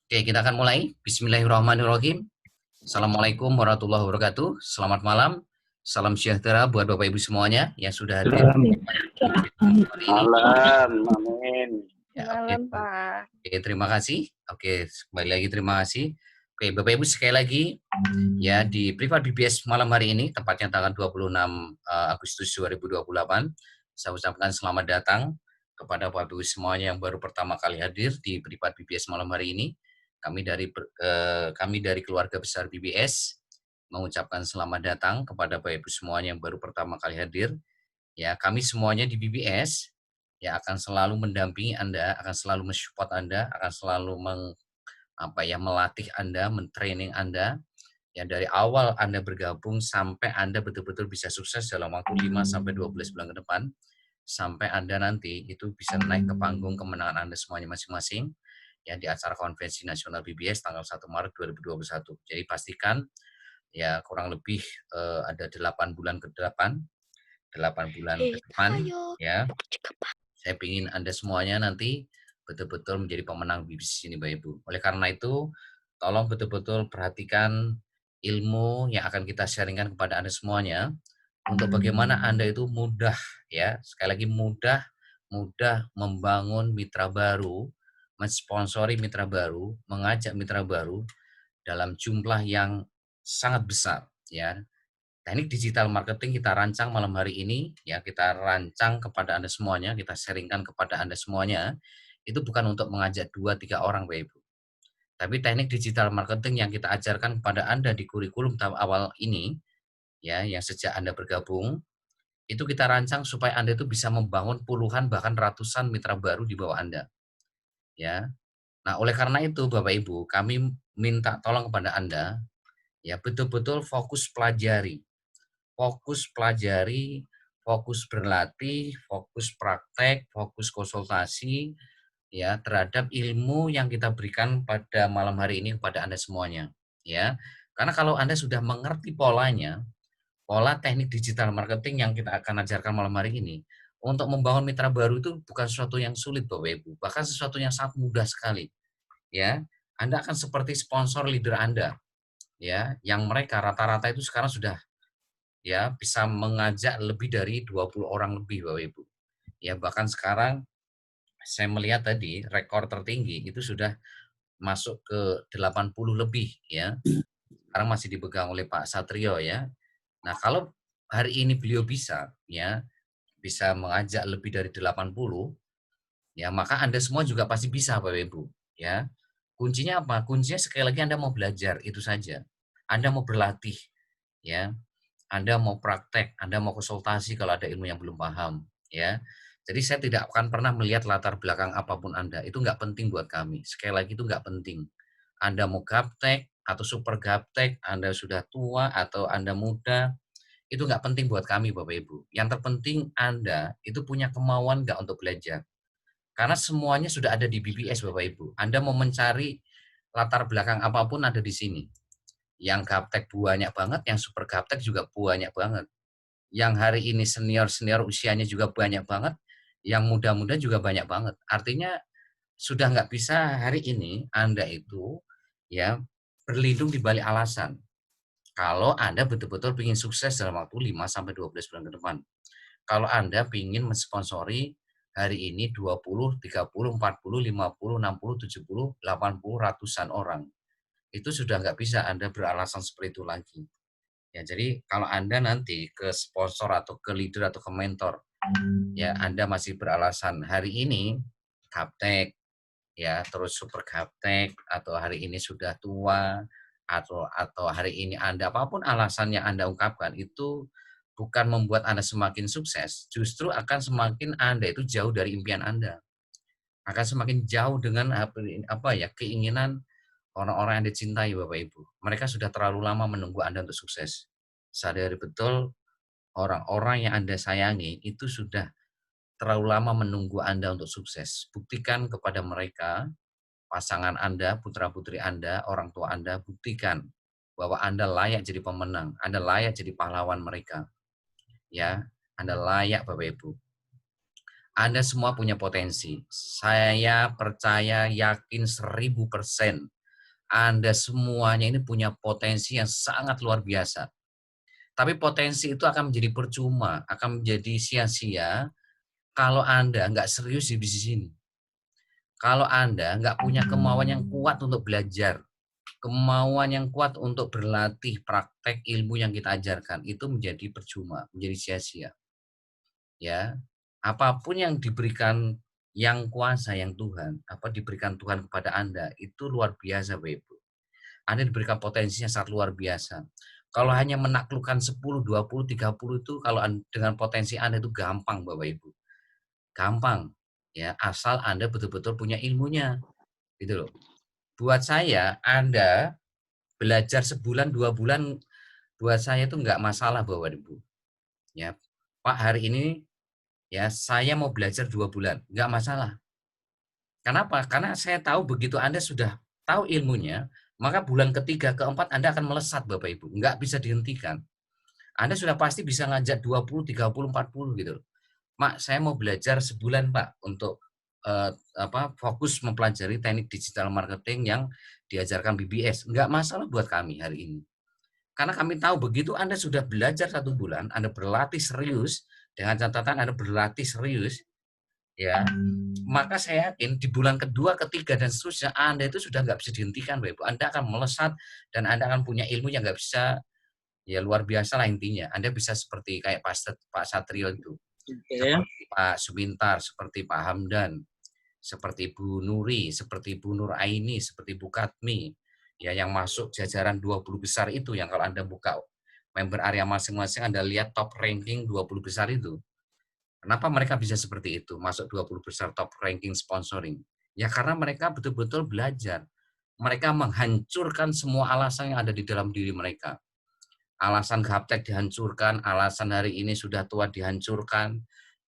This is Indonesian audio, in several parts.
Oke, kita akan mulai. Bismillahirrahmanirrahim. Assalamualaikum warahmatullahi wabarakatuh. Selamat malam. Salam sejahtera buat Bapak Ibu semuanya yang sudah hadir hari ini. Malam, amin. Ya, Malam, Pak. Oke, terima kasih. Oke, kembali lagi terima kasih. Oke, Bapak Ibu sekali lagi ya di Privat BBS malam hari ini, tepatnya tanggal 26 Agustus 2028. Saya ucapkan selamat datang kepada Bapak Ibu semuanya yang baru pertama kali hadir di Privat BBS malam hari ini. Kami dari keluarga besar BBS mengucapkan selamat datang kepada Bapak Ibu semuanya yang baru pertama kali hadir. Ya, kami semuanya di BBS ya akan selalu mendampingi Anda, akan selalu mensupport Anda, akan selalu melatih Anda, mentraining Anda ya dari awal Anda bergabung sampai Anda betul-betul bisa sukses dalam waktu 5 sampai 12 bulan ke depan, sampai Anda nanti itu bisa naik ke panggung kemenangan Anda semuanya masing-masing ya di acara Konvensi Nasional BBS tanggal 1 Maret 2021. Jadi pastikan ya kurang lebih ada 8 bulan ke depan, 8 bulan ke depan ya. Saya ingin Anda semuanya nanti betul-betul menjadi pemenang BBS ini, Bapak Ibu. Oleh karena itu, tolong betul-betul perhatikan ilmu yang akan kita sharingkan kepada Anda semuanya untuk bagaimana Anda itu mudah ya, sekali lagi mudah membangun mitra baru, mensponsori mitra baru, mengajak mitra baru dalam jumlah yang sangat besar ya. Teknik digital marketing kita rancang malam hari ini, ya kita rancang kepada Anda semuanya, kita sharingkan kepada Anda semuanya, itu bukan untuk mengajak 2-3 orang Bapak Ibu. Tapi teknik digital marketing yang kita ajarkan kepada Anda di kurikulum tahap awal ini, ya yang sejak Anda bergabung, itu kita rancang supaya Anda itu bisa membangun puluhan bahkan ratusan mitra baru di bawah Anda. Ya. Nah, oleh karena itu Bapak Ibu, kami minta tolong kepada Anda, ya betul-betul fokus pelajari, fokus berlatih, fokus praktek, fokus konsultasi ya terhadap ilmu yang kita berikan pada malam hari ini kepada Anda semuanya ya. Karena kalau Anda sudah mengerti polanya, pola teknik digital marketing yang kita akan ajarkan malam hari ini, untuk membangun mitra baru itu bukan sesuatu yang sulit Bapak Ibu, bahkan sesuatu yang sangat mudah sekali ya. Anda akan seperti sponsor leader Anda ya, yang mereka rata-rata itu sekarang sudah ya bisa mengajak lebih dari 20 orang lebih Bapak Ibu. Ya bahkan sekarang saya melihat tadi rekor tertinggi itu sudah masuk ke 80 lebih ya. Sekarang masih dipegang oleh Pak Satrio ya. Nah, kalau hari ini beliau bisa ya, bisa mengajak lebih dari 80 ya, maka Anda semua juga pasti bisa Bapak Ibu ya. Kuncinya apa? Kuncinya sekali lagi Anda mau belajar itu saja. Anda mau berlatih ya. Anda mau praktek, Anda mau konsultasi kalau ada ilmu yang belum paham, ya. Jadi saya tidak akan pernah melihat latar belakang apapun Anda, itu nggak penting buat kami. Sekali lagi itu nggak penting. Anda mau gaptek atau super gaptek, Anda sudah tua atau Anda muda, itu nggak penting buat kami Bapak Ibu. Yang terpenting Anda itu punya kemauan nggak untuk belajar. Karena semuanya sudah ada di BBS Bapak Ibu. Anda mau mencari latar belakang apapun ada di sini. Yang gaptek banyak banget, yang super gaptek juga banyak banget. Yang hari ini senior-senior usianya juga banyak banget, yang muda-muda juga banyak banget. Artinya sudah nggak bisa hari ini Anda itu ya berlindung di balik alasan. Kalau Anda betul-betul ingin sukses dalam waktu 5 sampai 12 bulan ke depan. Kalau Anda ingin mensponsori hari ini 20, 30, 40, 50, 60, 70, 80 ratusan orang. Itu sudah nggak bisa Anda beralasan seperti itu lagi. Ya, jadi kalau Anda nanti ke sponsor atau ke leader atau ke mentor, ya Anda masih beralasan hari ini gaptek, ya terus super gaptek, atau hari ini sudah tua, atau hari ini Anda apapun alasan yang Anda ungkapkan itu bukan membuat Anda semakin sukses, justru akan semakin Anda itu jauh dari impian Anda, akan semakin jauh dengan apa ya keinginan orang-orang yang dicintai Bapak Ibu. Mereka sudah terlalu lama menunggu Anda untuk sukses. Sadari betul orang-orang yang Anda sayangi itu sudah terlalu lama menunggu Anda untuk sukses. Buktikan kepada mereka, pasangan Anda, putra-putri Anda, orang tua Anda, buktikan bahwa Anda layak jadi pemenang, Anda layak jadi pahlawan mereka. Ya, Anda layak Bapak Ibu. Anda semua punya potensi. Saya percaya, yakin 1000%. Anda semuanya ini punya potensi yang sangat luar biasa. Tapi potensi itu akan menjadi percuma, akan menjadi sia-sia kalau Anda nggak serius di bisnis ini. Kalau Anda nggak punya kemauan yang kuat untuk belajar, kemauan yang kuat untuk berlatih praktek ilmu yang kita ajarkan, itu menjadi percuma, menjadi sia-sia. Ya, apapun yang diberikan yang kuasa, yang Tuhan, apa diberikan Tuhan kepada Anda, itu luar biasa, Bapak Ibu. Anda diberikan potensinya sangat luar biasa. Kalau hanya menaklukkan 10, 20, 30 itu kalau dengan potensi Anda itu gampang, Bapak Ibu. Gampang. Ya, asal Anda betul-betul punya ilmunya, gitu loh. Buat saya, Anda belajar sebulan, 2 bulan, buat saya itu nggak masalah, Bapak Ibu. Ya, Pak, hari ini ya saya mau belajar 2 bulan, nggak masalah. Kenapa? Karena saya tahu begitu Anda sudah tahu ilmunya, maka bulan ketiga, keempat Anda akan melesat Bapak Ibu, nggak bisa dihentikan. Anda sudah pasti bisa ngajak 20, 30, 40 gitu. Mak, saya mau belajar sebulan Pak untuk fokus mempelajari teknik digital marketing yang diajarkan BBS. Nggak masalah buat kami hari ini. Karena kami tahu begitu Anda sudah belajar 1 bulan, Anda berlatih serius, dengan catatan Anda berlatih serius, ya, maka saya yakin di bulan kedua, ketiga, dan seterusnya Anda itu sudah nggak bisa dihentikan, Bapak Ibu. Anda akan melesat dan Anda akan punya ilmu yang nggak bisa, ya luar biasa lah intinya. Anda bisa seperti kayak Pak Satrio itu, Oke. seperti Pak Sumintar, seperti Pak Hamdan, seperti Bu Nuri, seperti Bu Nur Aini, seperti Bu Katmi, ya yang masuk jajaran 20 besar itu, yang kalau Anda buka member area masing-masing Anda lihat top ranking 20 besar itu. Kenapa mereka bisa seperti itu, masuk 20 besar top ranking sponsoring? Ya karena mereka betul-betul belajar. Mereka menghancurkan semua alasan yang ada di dalam diri mereka. Alasan gaptek dihancurkan, alasan hari ini sudah tua dihancurkan.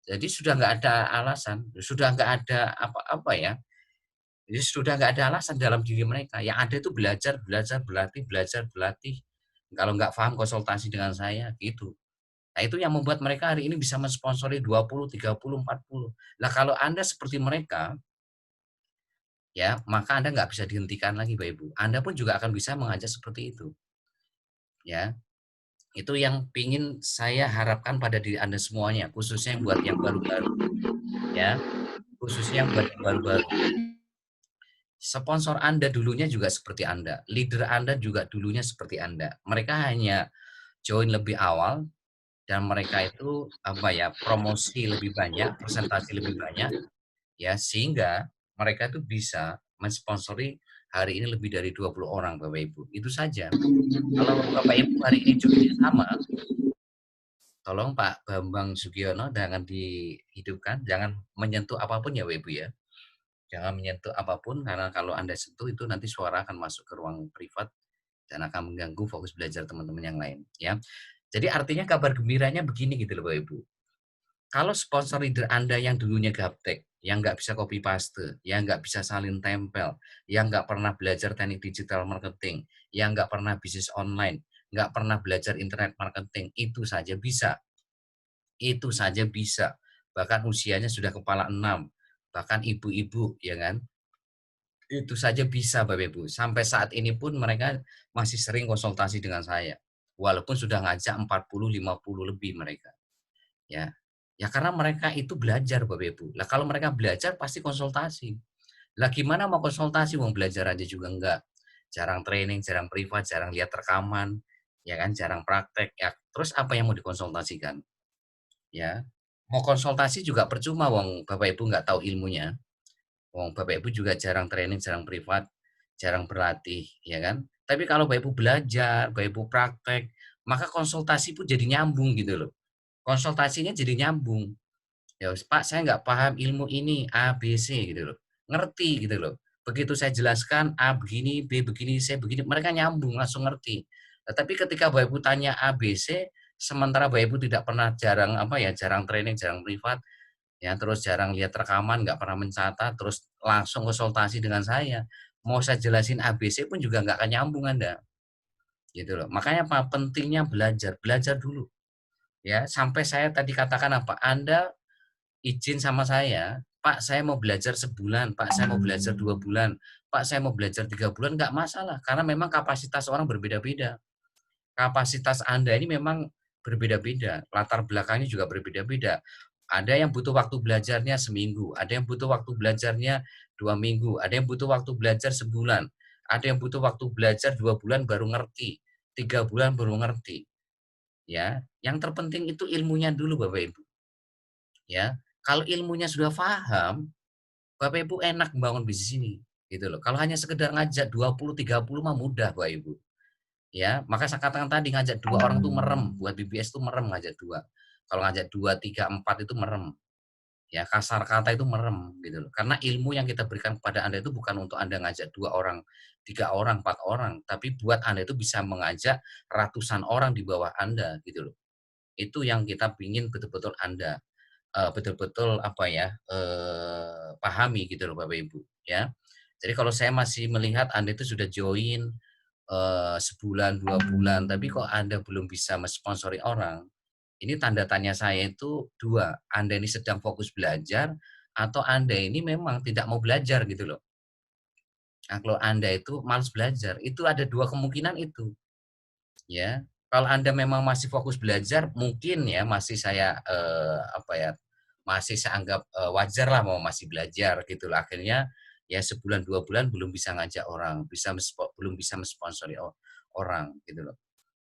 Jadi sudah nggak ada alasan, sudah nggak ada apa-apa ya. Jadi sudah nggak ada alasan dalam diri mereka. Yang ada itu belajar, belajar, berlatih, belajar, berlatih. Kalau nggak paham konsultasi dengan saya, gitu. Nah, itu yang membuat mereka hari ini bisa mensponsori 20, 30, 40. Nah, kalau Anda seperti mereka, ya, maka Anda nggak bisa dihentikan lagi, Bapak Ibu. Anda pun juga akan bisa mengajak seperti itu. Ya, itu yang pingin saya harapkan pada diri Anda semuanya, khususnya yang buat yang baru-baru. Ya, khususnya yang buat yang baru-baru. Sponsor Anda dulunya juga seperti Anda, leader Anda juga dulunya seperti Anda. Mereka hanya join lebih awal dan mereka itu apa ya, promosi lebih banyak, presentasi lebih banyak, ya sehingga mereka itu bisa mensponsori hari ini lebih dari 20 orang Bapak Ibu. Itu saja. Kalau Bapak Ibu hari ini join-nya sama, tolong Pak Bambang Sugiono jangan dihidupkan, jangan menyentuh apapun ya Bapak Ibu ya. Jangan menyentuh apapun karena kalau Anda sentuh itu nanti suara akan masuk ke ruang privat dan akan mengganggu fokus belajar teman-teman yang lain ya. Jadi artinya kabar gembiranya begini gitu loh Bapak Ibu. Kalau sponsor leader Anda yang dulunya gaptek, yang nggak bisa copy paste, yang nggak bisa salin tempel, yang nggak pernah belajar teknik digital marketing, yang nggak pernah bisnis online, nggak pernah belajar internet marketing, itu saja bisa. Itu saja bisa. Bahkan usianya sudah kepala 6, bahkan ibu-ibu, ya kan? Itu saja bisa Bapak Ibu. Sampai saat ini pun mereka masih sering konsultasi dengan saya. Walaupun sudah ngajak 40, 50 lebih mereka. Ya. Ya karena mereka itu belajar Bapak Ibu. Lah kalau mereka belajar pasti konsultasi. Lah gimana mau konsultasi wong belajar aja juga enggak. Jarang training, jarang privat, jarang lihat rekaman, ya kan, jarang praktek. Ya, terus apa yang mau dikonsultasikan? Ya. Mau konsultasi juga percuma wong Bapak Ibu nggak tahu ilmunya. Wong Bapak Ibu juga jarang training, jarang privat, jarang berlatih, ya kan? Tapi kalau Bapak Ibu belajar, Bapak Ibu praktek, maka konsultasi pun jadi nyambung gitu loh. Konsultasinya jadi nyambung. Ya, Pak, saya nggak paham ilmu ini A, B, C gitu loh. Ngerti gitu loh. Begitu saya jelaskan A begini, B begini, C begini, mereka nyambung langsung ngerti. Tapi ketika Bapak Ibu tanya A, B, C, sementara Bapak Ibu tidak pernah jarang apa ya, jarang training, jarang privat, ya terus jarang lihat rekaman, nggak pernah mencatat, terus langsung konsultasi dengan saya. Mau saya jelasin A, B, C pun juga nggak akan nyambung Anda. Gitu loh. Makanya apa? Pentingnya belajar, belajar dulu. Ya, sampai saya tadi katakan apa? Anda izin sama saya, "Pak, saya mau belajar sebulan, Pak, saya mau belajar 2 bulan, Pak, saya mau belajar 3 bulan," nggak masalah, karena memang kapasitas orang berbeda-beda. Kapasitas Anda ini memang berbeda-beda, latar belakangnya juga berbeda-beda. Ada yang butuh waktu belajarnya seminggu, ada yang butuh waktu belajarnya 2 minggu, ada yang butuh waktu belajar sebulan, ada yang butuh waktu belajar 2 bulan baru ngerti, 3 bulan baru ngerti, ya. Yang terpenting itu ilmunya dulu Bapak Ibu, ya. Kalau ilmunya sudah paham, Bapak Ibu enak membangun bisnis ini, gitu loh. Kalau hanya sekedar ngajak 20, 30 mah mudah Bapak Ibu. Ya, maka saya katakan tadi ngajak 2 orang tuh merem, buat BBS tuh merem ngajak 2. Kalau ngajak 2, 3, 4 itu merem, ya kasar kata itu merem gitu loh. Karena ilmu yang kita berikan kepada Anda itu bukan untuk Anda ngajak 2 orang, 3 orang, 4 orang, tapi buat Anda itu bisa mengajak ratusan orang di bawah Anda gitu loh. Itu yang kita pingin betul-betul Anda, betul-betul apa ya, pahami gitu loh Bapak Ibu, ya. Jadi kalau saya masih melihat Anda itu sudah join sebulan, 2 bulan, tapi kok Anda belum bisa mensponsori orang, ini tanda tanya saya itu 2, Anda ini sedang fokus belajar atau Anda ini memang tidak mau belajar gitu loh. Nah, kalau Anda itu malas belajar, itu ada 2 kemungkinan itu, ya. Kalau Anda memang masih fokus belajar, mungkin ya masih saya, apa ya, masih saya anggap, wajarlah mau masih belajar gitu loh. Akhirnya ya sebulan, 2 bulan belum bisa ngajak orang, belum bisa mensponsori orang gitu loh.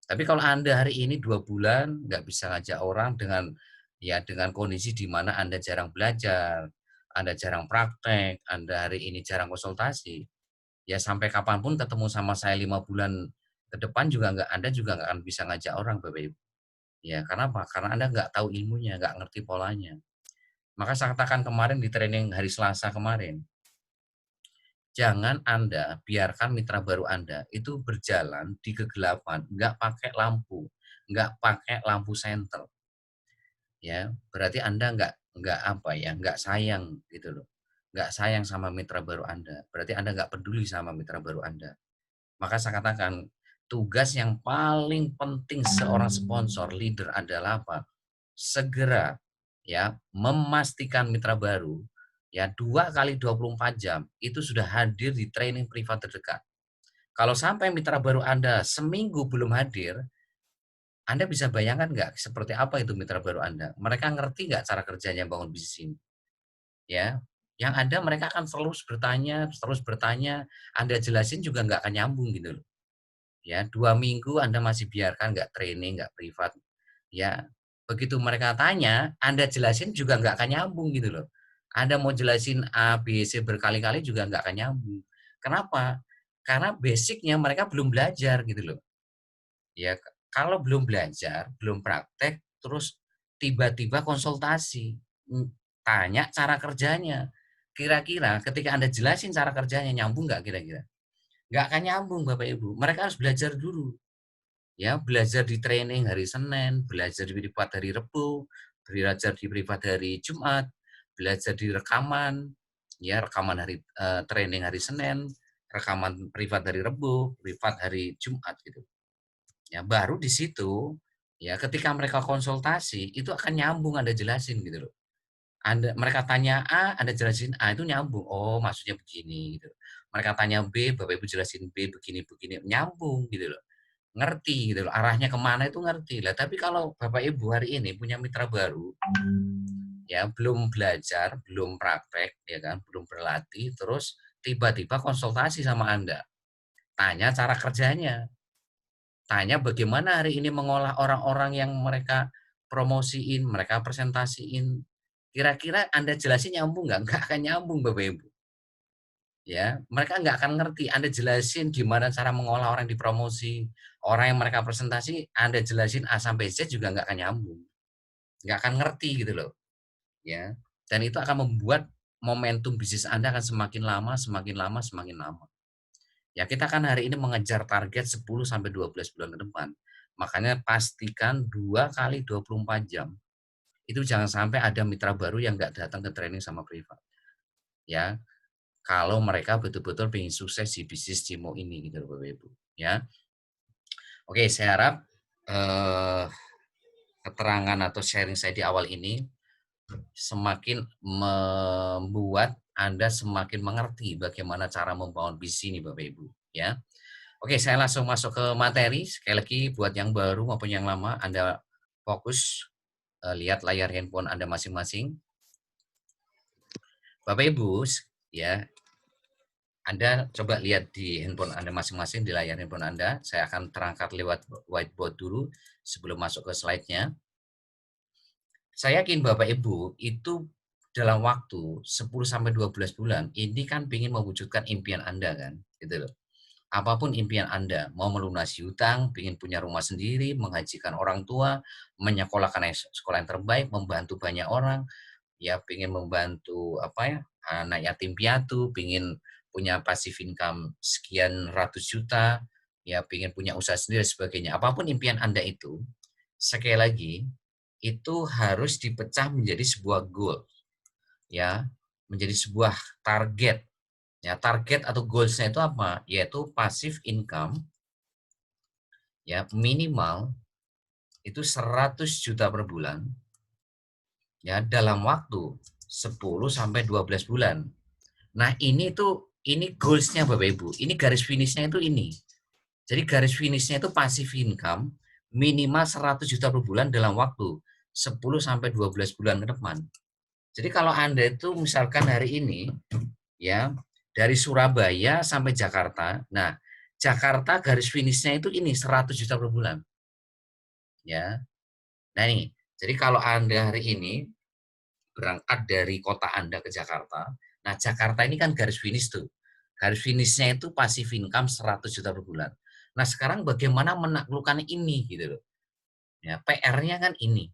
Tapi kalau Anda hari ini 2 bulan nggak bisa ngajak orang dengan ya dengan kondisi di mana Anda jarang belajar, Anda jarang praktek, Anda hari ini jarang konsultasi, ya sampai kapanpun ketemu sama saya 5 bulan ke depan juga Anda juga nggak akan bisa ngajak orang Bapak Ibu. Ya karena apa? Karena Anda nggak tahu ilmunya, nggak ngerti polanya. Maka saya katakan kemarin di training hari Selasa kemarin, jangan Anda biarkan mitra baru Anda itu berjalan di kegelapan, nggak pakai lampu, nggak pakai lampu senter, ya. Berarti Anda nggak apa ya, nggak sayang gitu loh. Nggak sayang sama mitra baru Anda, berarti Anda nggak peduli sama mitra baru Anda. Maka saya katakan, tugas yang paling penting seorang sponsor, leader adalah apa? Segera ya memastikan mitra baru ya 2 kali 24 jam itu sudah hadir di training privat terdekat. Kalau sampai mitra baru Anda seminggu belum hadir, Anda bisa bayangkan nggak seperti apa itu mitra baru Anda? Mereka ngerti nggak cara kerjanya bangun bisnis ini? Ya, yang ada mereka akan terus bertanya, Anda jelasin juga nggak akan nyambung gitu loh. Ya, 2 minggu Anda masih biarkan nggak training, nggak privat, ya begitu mereka tanya, Anda jelasin juga nggak akan nyambung gitu loh. Anda mau jelasin A, B, C berkali-kali juga nggak akan nyambung. Kenapa? Karena basic-nya mereka belum belajar gitu loh. Ya, kalau belum belajar, belum praktek, terus tiba-tiba konsultasi, tanya cara kerjanya. Kira-kira ketika Anda jelasin cara kerjanya, nyambung nggak kira-kira? Nggak akan nyambung Bapak Ibu, mereka harus belajar dulu. Ya, belajar di training hari Senin, belajar di privat hari Rebo, belajar di privat hari Jumat, belajar di rekaman, ya rekaman hari training hari Senin, rekaman privat hari Rebo, privat hari Jumat gitu. Ya, baru di situ ya ketika mereka konsultasi itu akan nyambung Anda jelasin gitu loh. Mereka tanya A, Anda jelasin A itu nyambung. Oh, maksudnya begini gitu. Mereka tanya B, Bapak Ibu jelasin B begini-begini, nyambung gitu loh. Ngerti gitu loh, arahnya kemana itu ngerti. Lah tapi kalau Bapak Ibu hari ini punya mitra baru, ya belum belajar, belum praktek, ya kan, belum berlatih, terus tiba-tiba konsultasi sama Anda. Tanya cara kerjanya, tanya bagaimana hari ini mengolah orang-orang yang mereka promosiin, mereka presentasiin. Kira-kira Anda jelasin nyambung nggak? Nggak akan nyambung Bapak Ibu. Ya, mereka nggak akan ngerti. Anda jelasin gimana cara mengolah orang dipromosi, orang yang mereka presentasi, Anda jelasin A sampai Z juga nggak akan nyambung, nggak akan ngerti gitu loh, ya. Dan itu akan membuat momentum bisnis Anda akan semakin lama, semakin lama, semakin lama. Ya, kita kan hari ini mengejar target 10 sampai 12 bulan ke depan. Makanya pastikan 2 kali 24 jam. Itu jangan sampai ada mitra baru yang nggak datang ke training sama privat. Ya, kalau mereka betul-betul pengen sukses di bisnis Cimo ini gitu loh Bapak Ibu, ya. Oke, saya harap, eee, keterangan atau sharing saya di awal ini semakin membuat Anda semakin mengerti bagaimana cara membangun bisnis ini Bapak Ibu, ya. Oke, saya langsung masuk ke materi. Sekali lagi buat yang baru maupun yang lama, Anda fokus, lihat layar handphone Anda masing-masing. Bapak Ibu, ya, Anda coba lihat di handphone Anda masing-masing, di layar handphone Anda. Saya akan terangkat lewat whiteboard dulu sebelum masuk ke slide-nya. Saya yakin Bapak Ibu itu dalam waktu 10 sampai 12 bulan ini kan ingin mewujudkan impian Anda kan, gitu loh. Apapun impian Anda, mau melunasi hutang, ingin punya rumah sendiri, menghajikan orang tua, menyekolahkan sekolah yang terbaik, membantu banyak orang, ya ingin membantu apa ya, anak yatim piatu, ingin punya passive income sekian ratus juta, ya ingin punya usaha sendiri dan sebagainya. Apapun impian Anda itu, sekali lagi itu harus dipecah menjadi sebuah goal, ya, menjadi sebuah target. Ya, target atau goals-nya itu apa? Yaitu passive income ya minimal itu 100 juta per bulan ya dalam waktu 10 sampai 12 bulan. Nah, ini goals-nya Bapak Ibu. Ini garis finish-nya itu ini. Jadi garis finish-nya itu passive income minimal 100 juta per bulan dalam waktu 10 sampai 12 bulan ke depan. Jadi kalau Anda itu misalkan hari ini ya dari Surabaya sampai Jakarta. Nah, Jakarta garis finishnya itu ini 100 juta per bulan. Ya. Nah, ini. Jadi kalau Anda hari ini berangkat dari kota Anda ke Jakarta, nah Jakarta ini kan garis finish tuh. Garis finishnya itu passive income 100 juta per bulan. Nah, sekarang bagaimana menaklukkan ini gitu loh. Ya, PR-nya kan ini.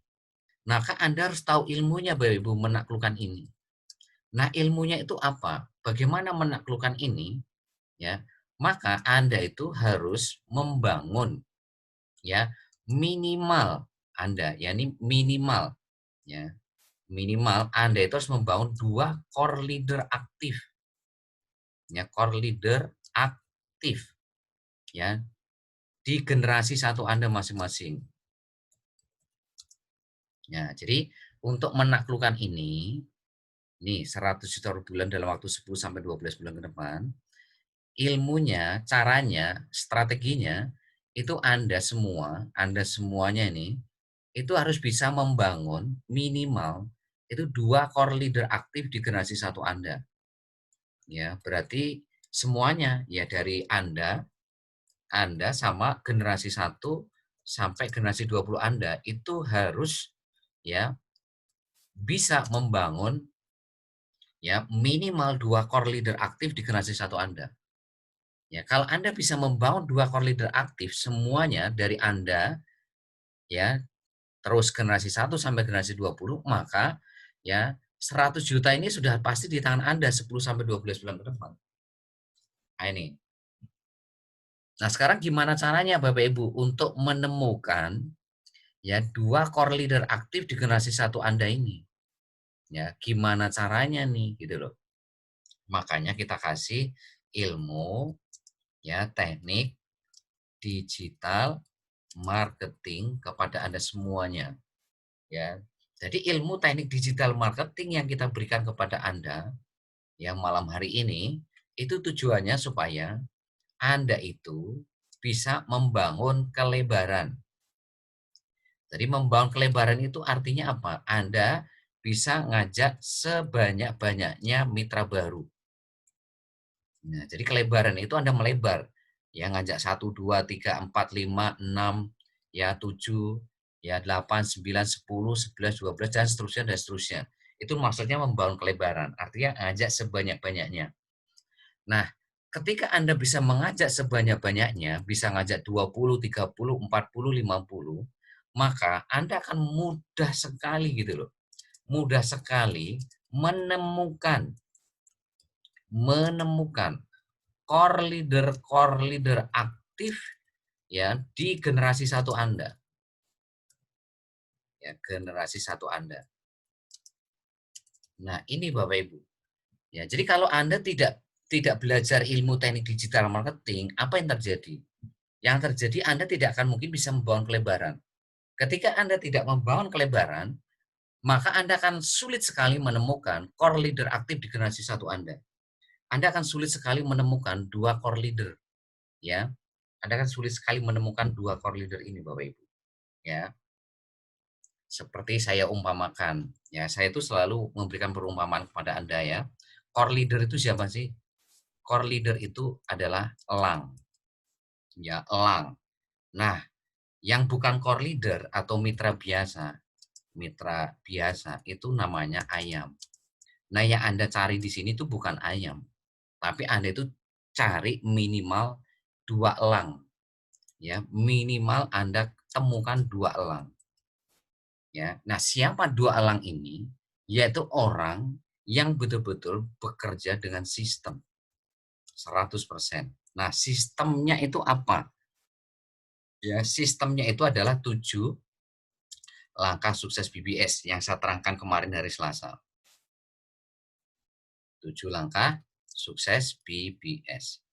Nah, kan Anda harus tahu ilmunya Bapak Ibu menaklukkan ini. Nah, ilmunya itu apa? Bagaimana menaklukkan ini? Ya, maka Anda itu harus membangun ya minimal Anda, ya ini minimal ya. Minimal Anda itu harus membangun 2 core leader aktif. Ya, core leader aktif ya di generasi satu Anda masing-masing. Ya, jadi untuk menaklukkan ini 100 juta per bulan dalam waktu 10 sampai 12 bulan ke depan, ilmunya, caranya, strateginya, itu Anda semuanya ini, itu harus bisa membangun minimal itu 2 core leader aktif di generasi satu Anda. Ya, berarti semuanya ya dari Anda sama generasi satu sampai generasi 20 Anda itu harus ya bisa membangun ya minimal 2 core leader aktif di generasi satu Anda. Ya, kalau Anda bisa membangun 2 core leader aktif semuanya dari Anda, ya, terus generasi satu sampai generasi 20 maka ya 100 juta ini sudah pasti di tangan Anda 10 sampai 12 bulan ke depan. Nah, ini. Nah, sekarang gimana caranya Bapak Ibu untuk menemukan ya 2 core leader aktif di generasi satu Anda ini? Ya, gimana caranya nih gitu loh. Makanya kita kasih ilmu ya teknik digital marketing kepada Anda semuanya, ya. Jadi ilmu teknik digital marketing yang kita berikan kepada Anda yang malam hari ini, itu tujuannya supaya Anda itu bisa membangun kelebaran. Jadi membangun kelebaran itu artinya apa? Anda bisa ngajak sebanyak-banyaknya mitra baru. Nah, jadi kelebaran itu Anda melebar. Ya, ngajak 1, 2, 3, 4, 5, 6, ya 7, ya 8, 9, 10, 11, 12, dan seterusnya, dan seterusnya. Itu maksudnya membangun kelebaran. Artinya ngajak sebanyak-banyaknya. Nah, ketika Anda bisa mengajak sebanyak-banyaknya, bisa ngajak 20, 30, 40, 50, maka Anda akan mudah sekali gitu loh. Mudah sekali menemukan core leader aktif ya di generasi satu Anda. Ya, generasi satu Anda. Nah, ini Bapak Ibu. Ya, jadi kalau Anda tidak belajar ilmu teknik digital marketing, apa yang terjadi? Yang terjadi Anda tidak akan mungkin bisa membangun kelebaran. Ketika Anda tidak membangun kelebaran, maka Anda akan sulit sekali menemukan core leader aktif di generasi satu Anda. Anda akan sulit sekali menemukan 2 core leader, ya. Anda akan sulit sekali menemukan 2 core leader ini, Bapak Ibu, ya. Seperti saya umpamakan, ya, saya itu selalu memberikan perumpamaan kepada Anda ya. Core leader itu siapa sih? Core leader itu adalah elang, ya, elang. Nah, yang bukan core leader atau mitra biasa itu namanya ayam. Nah, yang Anda cari di sini itu bukan ayam, tapi Anda itu cari minimal 2 elang, ya, minimal Anda temukan 2 elang, ya. Nah, siapa 2 elang ini? Yaitu orang yang betul-betul bekerja dengan sistem 100%. Nah, sistemnya itu apa? Ya, sistemnya itu adalah 7 langkah sukses BBS yang saya terangkan kemarin hari Selasa. 7 langkah sukses BBS.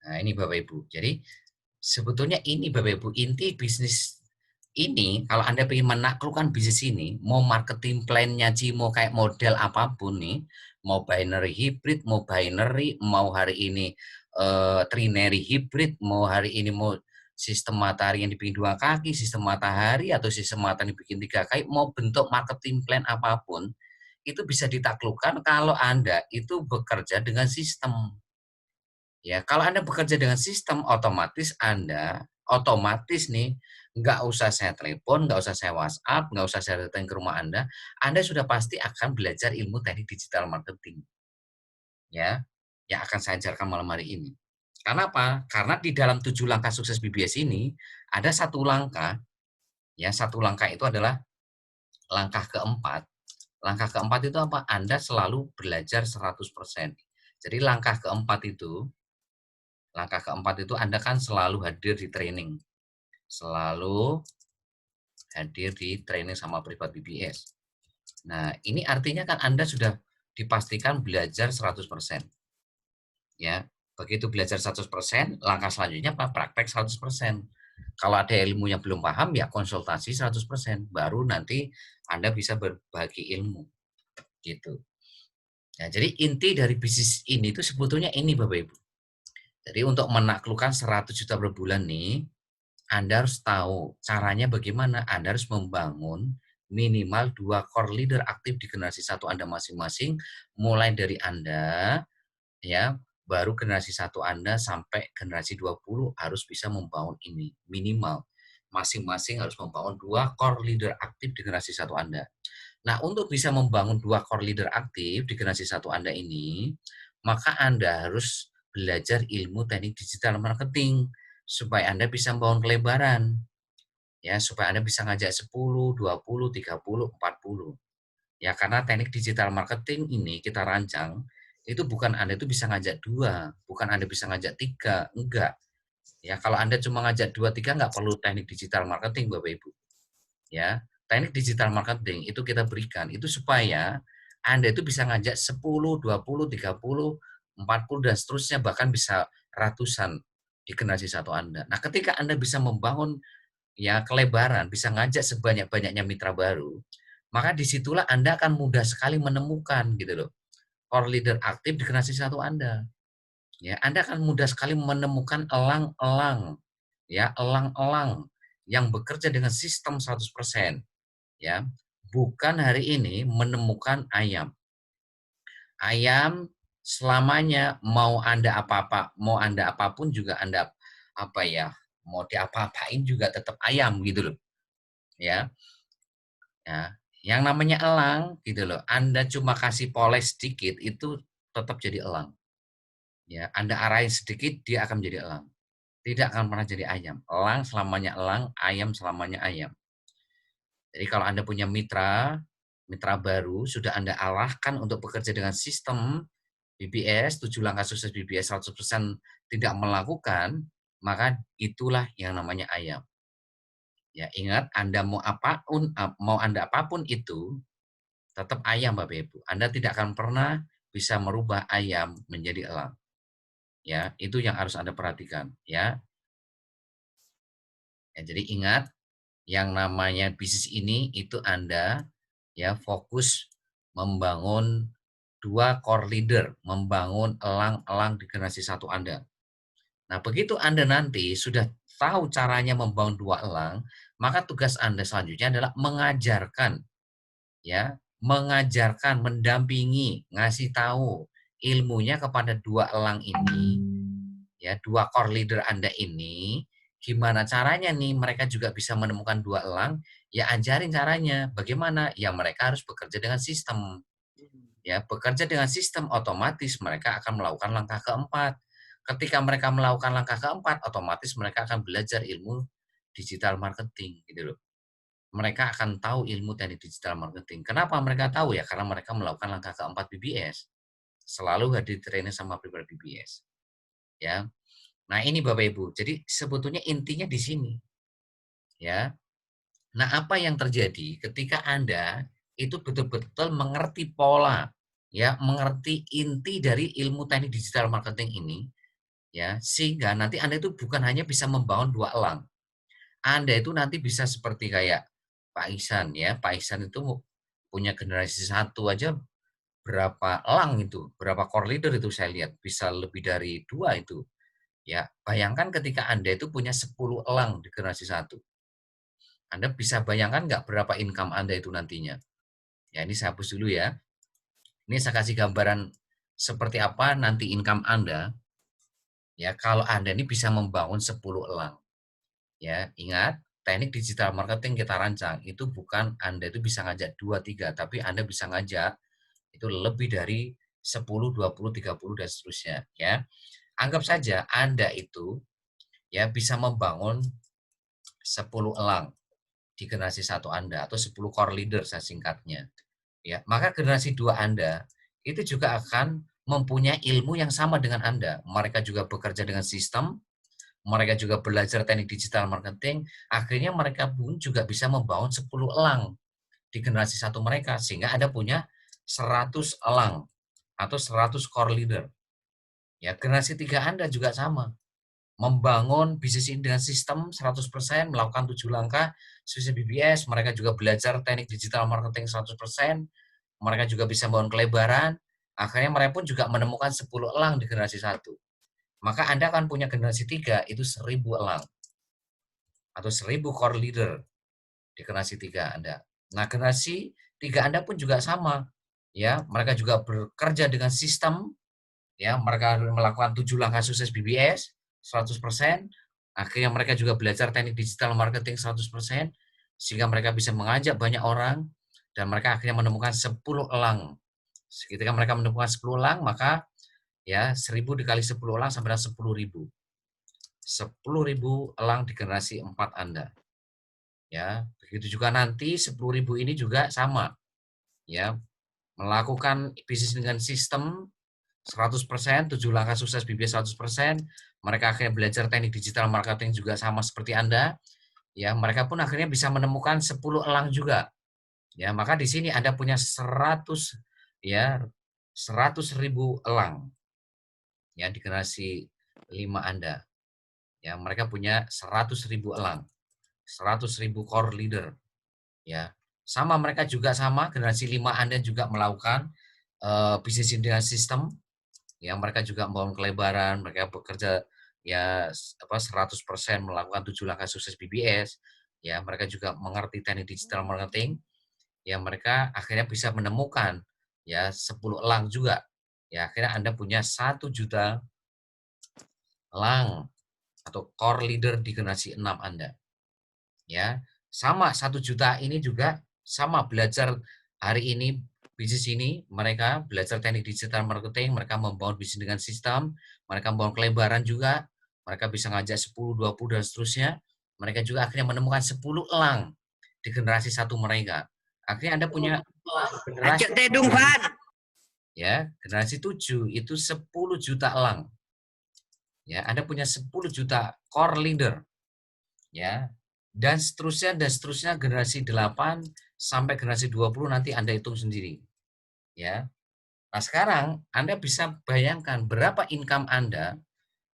Nah, ini Bapak Ibu. Jadi sebetulnya ini Bapak Ibu, inti bisnis ini kalau Anda ingin menaklukkan bisnis ini, mau marketing plan-nya mau kayak model apapun nih, mau binary hybrid, mau binary, mau hari ini trinary hybrid, mau hari ini mau sistem matahari yang dibikin 2 kaki, sistem matahari atau sistem matahari yang dibikin 3 kaki, mau bentuk marketing plan apapun, itu bisa ditaklukkan kalau Anda itu bekerja dengan sistem. Ya, kalau Anda bekerja dengan sistem, otomatis nih, nggak usah saya telepon, nggak usah saya WhatsApp, nggak usah saya datang ke rumah Anda sudah pasti akan belajar ilmu teknik digital marketing, ya, yang akan saya ajarkan malam hari ini. Karena apa? Karena di dalam 7 langkah sukses BBS ini, ada satu langkah, ya, satu langkah itu adalah langkah keempat. Langkah keempat itu apa? Anda selalu belajar 100%. Jadi langkah keempat itu Anda kan selalu hadir di training. Selalu hadir di training sama privat BBS. Nah, ini artinya kan Anda sudah dipastikan belajar 100%. Ya, begitu belajar 100%, langkah selanjutnya apa? Praktek 100%. Kalau ada ilmu yang belum paham, ya konsultasi 100%. Baru nanti Anda bisa berbagi ilmu. Gitu. Nah, jadi inti dari bisnis ini itu sebetulnya ini Bapak Ibu. Jadi untuk menaklukkan 100 juta per bulan nih, Anda harus tahu caranya bagaimana. Anda harus membangun minimal 2 core leader aktif di generasi satu Anda masing-masing, mulai dari Anda, ya, baru generasi satu Anda sampai generasi 20 harus bisa membangun ini, minimal. Masing-masing harus membangun 2 core leader aktif di generasi satu Anda. Nah, untuk bisa membangun 2 core leader aktif di generasi satu Anda ini, maka Anda harus belajar ilmu teknik digital marketing supaya Anda bisa membangun kelebaran, ya, supaya Anda bisa ngajak 10, 20, 30, 40. Ya, karena teknik digital marketing ini kita rancang, itu bukan Anda itu bisa ngajak 2, bukan Anda bisa ngajak 3, enggak. Ya, kalau Anda cuma ngajak 2, 3 nggak perlu teknik digital marketing Bapak Ibu. Ya, teknik digital marketing itu kita berikan itu supaya Anda itu bisa ngajak 10, 20, 30, 40 dan seterusnya bahkan bisa ratusan di generasi satu Anda. Nah, ketika Anda bisa membangun ya kelebaran, bisa ngajak sebanyak-banyaknya mitra baru, maka disitulah Anda akan mudah sekali menemukan gitu loh, core leader aktif di generasi satu Anda. Ya, Anda akan mudah sekali menemukan elang-elang, ya, elang-elang yang bekerja dengan sistem 100%, ya. Bukan hari ini menemukan ayam. Ayam selamanya mau Anda apapun juga Anda apa ya, mau diapa-apain juga tetap ayam gitu loh, ya. Ya, yang namanya elang gitu loh, Anda cuma kasih poles sedikit itu tetap jadi elang. Ya, Anda arahin sedikit dia akan menjadi elang. Tidak akan pernah jadi ayam. Elang selamanya elang, ayam selamanya ayam. Jadi kalau Anda punya mitra baru sudah Anda arahkan untuk bekerja dengan sistem BBS, 7 langkah sukses BBS 100% tidak melakukan, maka itulah yang namanya ayam. Ya, ingat Anda mau Anda apapun itu, tetap ayam Bapak Ibu. Anda tidak akan pernah bisa merubah ayam menjadi elang. Ya, itu yang harus Anda perhatikan ya. Ya, jadi ingat Yang namanya bisnis ini itu Anda ya fokus membangun 2 core leader, membangun elang-elang di generasi 1 Anda. Nah, begitu Anda nanti sudah tahu caranya membangun 2 elang, maka tugas Anda selanjutnya adalah mengajarkan ya, mengajarkan, mendampingi, ngasih tahu ilmunya kepada 2 elang ini, ya, 2 core leader Anda ini, gimana caranya nih mereka juga bisa menemukan 2 elang, ya ajarin caranya. Bagaimana? Ya mereka harus bekerja dengan sistem. Ya, bekerja dengan sistem otomatis mereka akan melakukan langkah keempat. Ketika mereka melakukan langkah keempat, otomatis mereka akan belajar ilmu digital marketing gitu loh. Mereka akan tahu ilmu teknik digital marketing. Kenapa mereka tahu ya? Karena mereka melakukan langkah keempat BBS. Selalu hadir training sama prepare BBS. Ya. Nah, ini Bapak Ibu. Jadi sebetulnya intinya di sini. Ya. Nah, apa yang terjadi ketika Anda itu betul-betul mengerti pola, ya, mengerti inti dari ilmu teknik digital marketing ini, ya, sehingga nanti Anda itu bukan hanya bisa membangun 2 elang. Anda itu nanti bisa seperti kayak Pak Ihsan ya, Pak Ihsan itu punya generasi 1 aja berapa elang itu, berapa core leader itu saya lihat, bisa lebih dari 2 itu, ya. Bayangkan ketika Anda itu punya 10 elang di generasi 1. Anda bisa bayangkan nggak berapa income Anda itu nantinya? Ya, ini saya hapus dulu ya. Ini saya kasih gambaran seperti apa nanti income Anda, ya, kalau Anda ini bisa membangun 10 elang. Ya, ingat, teknik digital marketing kita rancang, itu bukan Anda itu bisa ngajak 2 3 tapi Anda bisa ngajak itu lebih dari 10 20 30 dan seterusnya, ya. Anggap saja Anda itu, ya, bisa membangun 10 elang di generasi 1 Anda atau 10 core leader saya singkatnya. Ya, maka generasi 2 Anda itu juga akan mempunyai ilmu yang sama dengan Anda. Mereka juga bekerja dengan sistem, mereka juga belajar teknik digital marketing, akhirnya mereka pun juga bisa membangun 10 elang di generasi 1 mereka, sehingga Anda punya 100 elang atau 100 core leader. Ya, generasi 3 Anda juga sama. Membangun bisnis ini dengan sistem 100%, melakukan 7 langkah, sesuai BBS, mereka juga belajar teknik digital marketing 100%, mereka juga bisa membangun kelebaran, akhirnya mereka pun juga menemukan 10 elang di generasi 1. Maka Anda akan punya generasi 3, itu 1000 elang. Atau 1000 core leader di generasi 3 Anda. Nah, generasi 3 Anda pun juga sama. Ya, mereka juga bekerja dengan sistem, ya, mereka melakukan 7 langkah sukses BBS 100%, akhirnya mereka juga belajar teknik digital marketing 100%, sehingga mereka bisa mengajak banyak orang, dan mereka akhirnya menemukan 10 elang. Ketika mereka menemukan 10 elang, maka ya 1000 dikali 10 elang sampai dengan 10.000. 10.000 elang di generasi 4 Anda. Ya, begitu juga nanti 10.000 ini juga sama, ya, melakukan bisnis dengan sistem 100%, 7 langkah sukses BBS 100%, mereka akhirnya belajar teknik digital marketing juga sama seperti Anda, ya, mereka pun akhirnya bisa menemukan 10 elang juga. Ya, maka di sini Anda punya 100, ya, 100.000 elang, ya, di generasi 5 Anda. Ya, mereka punya 100.000 elang, 100.000 core leader, ya. Sama mereka juga sama, generasi 5 Anda juga melakukan bisnis dengan sistem, ya, mereka juga membangun kelebaran, mereka bekerja ya 100% melakukan 7 langkah sukses BBS, ya, mereka juga mengerti teknik digital marketing, ya, mereka akhirnya bisa menemukan ya 10 elang juga. Ya, akhirnya Anda punya 1 juta elang atau core leader di generasi 6 Anda. Ya, sama 1 juta ini juga sama belajar hari ini bisnis ini, mereka belajar teknik digital marketing, mereka membangun bisnis dengan sistem, mereka membangun kelebaran juga, mereka bisa ngajak 10, 20 dan seterusnya. Mereka juga akhirnya menemukan 10 elang di generasi 1 mereka. Akhirnya Anda punya generasi Acek teh dung, Fan. ya, generasi 7 itu 10 juta elang. Ya, Anda punya 10 juta core leader. Ya, dan seterusnya generasi 8 sampai generasi 20 nanti Anda hitung sendiri. Ya. Nah, sekarang Anda bisa bayangkan berapa income Anda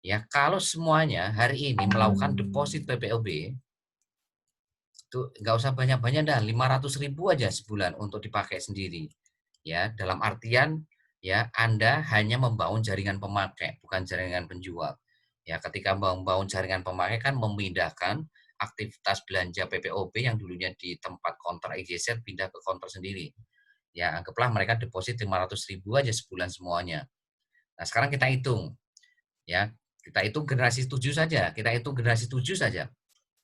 ya kalau semuanya hari ini melakukan deposit PPLB Itu nggak usah banyak-banyak dah, 500.000 aja sebulan untuk dipakai sendiri. Ya, dalam artian ya Anda hanya membangun jaringan pemakai, bukan jaringan penjual. Ya, ketika membangun jaringan pemakai kan memindahkan aktivitas belanja PPOB yang dulunya di tempat counter IGZ pindah ke counter sendiri. Ya, anggaplah mereka deposit 500.000 aja sebulan semuanya. Nah, sekarang kita hitung ya. Kita hitung generasi 7 saja, kita hitung generasi 7 saja.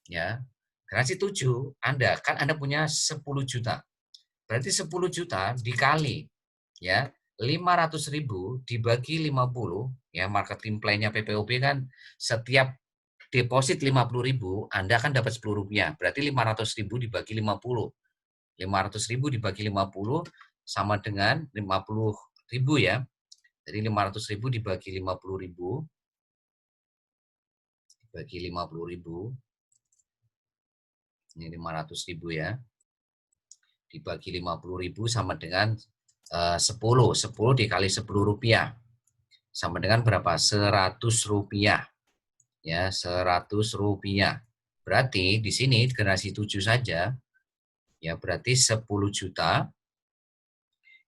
Ya. Generasi 7, Anda punya 10 juta. Berarti 10 juta dikali ya 500.000 dibagi 50 ya, marketing plan-nya PPOB kan setiap deposit 50.000 Anda kan dapat Rp10. Berarti 500.000 dibagi 50. 500.000 dibagi 50 sama dengan 50.000 ya. Jadi 500.000 dibagi 50.000 dibagi 50.000 ini 500.000 ya. Dibagi 50.000 sama dengan 10. 10 dikali Rp10 sama dengan berapa? Rp100. Ya, Rp100. Berarti di sini generasi 7 saja ya, berarti 10 juta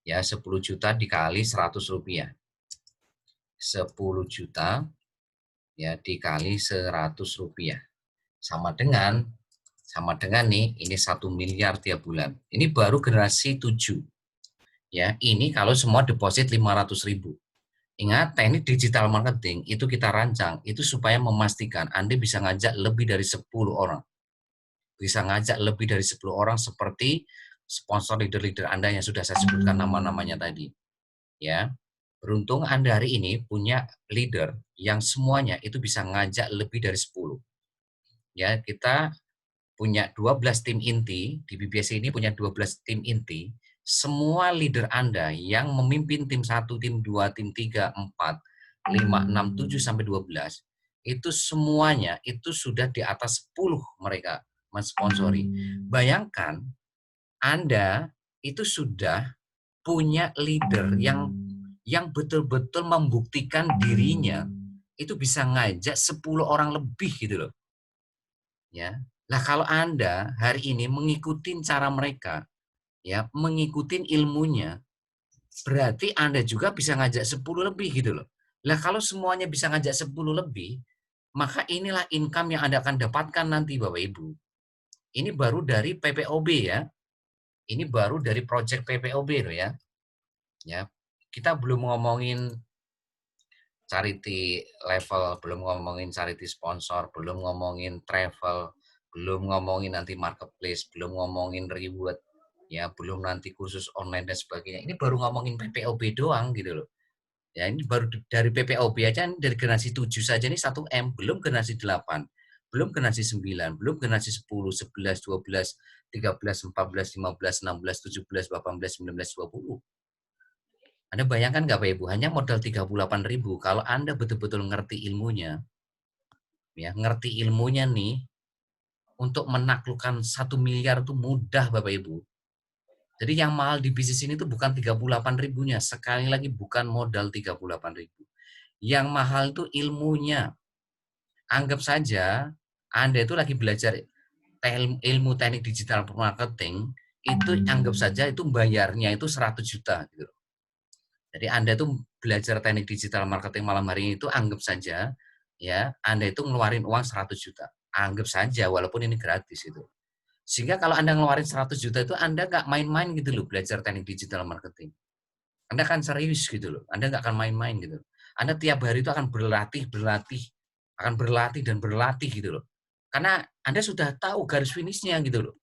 ya, 10 juta dikali Rp100. 10 juta ya dikali Rp100 sama dengan nih ini 1 miliar tiap bulan. Ini baru generasi 7. Ya, ini kalau semua deposit 500.000. Ingat, teknik digital marketing itu kita rancang itu supaya memastikan Anda bisa ngajak lebih dari 10 orang. Bisa ngajak lebih dari 10 orang seperti sponsor leader-leader Anda yang sudah saya sebutkan nama-namanya tadi. Ya. Beruntung Anda hari ini punya leader yang semuanya itu bisa ngajak lebih dari 10. Ya, kita punya 12 tim inti, di BBS ini punya 12 tim inti. Semua leader Anda yang memimpin tim 1, tim 2, tim 3, 4, 5, 6, 7 sampai 12 itu semuanya itu sudah di atas 10 mereka mensponsori. Bayangkan Anda itu sudah punya leader yang betul-betul membuktikan dirinya itu bisa ngajak 10 orang lebih gitu loh. Ya. Nah, kalau Anda hari ini mengikuti cara mereka, ya, mengikuti ilmunya, berarti Anda juga bisa ngajak 10 lebih gitu loh. Nah, kalau semuanya bisa ngajak 10 lebih, maka inilah income yang Anda akan dapatkan nanti Bapak Ibu. Ini baru dari PPOB ya. Ini baru dari project PPOB loh ya. Ya. Kita belum ngomongin charity level, belum ngomongin charity sponsor, belum ngomongin travel, belum ngomongin nanti marketplace, belum ngomongin reward, ya, belum nanti khusus online dan sebagainya. Ini baru ngomongin PPOB doang gitu loh. Ya, ini baru dari PPOB aja dari generasi 7 saja ini 1M, belum generasi 8, belum generasi 9, belum generasi 10, 11, 12, 13, 14, 15, 16, 17, 18, 19, 20. Anda bayangkan nggak Pak Ibu, hanya modal 38.000 kalau Anda betul-betul ngerti ilmunya, ya ngerti ilmunya nih, untuk menaklukkan 1 miliar itu mudah Bapak Ibu. Jadi yang mahal di bisnis ini tuh bukan 38.000-nya, sekali lagi bukan modal 38.000. Yang mahal itu ilmunya. Anggap saja Anda itu lagi belajar ilmu teknik digital marketing, itu anggap saja itu bayarnya itu 100 juta gitu. Jadi Anda tuh belajar teknik digital marketing malam hari ini itu anggap saja ya Anda itu ngeluarin uang 100 juta. Anggap saja walaupun ini gratis itu. Sehingga kalau Anda ngeluarin 100 juta itu Anda nggak main-main gitu loh belajar teknik digital marketing. Anda akan serius gitu loh. Anda nggak akan main-main gitu. Anda tiap hari itu akan akan berlatih dan berlatih gitu loh. Karena Anda sudah tahu garis finishnya gitu loh.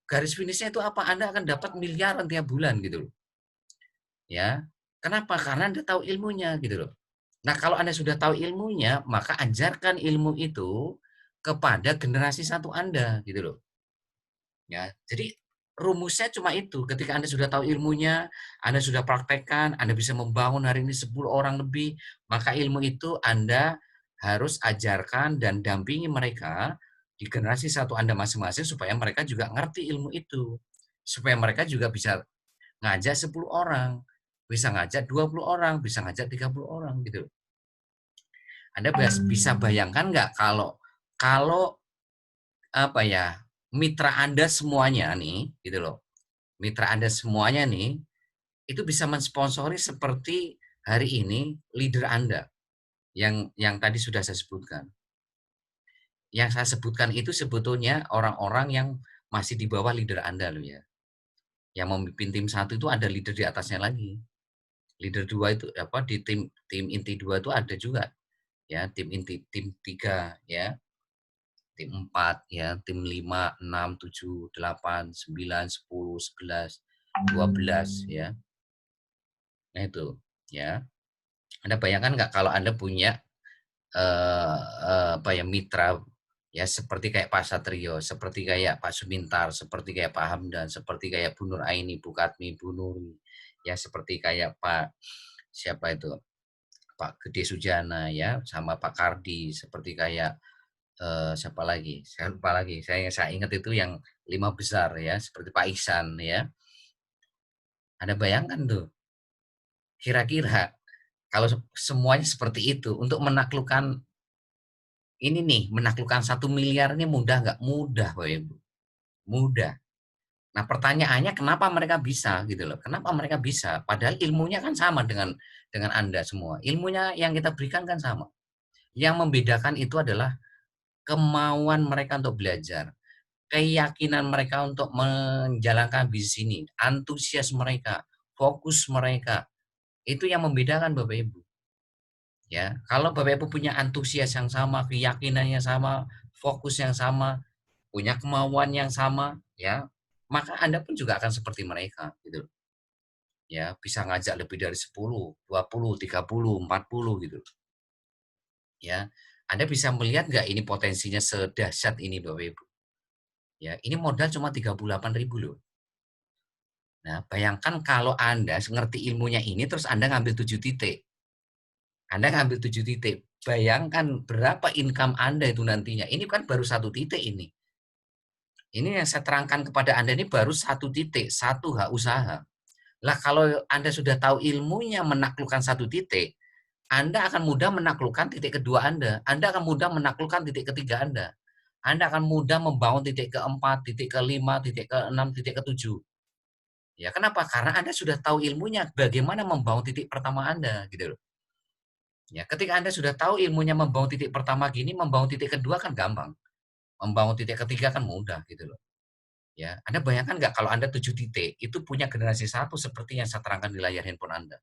Garis finishnya itu apa? Anda akan dapat miliaran tiap bulan gitu loh. Ya. Kenapa? Karena Anda tahu ilmunya gitu loh. Nah, kalau Anda sudah tahu ilmunya, maka ajarkan ilmu itu kepada generasi satu Anda gitu loh. Ya, jadi rumusnya cuma itu. Ketika Anda sudah tahu ilmunya, Anda sudah praktekkan, Anda bisa membangun hari ini 10 orang lebih, maka ilmu itu Anda harus ajarkan dan dampingi mereka di generasi satu Anda masing-masing supaya mereka juga ngerti ilmu itu. Supaya mereka juga bisa ngajak 10 orang, bisa ngajak 20 orang, bisa ngajak 30 orang gitu. Anda bisa bayangkan nggak kalau kalau apa ya mitra Anda semuanya nih, gitu loh. Mitra Anda semuanya nih, itu bisa mensponsori seperti hari ini leader Anda yang tadi sudah saya sebutkan. Yang saya sebutkan itu sebetulnya orang-orang yang masih di bawah leader Anda loh ya. Yang memimpin tim satu itu ada leader di atasnya lagi. Leader 2 itu apa di tim tim inti 2 itu ada juga ya, tim inti tim 3 ya, tim 4 ya, tim 5 6 7 8 9 10 11 12 ya. Nah itu ya. Anda bayangkan nggak kalau Anda punya apa ya, mitra ya seperti kayak Pak Satrio, seperti kayak Pak Sumintar, seperti kayak Pak Hamdan, seperti kayak Bu Nur Aini, Bu Katmi, Bu Nuri, ya seperti kayak Pak siapa itu, Pak Gede Sujana ya, sama Pak Kardi, seperti kayak, siapa lagi, saya lupa lagi, saya ingat itu yang 5 besar ya, seperti Pak Ihsan ya. Anda bayangkan tuh, kira-kira kalau semuanya seperti itu untuk menaklukkan ini nih, menaklukkan 1 miliar ini mudah nggak? Mudah, Bapak Ibu, mudah. Nah, pertanyaannya kenapa mereka bisa gitu loh, kenapa mereka bisa? Padahal ilmunya kan sama dengan Anda semua, ilmunya yang kita berikan kan sama. Yang membedakan itu adalah kemauan mereka untuk belajar, keyakinan mereka untuk menjalankan bisnis ini, antusias mereka, fokus mereka, itu yang membedakan Bapak Ibu, ya. Kalau Bapak Ibu punya antusias yang sama, keyakinan yang sama, fokus yang sama, punya kemauan yang sama, ya, maka Anda pun juga akan seperti mereka, gitu. Ya, bisa ngajak lebih dari 10, 20, 30, 40 gitu, ya. Anda bisa melihat nggak ini potensinya sedahsyat ini Bapak Ibu, ya. Ini modal cuma 38.000 loh. Nah, bayangkan kalau Anda ngerti ilmunya ini terus Anda ngambil 7 titik. Anda ngambil 7 titik, bayangkan berapa income Anda itu nantinya. Ini kan baru 1 titik ini. Ini yang saya terangkan kepada Anda ini baru 1 titik, 1 hak usaha. Lah kalau Anda sudah tahu ilmunya menaklukkan 1 titik, Anda akan mudah menaklukkan titik kedua Anda. Anda akan mudah menaklukkan titik ketiga Anda. Anda akan mudah membangun titik keempat, titik kelima, titik keenam, titik ketujuh. Ya kenapa? Karena Anda sudah tahu ilmunya bagaimana membangun titik pertama Anda gitu loh. Ya, ketika Anda sudah tahu ilmunya membangun titik pertama gini, membangun titik kedua kan gampang. Membangun titik ketiga kan mudah gitu loh. Ya, Anda bayangkan nggak kalau Anda 7 titik itu punya generasi satu seperti yang saya terangkan di layar handphone Anda.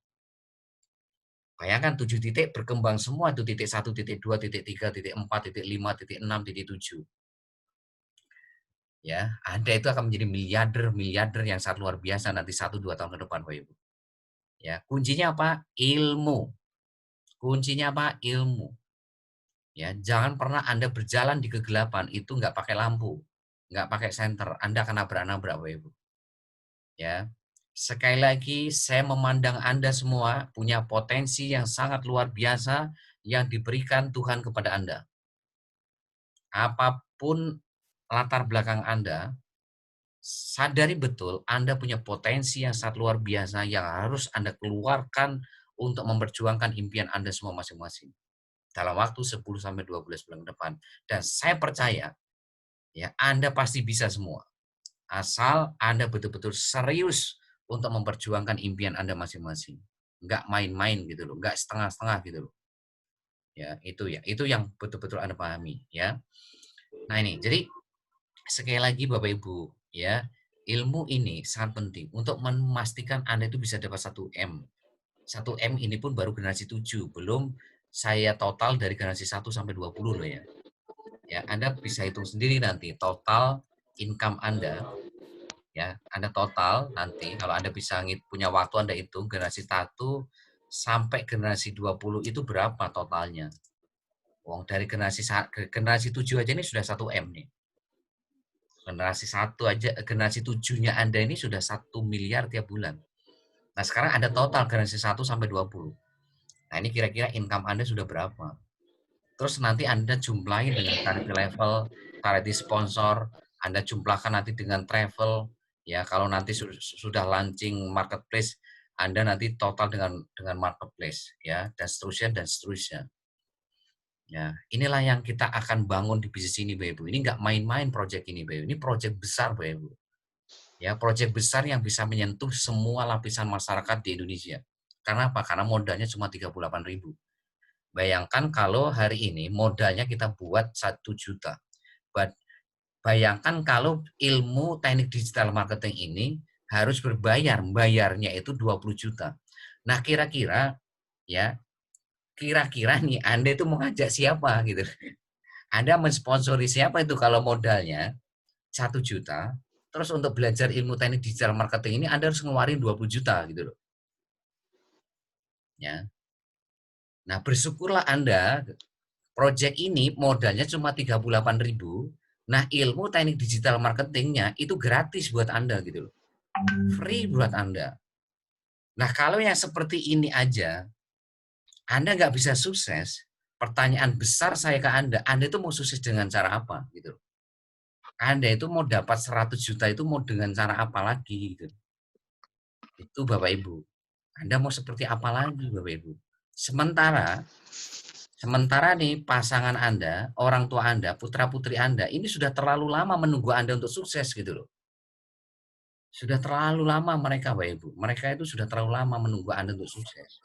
Bayangkan 7 titik berkembang semua itu titik satu, titik 2, titik 3, titik 4, titik 5, titik 6, titik 7. Ya, Anda itu akan menjadi miliarder-miliarder yang sangat luar biasa nanti 1 2 tahun ke depan, Bapak Ibu. Ya, kuncinya apa? Ilmu. Kuncinya apa? Ilmu. Ya, jangan pernah Anda berjalan di kegelapan itu nggak pakai lampu, nggak pakai senter, Anda akan nabrak-nabrak, Bapak Ibu. Ya, sekali lagi saya memandang Anda semua punya potensi yang sangat luar biasa yang diberikan Tuhan kepada Anda. Apapun latar belakang Anda, sadari betul Anda punya potensi yang sangat luar biasa yang harus Anda keluarkan untuk memperjuangkan impian Anda semua masing-masing dalam waktu 10 sampai 12 bulan ke depan. Dan saya percaya ya Anda pasti bisa semua. Asal Anda betul-betul serius untuk memperjuangkan impian Anda masing-masing. Enggak main-main gitu loh, enggak setengah-setengah gitu loh. Ya, itu yang betul-betul Anda pahami ya. Nah ini, jadi sekali lagi Bapak Ibu, ya, ilmu ini sangat penting untuk memastikan Anda itu bisa dapat 1 M. 1 M ini pun baru generasi 7, belum saya total dari generasi 1 sampai 20 loh ya. Ya, Anda bisa hitung sendiri nanti total income Anda, ya. Anda total nanti kalau Anda bisa punya waktu Anda hitung generasi 1 sampai generasi 20 itu berapa totalnya. Wong dari generasi 7 aja ini sudah 1 M nih. Generasi 7-nya Anda ini sudah 1 miliar tiap bulan. Nah, sekarang Anda total generasi 1 sampai 20. Nah, ini kira-kira income Anda sudah berapa? Terus nanti Anda jumlahin dengan charity level, charity sponsor, Anda jumlahkan nanti dengan travel, ya kalau nanti sudah launching marketplace, Anda nanti total dengan marketplace, ya dan seterusnya dan seterusnya. Ya, inilah yang kita akan bangun di bisnis ini, Bapak Ibu. Ini nggak main-main proyek ini, Bapak Ibu. Ini proyek besar, Bapak Ibu. Ya, proyek besar yang bisa menyentuh semua lapisan masyarakat di Indonesia. Karena apa? Karena modalnya cuma 38.000. Bayangkan kalau hari ini modalnya kita buat 1 juta. Bayangkan kalau ilmu teknik digital marketing ini harus berbayar, bayarnya itu 20 juta. Nah, kira-kira ya, kira-kira nih Anda itu mengajak siapa gitu. Anda mensponsori siapa itu kalau modalnya 1 juta, terus untuk belajar ilmu teknik digital marketing ini Anda harus ngeluarin 20 juta gitu loh. Ya. Nah, bersyukurlah Anda, proyek ini modalnya cuma 38.000. Nah, ilmu teknik digital marketingnya itu gratis buat Anda gitu loh. Free buat Anda. Nah, kalau yang seperti ini aja, Anda nggak bisa sukses, pertanyaan besar saya ke Anda itu mau sukses dengan cara apa gitu loh. Anda itu mau dapat 100 juta itu mau dengan cara apa lagi gitu. Itu Bapak Ibu. Anda mau seperti apa lagi Bapak Ibu? Sementara sementara nih pasangan Anda, orang tua Anda, putra-putri Anda ini sudah terlalu lama menunggu Anda untuk sukses gitu loh. Sudah terlalu lama mereka Bapak Ibu. Mereka itu sudah terlalu lama menunggu Anda untuk sukses.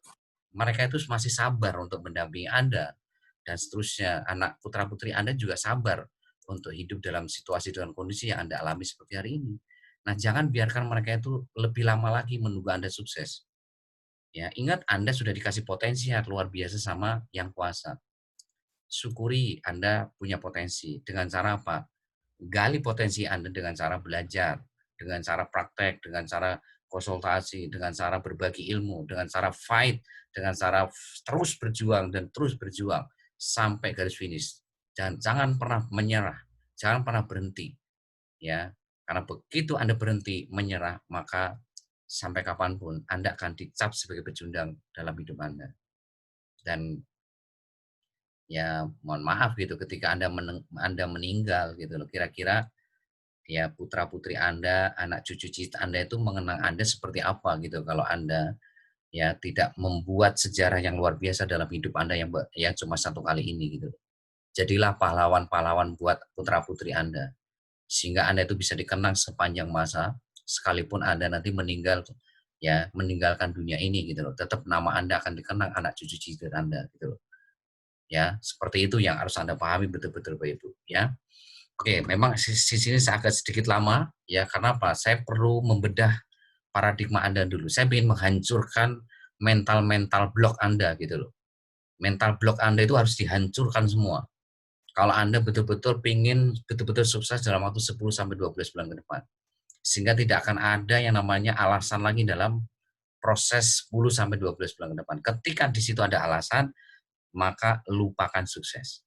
Mereka itu masih sabar untuk mendampingi Anda dan seterusnya. Anak putra-putri Anda juga sabar untuk hidup dalam situasi dan kondisi yang Anda alami seperti hari ini. Nah, jangan biarkan mereka itu lebih lama lagi menunggu Anda sukses. Ya, ingat Anda sudah dikasih potensi yang luar biasa sama Yang Kuasa. Syukuri Anda punya potensi. Dengan cara apa? Gali potensi Anda dengan cara belajar, dengan cara praktek, dengan cara konsultasi, dengan cara berbagi ilmu, dengan cara fight, dengan cara terus berjuang dan terus berjuang sampai garis finish. Dan jangan pernah menyerah, jangan pernah berhenti, ya. Karena begitu Anda berhenti menyerah, maka sampai kapanpun Anda akan dicap sebagai pecundang dalam hidup Anda. Dan ya mohon maaf gitu ketika Anda meninggal gitu loh, kira-kira ya putra-putri Anda, anak cucu cita Anda itu mengenang Anda seperti apa gitu kalau Anda ya tidak membuat sejarah yang luar biasa dalam hidup Anda yang cuma 1 kali ini gitu. Jadilah pahlawan-pahlawan buat putra-putri Anda, sehingga Anda itu bisa dikenang sepanjang masa, sekalipun Anda nanti meninggal ya meninggalkan dunia ini gitu loh, tetap nama Anda akan dikenang anak cucu cita Anda gitu loh. Ya, seperti itu yang harus Anda pahami betul-betul Bapak Ibu ya. Oke, memang sini saya agak sedikit lama ya karena apa? Saya perlu membedah paradigma Anda dulu. Saya ingin menghancurkan mental-mental block Anda gitu loh. Mental block Anda itu harus dihancurkan semua. Kalau Anda betul-betul ingin betul-betul sukses dalam waktu 10 sampai 12 bulan ke depan. Sehingga tidak akan ada yang namanya alasan lagi dalam proses 10 sampai 12 bulan ke depan. Ketika di situ ada alasan, maka lupakan sukses.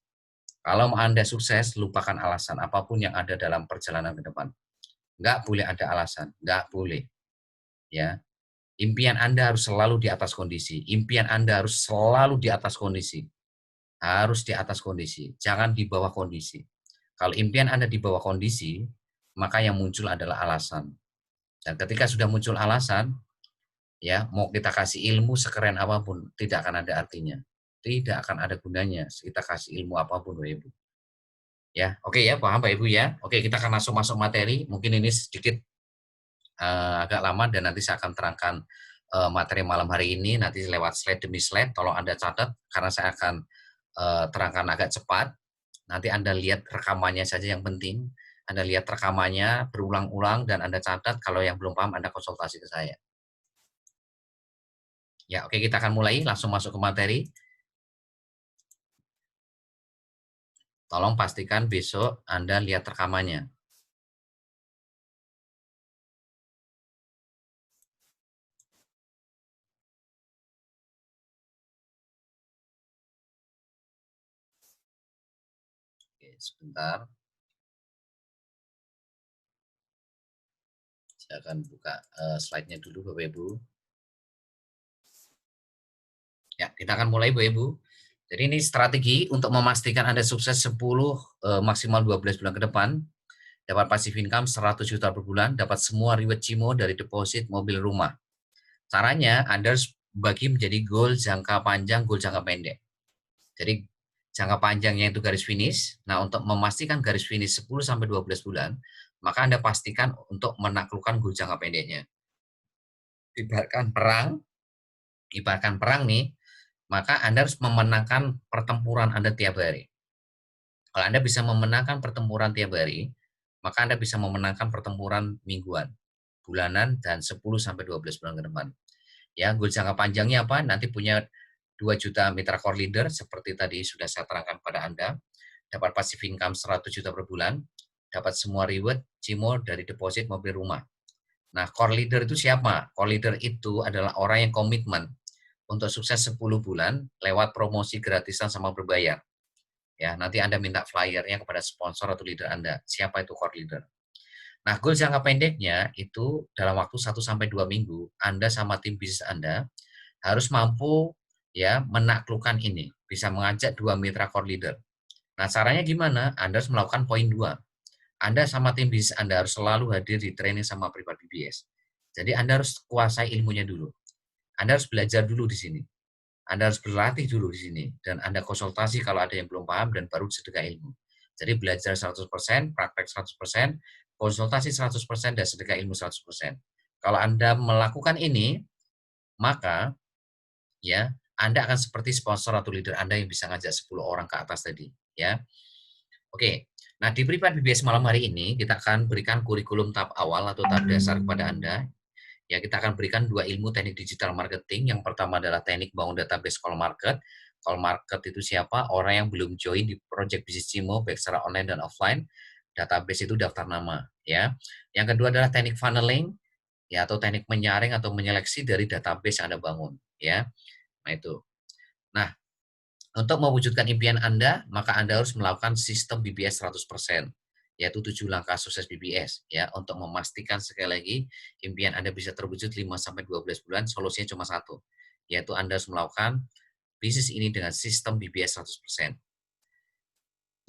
Kalau Anda sukses, lupakan alasan apapun yang ada dalam perjalanan ke depan. Nggak boleh ada alasan, nggak boleh. Ya, impian Anda harus selalu di atas kondisi. Impian Anda harus selalu di atas kondisi. Harus di atas kondisi, jangan di bawah kondisi. Kalau impian Anda di bawah kondisi, maka yang muncul adalah alasan. Dan ketika sudah muncul alasan, ya mau kita kasih ilmu sekeren apapun, tidak akan ada artinya. Tidak akan ada gunanya kita kasih ilmu apapun, Bapak Ibu. Ya, oke ya, paham Pak Ibu ya. Oke, kita akan langsung masuk materi. Mungkin ini sedikit agak lama dan nanti saya akan terangkan materi malam hari ini nanti lewat slide demi slide. Tolong Anda catat karena saya akan terangkan agak cepat. Nanti Anda lihat rekamannya saja yang penting. Anda lihat rekamannya berulang-ulang dan Anda catat. Kalau yang belum paham Anda konsultasi ke saya. Ya, oke kita akan mulai langsung masuk ke materi. Tolong pastikan besok Anda lihat rekamannya. Oke, sebentar. Saya akan buka slide-nya dulu Bapak Ibu. Ya, kita akan mulai Bu Ibu. Jadi ini strategi untuk memastikan Anda sukses 10 maksimal 12 bulan ke depan, dapat passive income 100 juta per bulan, dapat semua reward Cimo dari deposit mobil rumah. Caranya Anda harus bagi menjadi goal jangka panjang, goal jangka pendek. Jadi jangka panjangnya itu garis finish. Nah, untuk memastikan garis finish 10-12 bulan, maka Anda pastikan untuk menaklukkan goal jangka pendeknya. Ibaratkan perang, ibaratkan perang nih, maka Anda harus memenangkan pertempuran Anda tiap hari. Kalau Anda bisa memenangkan pertempuran tiap hari, maka Anda bisa memenangkan pertempuran mingguan, bulanan, dan 10-12 bulan ke depan. Ya, goal jangka panjangnya apa? Nanti punya 2 juta mitra core leader seperti tadi sudah saya terangkan pada Anda, dapat passive income 100 juta per bulan, dapat semua reward, cimo dari deposit mobil rumah. Nah, core leader itu siapa? Core leader itu adalah orang yang komitmen untuk sukses 10 bulan lewat promosi gratisan sama berbayar. Ya, nanti Anda minta flyernya kepada sponsor atau leader Anda. Siapa itu core leader? Nah, goal jangka pendeknya itu dalam waktu 1-2 minggu, Anda sama tim bisnis Anda harus mampu ya menaklukkan ini, bisa mengajak 2 mitra core leader. Nah, caranya gimana? Anda harus melakukan poin 2. Anda sama tim bisnis Anda harus selalu hadir di training sama pribadi BBS. Jadi Anda harus kuasai ilmunya dulu. Anda harus belajar dulu di sini. Anda harus berlatih dulu di sini dan Anda konsultasi kalau ada yang belum paham dan baru sedekah ilmu. Jadi belajar 100%, praktek 100%, konsultasi 100%, dan sedekah ilmu 100%. Kalau Anda melakukan ini, maka ya Anda akan seperti sponsor atau leader Anda yang bisa ngajak 10 orang ke atas tadi, ya. Oke. Nah, di Privat BBS malam hari ini kita akan berikan kurikulum tahap awal atau tahap dasar kepada Anda. Ya, kita akan berikan 2 ilmu teknik digital marketing. Yang pertama adalah teknik bangun database call market. Call market itu siapa? Orang yang belum join di Project Bisnis Cimo, baik secara online dan offline. Database itu daftar nama, ya. Yang kedua adalah teknik funneling, ya, atau teknik menyaring atau menyeleksi dari database yang Anda bangun, ya. Nah, itu. Nah, untuk mewujudkan impian Anda, maka Anda harus melakukan sistem BBS 100%, yaitu 7 langkah sukses BBS. Ya, untuk memastikan sekali lagi impian Anda bisa terwujud 5-12 bulan, solusinya cuma satu, yaitu Anda harus melakukan bisnis ini dengan sistem BBS 100%.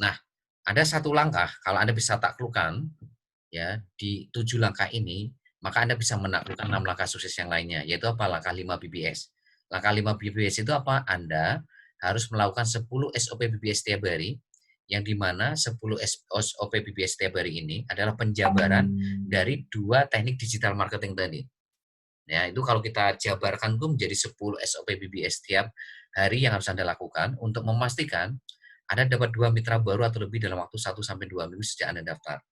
Nah, ada satu langkah, kalau Anda bisa taklukkan ya di 7 langkah ini, maka Anda bisa menaklukkan 6 langkah sukses yang lainnya, yaitu apa? Langkah 5 BBS. Langkah 5 BBS itu apa? Anda harus melakukan 10 SOP BBS setiap hari, yang di mana 10 SOP BBS setiap hari ini adalah penjabaran dari 2 teknik digital marketing tadi. Ya, itu kalau kita jabarkan itu menjadi 10 SOP BBS setiap hari yang harus Anda lakukan untuk memastikan Anda dapat 2 mitra baru atau lebih dalam waktu 1-2 minggu sejak Anda daftar.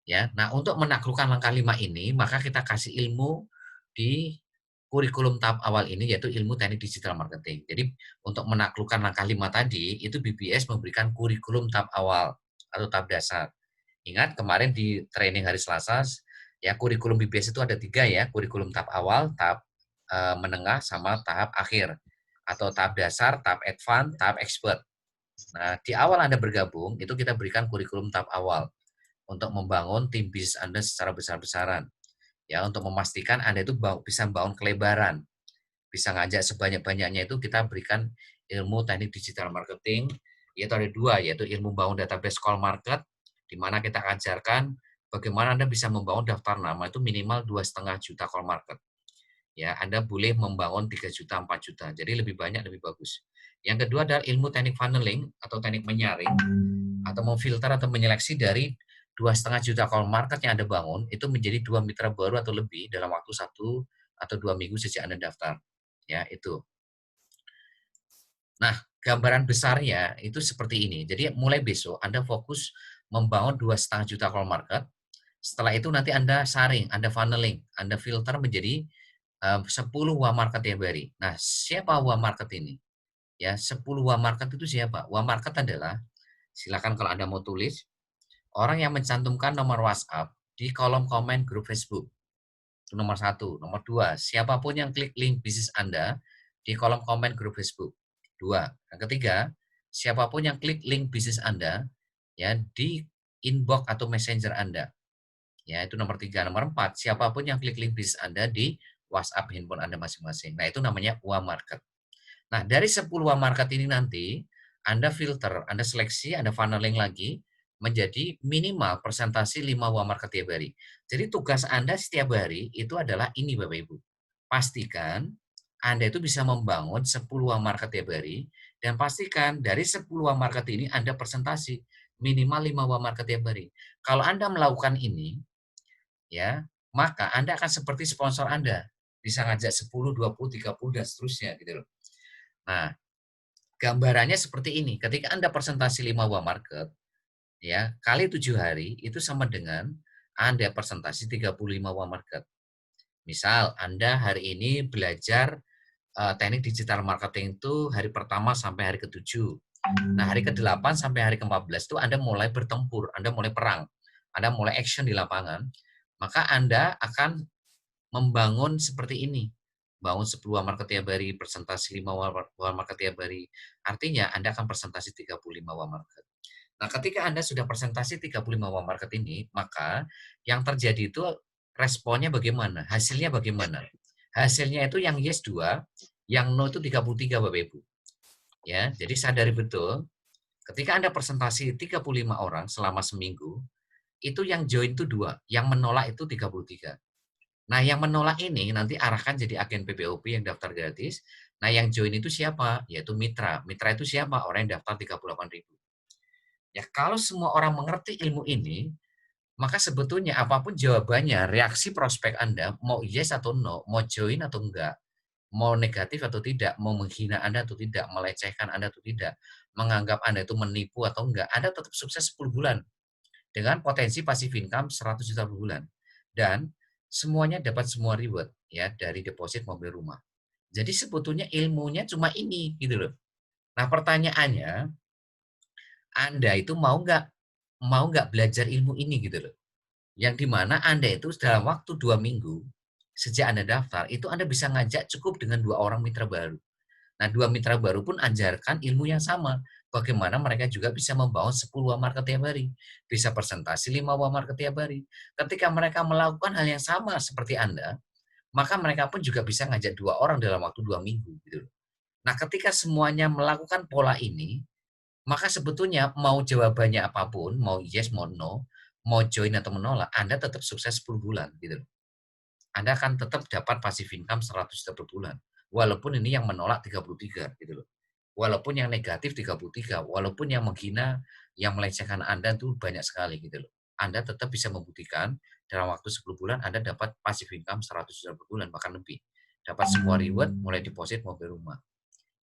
Ya, nah untuk menaklukkan langkah 5 ini, maka kita kasih ilmu di kurikulum tahap awal ini, yaitu ilmu teknik digital marketing. Jadi untuk menaklukkan langkah 5 tadi, itu BBS memberikan kurikulum tahap awal atau tahap dasar. Ingat kemarin di training hari Selasa, ya kurikulum BBS itu ada 3 ya, kurikulum tahap awal, tahap menengah, sama tahap akhir. Atau tahap dasar, tahap advance, tahap expert. Nah, di awal Anda bergabung, itu kita berikan kurikulum tahap awal untuk membangun tim bisnis Anda secara besar-besaran. Ya, untuk memastikan Anda itu bisa bangun kelebaran, bisa ngajak sebanyak-banyaknya, itu kita berikan ilmu teknik digital marketing, yaitu ada 2, yaitu ilmu bangun database call market, di mana kita ajarkan bagaimana Anda bisa membangun daftar nama itu minimal 2,5 juta call market. Ya, Anda boleh membangun 3 juta, 4 juta. Jadi lebih banyak, lebih bagus. Yang kedua adalah ilmu teknik funneling atau teknik menyaring atau memfilter atau menyeleksi dari 2,5 juta call market yang Anda bangun itu menjadi 2 mitra baru atau lebih dalam waktu 1-2 minggu sejak Anda daftar. Ya, itu. Nah, gambaran besarnya itu seperti ini. Jadi mulai besok Anda fokus membangun 2,5 juta call market. Setelah itu nanti Anda saring, Anda funneling, Anda filter menjadi 10 WA market tiap hari. Nah, siapa WA market ini? Ya, 10 WA market itu siapa? WA market adalah, silakan kalau Anda mau tulis, orang yang mencantumkan nomor WhatsApp di kolom komen grup Facebook. Itu nomor 1. Nomor 2, siapapun yang klik link bisnis Anda di kolom komen grup Facebook. 2. Yang ketiga, siapapun yang klik link bisnis Anda ya di inbox atau messenger Anda. Ya, itu nomor 3. Nomor 4, siapapun yang klik link bisnis Anda di WhatsApp handphone Anda masing-masing. Nah, itu namanya WA market. Nah, dari 10 WA market ini nanti Anda filter, Anda seleksi, Anda funneling lagi menjadi minimal persentase 5 WA market tiap hari. Jadi tugas Anda setiap hari itu adalah ini Bapak Ibu. Pastikan Anda itu bisa membangun 10 WA market tiap hari Dan pastikan dari 10 warm market ini Anda presentasi minimal 5 warm market tiap hari. Kalau Anda melakukan ini, ya, maka Anda akan seperti sponsor Anda, bisa ngajak 10, 20, 30 dan seterusnya gitu loh. Nah, gambarannya seperti ini, ketika Anda presentasi 5 warm market, ya, kali 7 hari itu sama dengan Anda presentasi 35 warm market. Misal Anda hari ini belajar teknik digital marketing itu hari pertama sampai hari ke-7. Nah, hari ke-8 sampai hari ke-14 itu Anda mulai bertempur, Anda mulai perang, Anda mulai action di lapangan. Maka Anda akan membangun seperti ini. Bangun 10 market tiap hari, presentasi 5 market tiap hari. Artinya Anda akan presentasi 35 market. Nah, ketika Anda sudah presentasi 35 market ini, maka yang terjadi itu responnya bagaimana? Hasilnya bagaimana? Hasilnya itu yang yes 2, yang no itu 33 Bapak Ibu. Ya, jadi sadari betul ketika Anda presentasi 35 orang selama seminggu, itu yang join itu 2, yang menolak itu 33. Nah, yang menolak ini nanti arahkan jadi agen PPOP yang daftar gratis. Nah, yang join itu siapa? Yaitu mitra. Mitra itu siapa? Orang yang daftar 38.000. Ya, kalau semua orang mengerti ilmu ini, maka sebetulnya apapun jawabannya, reaksi prospek Anda, mau yes atau no, mau join atau enggak, mau negatif atau tidak, mau menghina Anda atau tidak, melecehkan Anda atau tidak, menganggap Anda itu menipu atau enggak, Anda tetap sukses 10 bulan dengan potensi passive income 100 juta per bulan. Dan semuanya dapat semua reward ya dari deposit mobil rumah. Jadi sebetulnya ilmunya cuma ini gitu loh. Nah, pertanyaannya, Anda itu mau nggak belajar ilmu ini gitu loh. Yang dimana Anda itu dalam waktu 2 minggu sejak Anda daftar itu Anda bisa ngajak cukup dengan 2 orang mitra baru. Nah, 2 mitra baru pun ajarkan ilmu yang sama. Bagaimana mereka juga bisa membangun 10 market tiap hari. Bisa presentasi 5 market tiap hari. Ketika mereka melakukan hal yang sama seperti Anda, maka mereka pun juga bisa ngajak 2 orang dalam waktu 2 minggu. Gitu. Nah, ketika semuanya melakukan pola ini, maka sebetulnya mau jawabannya apapun, mau yes, mau no, mau join atau menolak, Anda tetap sukses 10 bulan. Gitu. Anda akan tetap dapat passive income 100 juta per bulan. Walaupun ini yang menolak 33 gitu loh. Walaupun yang negatif 33, walaupun yang menghina, yang melecehkan Anda itu banyak sekali gitu loh. Anda tetap bisa membuktikan dalam waktu 10 bulan Anda dapat passive income 100 juta per bulan bahkan lebih. Dapat semua reward mulai deposit mobil rumah.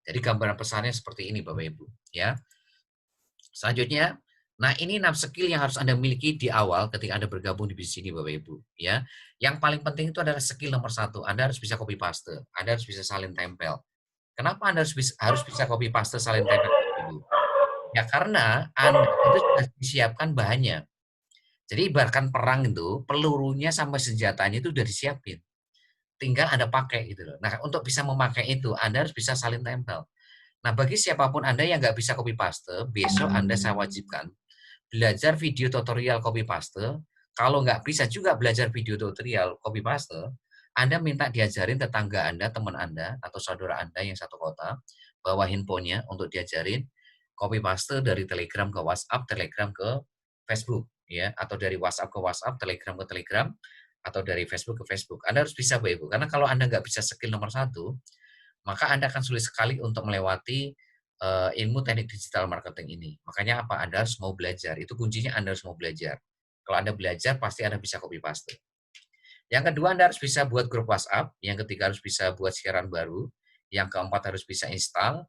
Jadi gambaran pesannya seperti ini Bapak Ibu ya. Selanjutnya, nah ini 6 skill yang harus Anda miliki di awal ketika Anda bergabung di bisnis ini Bapak Ibu ya. Yang paling penting itu adalah skill nomor 1, Anda harus bisa copy paste, Anda harus bisa salin tempel. Kenapa Anda harus bisa copy paste salin tempel Bapak Ibu? Ya karena Anda itu sudah disiapkan bahannya. Jadi ibaratkan perang itu, pelurunya sampai senjatanya itu sudah disiapin. Tinggal Anda pakai gitu loh. Nah, untuk bisa memakai itu Anda harus bisa salin tempel. Nah, bagi siapapun Anda yang nggak bisa copy paste, besok Anda saya wajibkan belajar video tutorial copy paste. Kalau nggak bisa juga belajar video tutorial copy paste, Anda minta diajarin tetangga Anda, teman Anda, atau saudara Anda yang satu kota, bawa handphonenya untuk diajarin copy paste dari Telegram ke WhatsApp, Telegram ke Facebook, ya, atau dari WhatsApp ke WhatsApp, Telegram ke Telegram, atau dari Facebook ke Facebook. Anda harus bisa, Bapak Ibu. Karena kalau Anda nggak bisa skill nomor 1, maka Anda akan sulit sekali untuk melewati ilmu teknik digital marketing ini. Makanya apa? Anda harus mau belajar. Itu kuncinya Anda harus mau belajar. Kalau Anda belajar, pasti Anda bisa copy paste. Yang kedua, Anda harus bisa buat grup WhatsApp. Yang ketiga, harus bisa buat siaran baru. Yang keempat, harus bisa install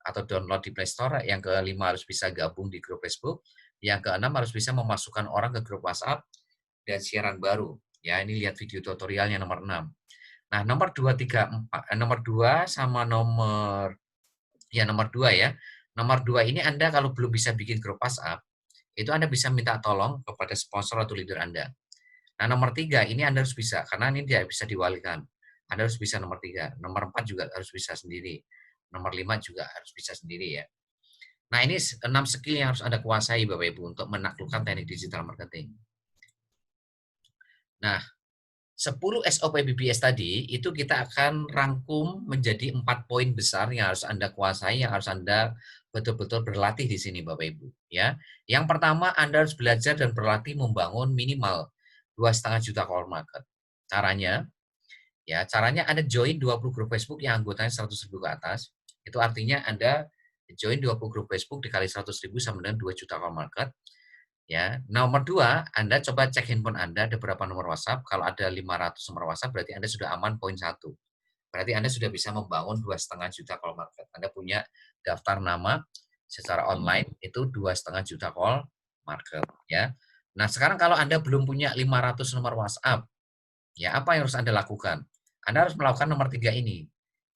atau download di Play Store. Yang kelima, harus bisa gabung di grup Facebook. Yang keenam, harus bisa memasukkan orang ke grup WhatsApp dan siaran baru. Ya, ini lihat video tutorialnya nomor 6. Nah, nomor 2, 3, 4, nomor 2 sama nomor 2 ya. Nomor 2 ini Anda kalau belum bisa bikin grup WhatsApp, itu Anda bisa minta tolong kepada sponsor atau leader Anda. Nah, nomor 3 ini Anda harus bisa, karena ini tidak bisa diwalikan. Anda harus bisa nomor 3. Nomor 4 juga harus bisa sendiri. Nomor 5 juga harus bisa sendiri ya. Nah, ini 6 skill yang harus Anda kuasai Bapak Ibu untuk menaklukkan teknik digital marketing. Nah, 10 SOP BBS tadi itu kita akan rangkum menjadi 4 poin besar yang harus Anda kuasai, yang harus Anda betul-betul berlatih di sini Bapak Ibu ya. Yang pertama Anda harus belajar dan berlatih membangun minimal 2,5 juta call market. Caranya Anda join 20 grup Facebook yang anggotanya 100.000 ke atas. Itu artinya Anda Join 20 grup Facebook dikali 100.000 sama dengan 2 juta call market. Ya, nomor 2, Anda coba cek handphone Anda ada berapa nomor WhatsApp. Kalau ada 500 nomor WhatsApp berarti Anda sudah aman poin 1. Berarti Anda sudah bisa membangun 2,5 juta call market. Anda punya daftar nama secara online itu 2,5 juta call market ya. Nah, sekarang kalau Anda belum punya 500 nomor WhatsApp, ya apa yang harus Anda lakukan? Anda harus melakukan nomor 3 ini.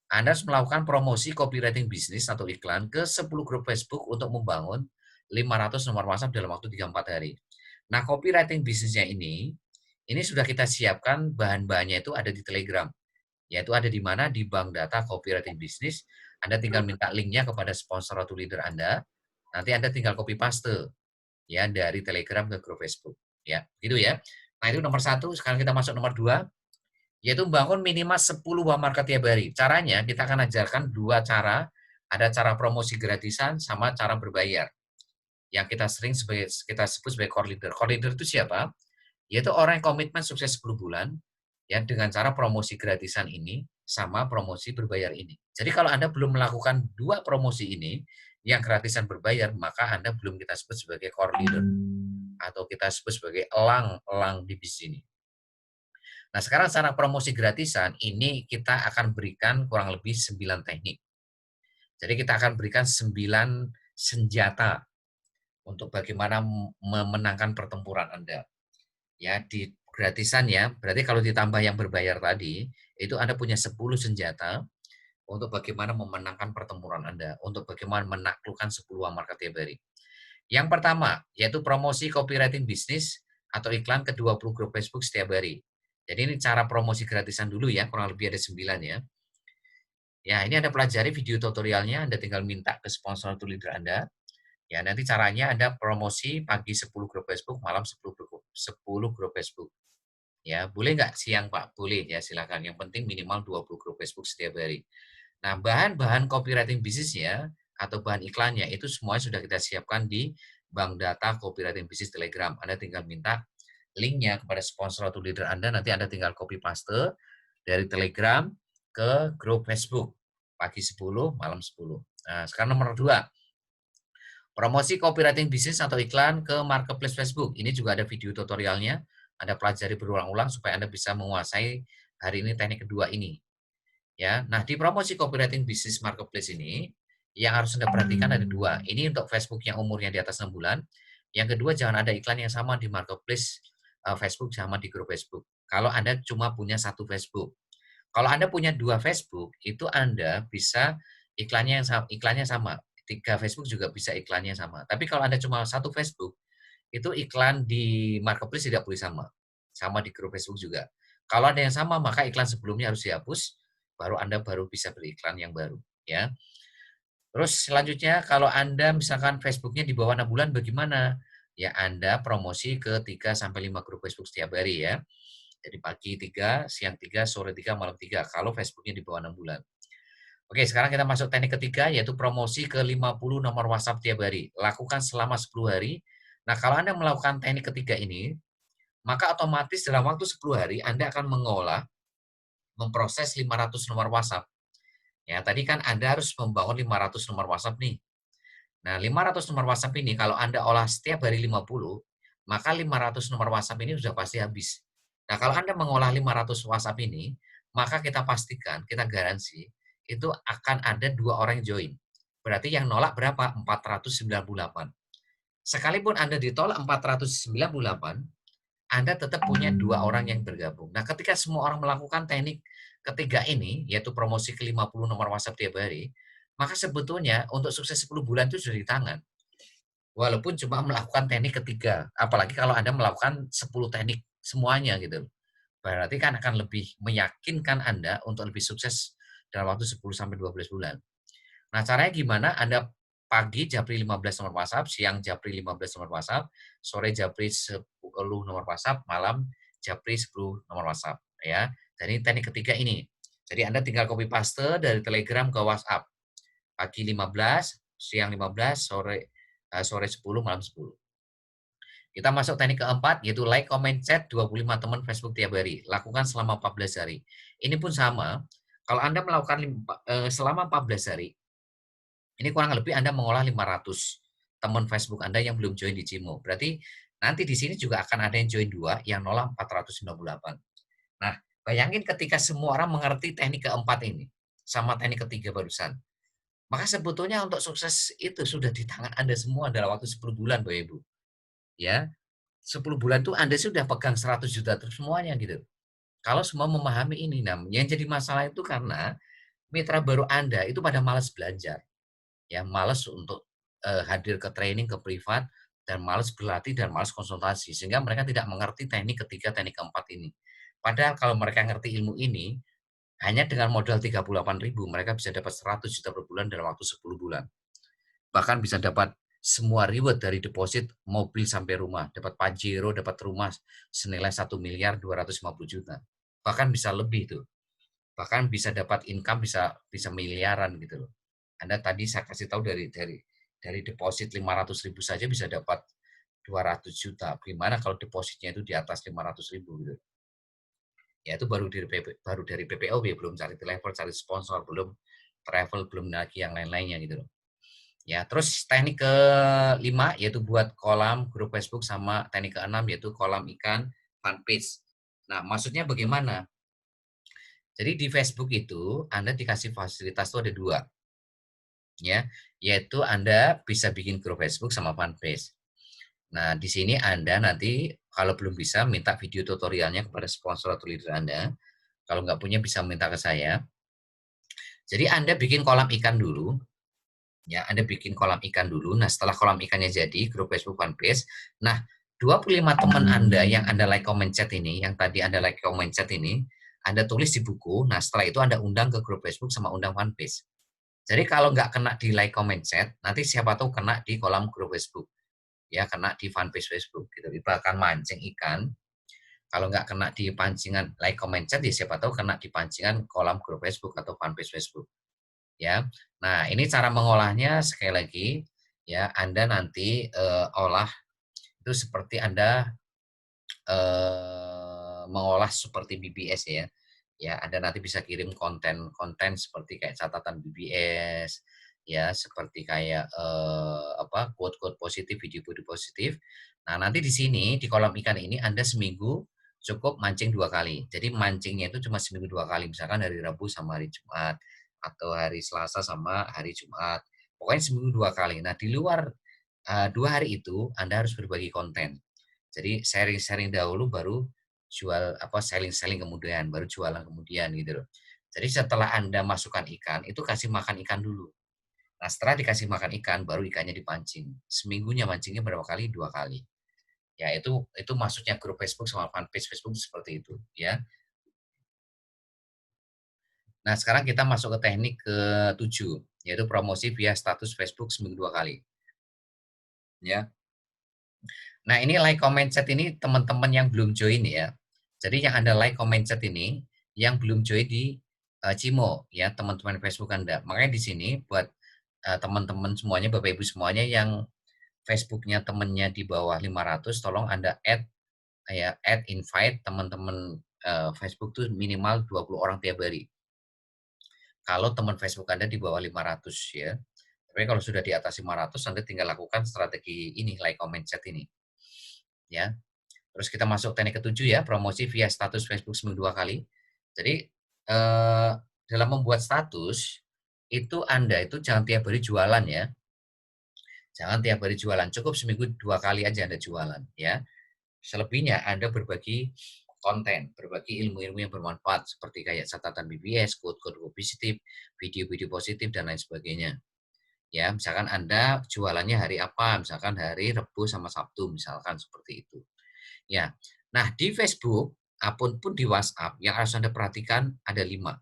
Anda harus melakukan promosi copywriting bisnis atau iklan ke 10 grup Facebook untuk membangun 500 nomor WhatsApp dalam waktu 3-4 hari. Nah, copywriting bisnisnya ini sudah kita siapkan bahan-bahannya itu ada di Telegram. Yaitu ada di mana? Di bank data copywriting bisnis. Anda tinggal minta linknya kepada sponsor atau leader Anda. Nanti Anda tinggal copy paste ya dari Telegram ke grup Facebook. Ya, gitu ya. Nah, itu nomor 1. Sekarang kita masuk nomor 2. Yaitu bangun minimal 10 buah market tiap hari. Caranya kita akan ajarkan 2 cara. Ada cara promosi gratisan sama cara berbayar. Yang kita sebut sebagai core leader. Core leader itu siapa? Yaitu orang yang komitmen sukses 10 bulan ya dengan cara promosi gratisan ini sama promosi berbayar ini. Jadi kalau Anda belum melakukan 2 promosi ini, yang gratisan berbayar, maka Anda belum kita sebut sebagai core leader atau kita sebut sebagai elang-elang di bisnis ini. Nah, sekarang cara promosi gratisan ini kita akan berikan kurang lebih 9 teknik. Jadi kita akan berikan 9 senjata untuk bagaimana memenangkan pertempuran Anda. Ya, di gratisan ya, berarti kalau ditambah yang berbayar tadi, itu Anda punya 10 senjata untuk bagaimana memenangkan pertempuran Anda, untuk bagaimana menaklukkan 10 market tiap hari. Yang pertama, yaitu promosi copywriting bisnis atau iklan ke 20 grup Facebook setiap hari. Jadi ini cara promosi gratisan dulu ya, kurang lebih ada 9 ya. Ya, ini Anda pelajari video tutorialnya, Anda tinggal minta ke sponsor atau leader Anda. Ya, nanti caranya Anda promosi pagi 10 grup Facebook, malam 10 grup Facebook. Ya, boleh nggak siang, Pak? Boleh ya, silakan. Yang penting minimal 20 grup Facebook setiap hari. Nah, bahan-bahan copywriting bisnisnya atau bahan iklannya itu semua sudah kita siapkan di bank data copywriting bisnis Telegram. Anda tinggal minta linknya kepada sponsor atau leader Anda, nanti Anda tinggal copy paste dari Telegram ke grup Facebook. Pagi 10, malam 10. Nah, sekarang nomor 2. Promosi copywriting bisnis atau iklan ke marketplace Facebook. Ini juga ada video tutorialnya. Anda pelajari berulang-ulang supaya Anda bisa menguasai hari ini teknik kedua ini. Ya, nah di promosi copywriting bisnis marketplace ini yang harus Anda perhatikan ada 2. Ini untuk Facebook yang umurnya di atas 6 bulan. Yang kedua, jangan ada iklan yang sama di marketplace Facebook sama di grup Facebook. Kalau Anda cuma punya 1 Facebook. Kalau Anda punya 2 Facebook, itu Anda bisa iklannya sama. 3 Facebook juga bisa iklannya sama. Tapi kalau Anda cuma 1 Facebook, itu iklan di marketplace tidak boleh sama. Sama di grup Facebook juga. Kalau ada yang sama, maka iklan sebelumnya harus dihapus, baru Anda bisa beriklan yang baru, ya. Terus selanjutnya kalau Anda misalkan Facebook-nya di bawah 6 bulan bagaimana? Ya Anda promosi ke 3 sampai 5 grup Facebook setiap hari ya. Jadi pagi 3, siang 3, sore 3, malam 3 kalau Facebook-nya di bawah 6 bulan. Oke, sekarang kita masuk teknik ketiga yaitu promosi ke 50 nomor WhatsApp tiap hari. Lakukan selama 10 hari. Nah, kalau Anda melakukan teknik ketiga ini, maka otomatis dalam waktu 10 hari Anda akan memproses 500 nomor WhatsApp. Ya, tadi kan Anda harus membangun 500 nomor WhatsApp nih. Nah, 500 nomor WhatsApp ini kalau Anda olah setiap hari 50, maka 500 nomor WhatsApp ini sudah pasti habis. Nah, kalau Anda mengolah 500 WhatsApp ini, maka kita pastikan, kita garansi, itu akan ada 2 orang join. Berarti yang nolak berapa? 498. Sekalipun Anda ditolak 498, Anda tetap punya 2 orang yang bergabung. Nah, ketika semua orang melakukan teknik ketiga ini, yaitu promosi ke 50 nomor WhatsApp tiap hari, maka sebetulnya untuk sukses 10 bulan itu sudah di tangan. Walaupun cuma melakukan teknik ketiga, apalagi kalau Anda melakukan 10 teknik semuanya gitu. Berarti kan akan lebih meyakinkan Anda untuk lebih sukses dalam waktu 10 sampai 12 bulan. Nah, caranya gimana? Anda pagi japri 15 nomor WhatsApp, siang japri 15 nomor WhatsApp, sore japri 10 nomor WhatsApp, malam japri 10 nomor WhatsApp ya. Jadi teknik ketiga ini. Jadi Anda tinggal copy paste dari Telegram ke WhatsApp. Pagi 15, siang 15, sore 10, malam 10. Kita masuk teknik keempat, yaitu like, comment, chat 25 teman Facebook tiap hari. Lakukan selama 14 hari. Ini pun sama, kalau Anda melakukan selama 14 hari, Ini kurang lebih Anda mengolah 500 teman Facebook Anda yang belum join di Cimo. Berarti nanti di sini juga akan ada yang join 2, yang nolak 498. Nah, bayangin ketika semua orang mengerti teknik keempat ini, sama teknik ketiga barusan. Maka sebetulnya untuk sukses itu sudah di tangan Anda semua dalam waktu 10 bulan, Bapak Ibu. Ya, 10 bulan itu Anda sudah pegang 100 juta terus semuanya gitu. Kalau semua memahami ini, nah yang jadi masalah itu karena mitra baru Anda itu pada malas belajar, ya malas untuk hadir ke training, ke privat, dan malas berlatih dan malas konsultasi, sehingga mereka tidak mengerti teknik ketiga, teknik keempat ini. Padahal kalau mereka ngerti ilmu ini, hanya dengan modal 38.000 mereka bisa dapat 100 juta per bulan dalam waktu 10 bulan. Bahkan bisa dapat semua reward dari deposit mobil sampai rumah, dapat Pajero, dapat rumah senilai 1.250.000.000. Bahkan bisa lebih tuh. Bahkan bisa dapat income bisa bisa miliaran gitu loh. Anda tadi saya kasih tahu dari deposit 500.000 saja bisa dapat 200 juta. Gimana kalau depositnya itu di atas 500.000 gitu. Ya itu baru dari PPOB, belum cari level, cari sponsor, belum travel, belum lagi yang lain-lainnya gitu loh. Ya, terus teknik kelima yaitu buat kolam grup Facebook, sama teknik keenam yaitu kolam ikan fanpage. Nah, maksudnya bagaimana? Jadi di Facebook itu Anda dikasih fasilitas tuh ada dua, ya, yaitu Anda bisa bikin grup Facebook sama fanpage. Nah, di sini Anda nanti kalau belum bisa minta video tutorialnya kepada sponsor atau leader Anda. Kalau nggak punya bisa minta ke saya. Jadi Anda bikin kolam ikan dulu, ya, Anda bikin kolam ikan dulu. Nah, setelah kolam ikannya jadi, grup Facebook fanpage. Nah, 25 teman Anda yang Anda like, comment, chat ini, yang tadi Anda like, comment, chat ini, Anda tulis di buku. Nah, setelah itu Anda undang ke grup Facebook sama undang fanpage. Jadi kalau nggak kena di like, comment, chat, nanti siapa tahu kena di kolam grup Facebook. Ya, kena di fanpage Facebook. Gitu. Bahkan mancing ikan, kalau nggak kena di pancingan like, comment, chat, ya siapa tahu kena di pancingan kolam grup Facebook atau fanpage Facebook. Ya. Nah, ini cara mengolahnya sekali lagi, ya, Anda nanti olah itu seperti Anda mengolah seperti BBS ya. Ya, Anda nanti bisa kirim konten-konten seperti kayak catatan BBS, ya, seperti kayak apa, quote-quote positif, video-video positif. Nah, nanti di sini di kolam ikan ini Anda seminggu cukup mancing 2 kali. Jadi mancingnya itu cuma seminggu 2 kali, misalkan hari Rabu sama hari Jumat, atau hari Selasa sama hari Jumat. Pokoknya seminggu 2 kali. Nah, di luar 2 hari itu Anda harus berbagi konten. Jadi sharing-sharing dahulu, baru jual apa, selling-selling kemudian, baru jualan kemudian gitu loh. Jadi setelah Anda masukkan ikan, itu kasih makan ikan dulu. Nah, setelah dikasih makan ikan, baru ikannya dipancing. Seminggunya mancingnya berapa kali? 2 kali. Ya, itu maksudnya grup Facebook sama fanpage Facebook seperti itu, ya. Nah, sekarang kita masuk ke teknik ke-7, yaitu promosi via status Facebook seminggu 2 kali, ya. Nah, ini like, comment, chat ini teman-teman yang belum join ya. Jadi yang Anda like, comment, chat ini yang belum join di Cimo ya, teman-teman Facebook Anda. Makanya di sini buat teman-teman semuanya, Bapak Ibu semuanya yang Facebooknya temennya di bawah 500, tolong Anda add, ya, add invite teman-teman Facebook tuh minimal 20 orang tiap hari. Kalau teman Facebook Anda di bawah 500 ya. Tapi kalau sudah di atas 500, Anda tinggal lakukan strategi ini, like, comment, chat ini. Ya. Terus kita masuk teknik ketujuh ya, promosi via status Facebook seminggu 2 kali. Jadi dalam membuat status itu Anda itu jangan tiap hari jualan ya. Jangan tiap hari jualan, cukup seminggu 2 kali aja Anda jualan ya. Selebihnya Anda berbagi konten, berbagi ilmu-ilmu yang bermanfaat seperti kayak catatan BBS, quote-quote positif, video-video positif dan lain sebagainya. Ya, misalkan Anda jualannya hari apa? Misalkan hari Rabu sama Sabtu, misalkan seperti itu. Ya. Nah, di Facebook, akun pun di WhatsApp, yang harus Anda perhatikan ada 5.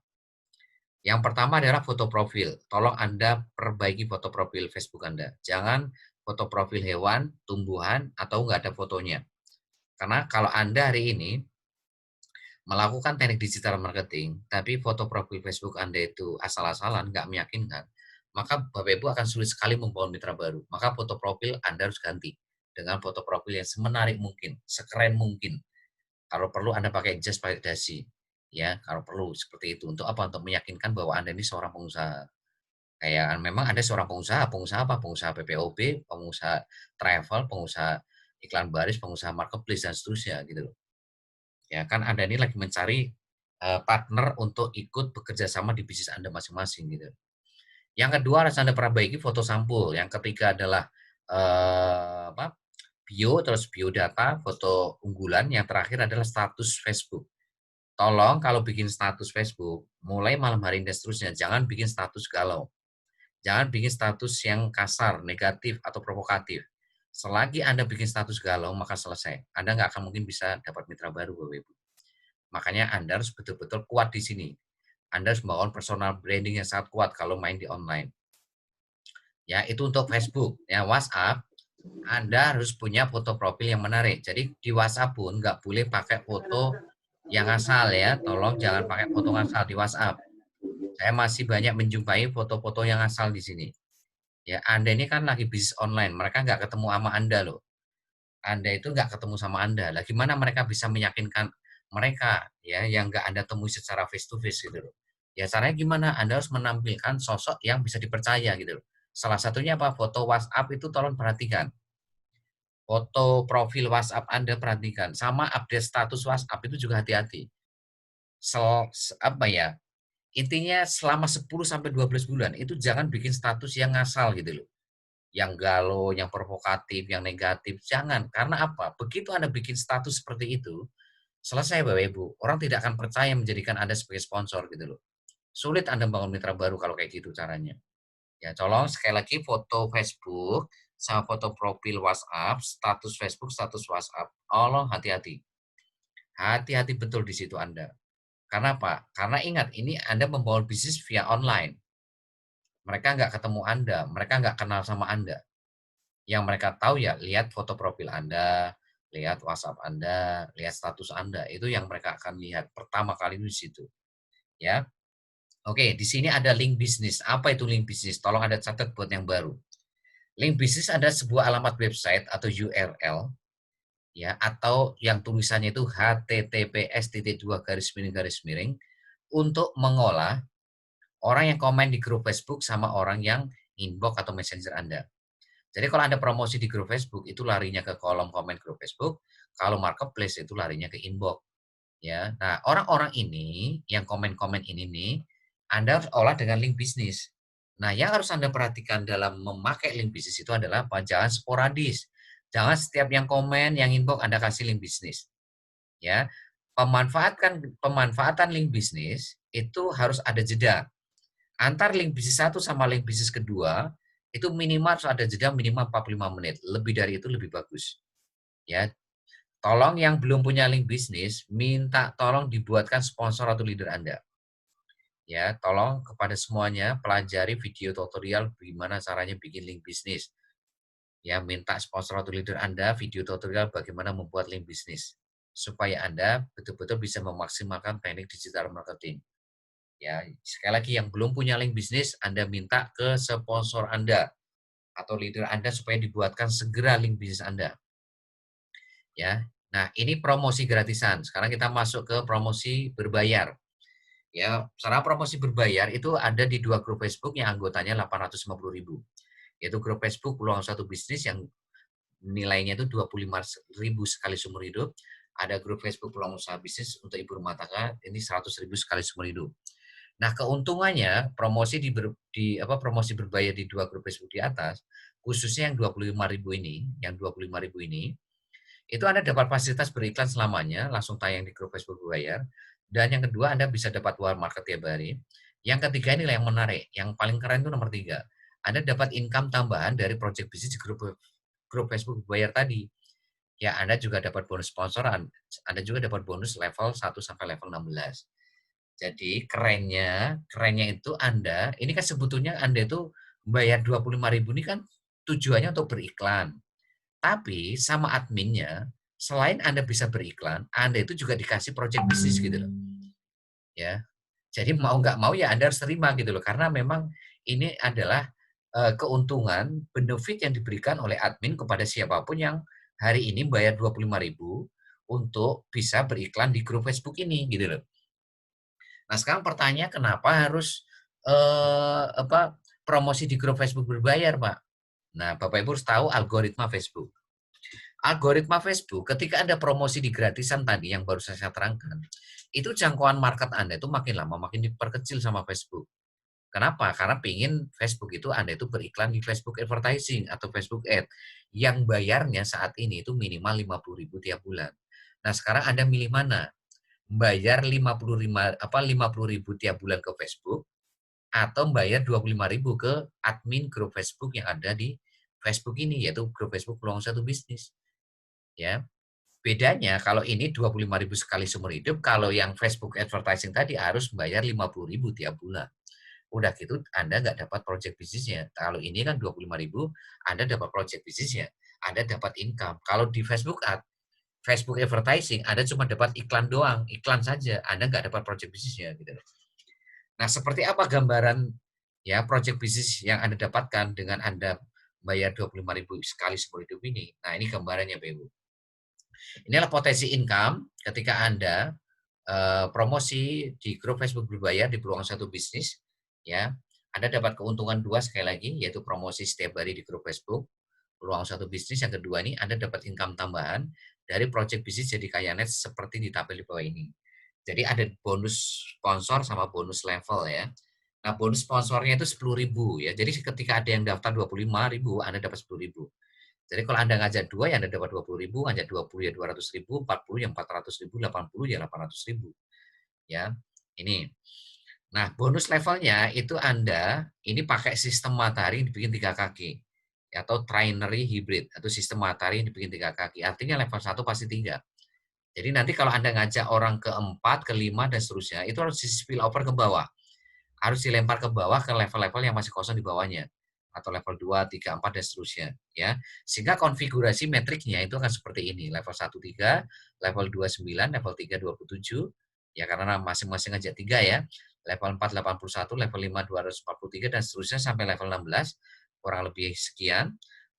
Yang pertama adalah foto profil. Tolong Anda perbaiki foto profil Facebook Anda. Jangan foto profil hewan, tumbuhan, atau nggak ada fotonya. Karena kalau Anda hari ini melakukan teknik digital marketing, tapi foto profil Facebook Anda itu asal-asalan, nggak meyakinkan, maka Bapak Ibu akan sulit sekali membangun mitra baru. Maka foto profil Anda harus ganti dengan foto profil yang semenarik mungkin, sekeren mungkin. Kalau perlu Anda pakai jas, pakai dasi, ya, kalau perlu seperti itu. Untuk apa? Untuk meyakinkan bahwa Anda ini seorang pengusaha. Kayak memang ada seorang pengusaha, pengusaha apa? Pengusaha PPOB, pengusaha travel, pengusaha iklan baris, pengusaha marketplace dan seterusnya gitu loh. Ya kan Anda ini lagi mencari, partner untuk ikut bekerja sama di bisnis Anda masing-masing gitu. Yang kedua harus Anda perbaiki foto sampul, yang ketiga adalah, apa, terus biodata, foto unggulan, yang terakhir adalah status Facebook. Tolong kalau bikin status Facebook, mulai malam hari ini dan seterusnya, jangan bikin status galau. Jangan bikin status yang kasar, negatif, atau provokatif. Selagi Anda bikin status galau, maka selesai. Anda nggak akan mungkin bisa dapat mitra baru, Bapak Ibu. Makanya Anda harus betul-betul kuat di sini. Anda harus membangun personal branding yang sangat kuat kalau main di online. Ya, itu untuk Facebook. Ya, WhatsApp, Anda harus punya foto profil yang menarik. Jadi di WhatsApp pun nggak boleh pakai foto yang asal ya. Tolong jangan pakai foto asal di WhatsApp. Saya masih banyak menjumpai foto-foto yang asal di sini. Ya, Anda ini kan lagi bisnis online, mereka nggak ketemu sama Anda loh. Anda itu nggak ketemu sama Anda. Lah gimana mereka bisa meyakinkan mereka ya yang nggak Anda temui secara face to face gitu loh. Ya caranya gimana? Anda harus menampilkan sosok yang bisa dipercaya gitu loh. Salah satunya apa? Foto WhatsApp itu tolong perhatikan. Foto profil WhatsApp Anda perhatikan, sama update status WhatsApp itu juga hati-hati. Apa ya? Intinya selama 10 sampai 12 bulan itu jangan bikin status yang ngasal gitu loh. Yang galau, yang provokatif, yang negatif, jangan. Karena apa? Begitu Anda bikin status seperti itu, selesai Bapak Ibu, orang tidak akan percaya menjadikan Anda sebagai sponsor gitu loh. Sulit Anda bangun mitra baru kalau kayak gitu caranya. Ya, tolong sekali lagi foto Facebook sama foto profil WhatsApp, status Facebook, status WhatsApp. Tolong hati-hati. Hati-hati betul di situ Anda. Karena apa? Karena ingat, ini Anda membangun bisnis via online. Mereka nggak ketemu Anda, mereka nggak kenal sama Anda. Yang mereka tahu ya lihat foto profil Anda, lihat WhatsApp Anda, lihat status Anda, itu yang mereka akan lihat pertama kali di situ, ya. Oke, di sini ada link bisnis. Apa itu link bisnis? Tolong Anda catat buat yang baru. Link bisnis ada sebuah alamat website atau URL, ya, atau yang tulisannya itu https://, untuk mengolah orang yang komen di grup Facebook sama orang yang inbox atau messenger Anda. Jadi kalau Anda promosi di grup Facebook itu larinya ke kolom komen grup Facebook, kalau marketplace itu larinya ke inbox, ya. Nah, orang-orang ini yang komen-komen ini nih, Anda harus olah dengan link bisnis. Nah, yang harus Anda perhatikan dalam memakai link bisnis itu adalah apa? Jangan sporadis. Jangan setiap yang komen, yang inbox Anda kasih link bisnis, ya. Pemanfaatan link bisnis itu harus ada jeda. Antar link bisnis satu sama link bisnis kedua, itu minimal harus ada jeda minimal 45 menit, lebih dari itu lebih bagus, ya. Tolong yang belum punya link bisnis, minta tolong dibuatkan sponsor atau leader Anda. Ya, tolong kepada semuanya pelajari video tutorial gimana caranya bikin link bisnis. Ya, minta sponsor atau leader Anda video tutorial bagaimana membuat link bisnis. Supaya Anda betul-betul bisa memaksimalkan teknik digital marketing. Ya, sekali lagi yang belum punya link bisnis, Anda minta ke sponsor Anda atau leader Anda supaya dibuatkan segera link bisnis Anda. Ya. Nah, ini promosi gratisan. Sekarang kita masuk ke promosi berbayar. Ya, cara promosi berbayar itu ada di 2 grup Facebook yang anggotanya 850.000. Yaitu grup Facebook Peluang Satu Bisnis yang nilainya itu 25.000 sekali seumur hidup. Ada grup Facebook Peluang Usaha Bisnis untuk ibu rumah tangga, ini 100.000 sekali seumur hidup. Nah, keuntungannya promosi promosi berbayar di 2 grup Facebook di atas, khususnya yang 25.000 ini, itu Anda dapat fasilitas beriklan selamanya, langsung tayang di grup Facebook berbayar. Dan yang kedua, Anda bisa dapat war market tiap hari. Yang ketiga inilah yang menarik, yang paling keren itu nomor 3. Anda dapat income tambahan dari project bisnis di grup Facebook berbayar tadi. Ya, Anda juga dapat bonus sponsoran. Anda juga dapat bonus level 1 sampai level 16. Jadi kerennya itu Anda, ini kan sebetulnya Anda itu bayar 25.000 ini kan tujuannya untuk beriklan. Tapi sama adminnya, selain Anda bisa beriklan, Anda itu juga dikasih project bisnis gitu loh. Ya. Jadi mau nggak mau ya Anda harus terima gitu loh. Karena memang ini adalah keuntungan, benefit yang diberikan oleh admin kepada siapapun yang hari ini bayar 25.000 untuk bisa beriklan di grup Facebook ini gitu loh. Nah, sekarang pertanyaan kenapa harus apa promosi di grup Facebook berbayar, Pak. Nah, Bapak Ibu harus tahu algoritma Facebook. Algoritma Facebook ketika Anda promosi di gratisan tadi yang baru saya terangkan, itu jangkauan market Anda itu makin lama makin diperkecil sama Facebook. Kenapa? Karena pingin Facebook itu Anda itu beriklan di Facebook Advertising atau Facebook Ad yang bayarnya saat ini itu minimal 50.000 tiap bulan. Nah, sekarang Anda milih mana? Bayar 50.000 tiap bulan ke Facebook atau bayar 25.000 ke admin grup Facebook yang ada di Facebook ini, yaitu grup Facebook Peluang Satu Bisnis. Ya, bedanya kalau ini 25.000 sekali seumur hidup, kalau yang Facebook Advertising tadi harus bayar 50.000 tiap bulan. Udah gitu Anda nggak dapat project bisnisnya. Kalau ini kan 25.000, Anda dapat project bisnisnya, Anda dapat income. Kalau di Facebook Facebook Advertising, Anda cuma dapat iklan doang, iklan saja, Anda nggak dapat project bisnisnya gitu. Nah, seperti apa gambaran ya project bisnis yang Anda dapatkan dengan Anda bayar 25.000 sekali seumur hidup ini? Nah, ini gambarannya, Pak Ibu. Inilah potensi income ketika Anda promosi di grup Facebook berbayar di Peluang Satu Bisnis, ya. Anda dapat keuntungan dua sekali lagi, yaitu promosi setiap hari di grup Facebook Peluang Satu Bisnis. Yang kedua ini Anda dapat income tambahan dari project bisnis Jadi Kaya Net seperti ditampil di bawah ini. Jadi ada bonus sponsor sama bonus level ya. Nah, bonus sponsornya itu 10.000 ya. Jadi ketika ada yang daftar 25.000, Anda dapat 10.000. Jadi kalau Anda ngajak 2 ya Anda dapat 20.000, ngajak 20 ya 200.000, 40 ya 400.000, 80 ya 800.000. Ya. Ini. Nah, bonus levelnya itu Anda ini pakai sistem matahari yang dibikin 3 kaki atau trinary hybrid atau sistem matahari yang dibikin 3 kaki. Artinya level 1 pasti 3. Jadi nanti kalau Anda ngajak orang ke-4, ke-5 dan seterusnya, itu harus di spill over ke bawah. Harus dilempar ke bawah ke level-level yang masih kosong di bawahnya atau level 2, 3, 4 dan seterusnya ya. Sehingga konfigurasi metriknya itu akan seperti ini. Level 1 3, level 2 9, level 3 27 ya karena masing-masing ngajak 3 ya. Level 4 81, level 5 243 dan seterusnya sampai level 16 kurang lebih sekian.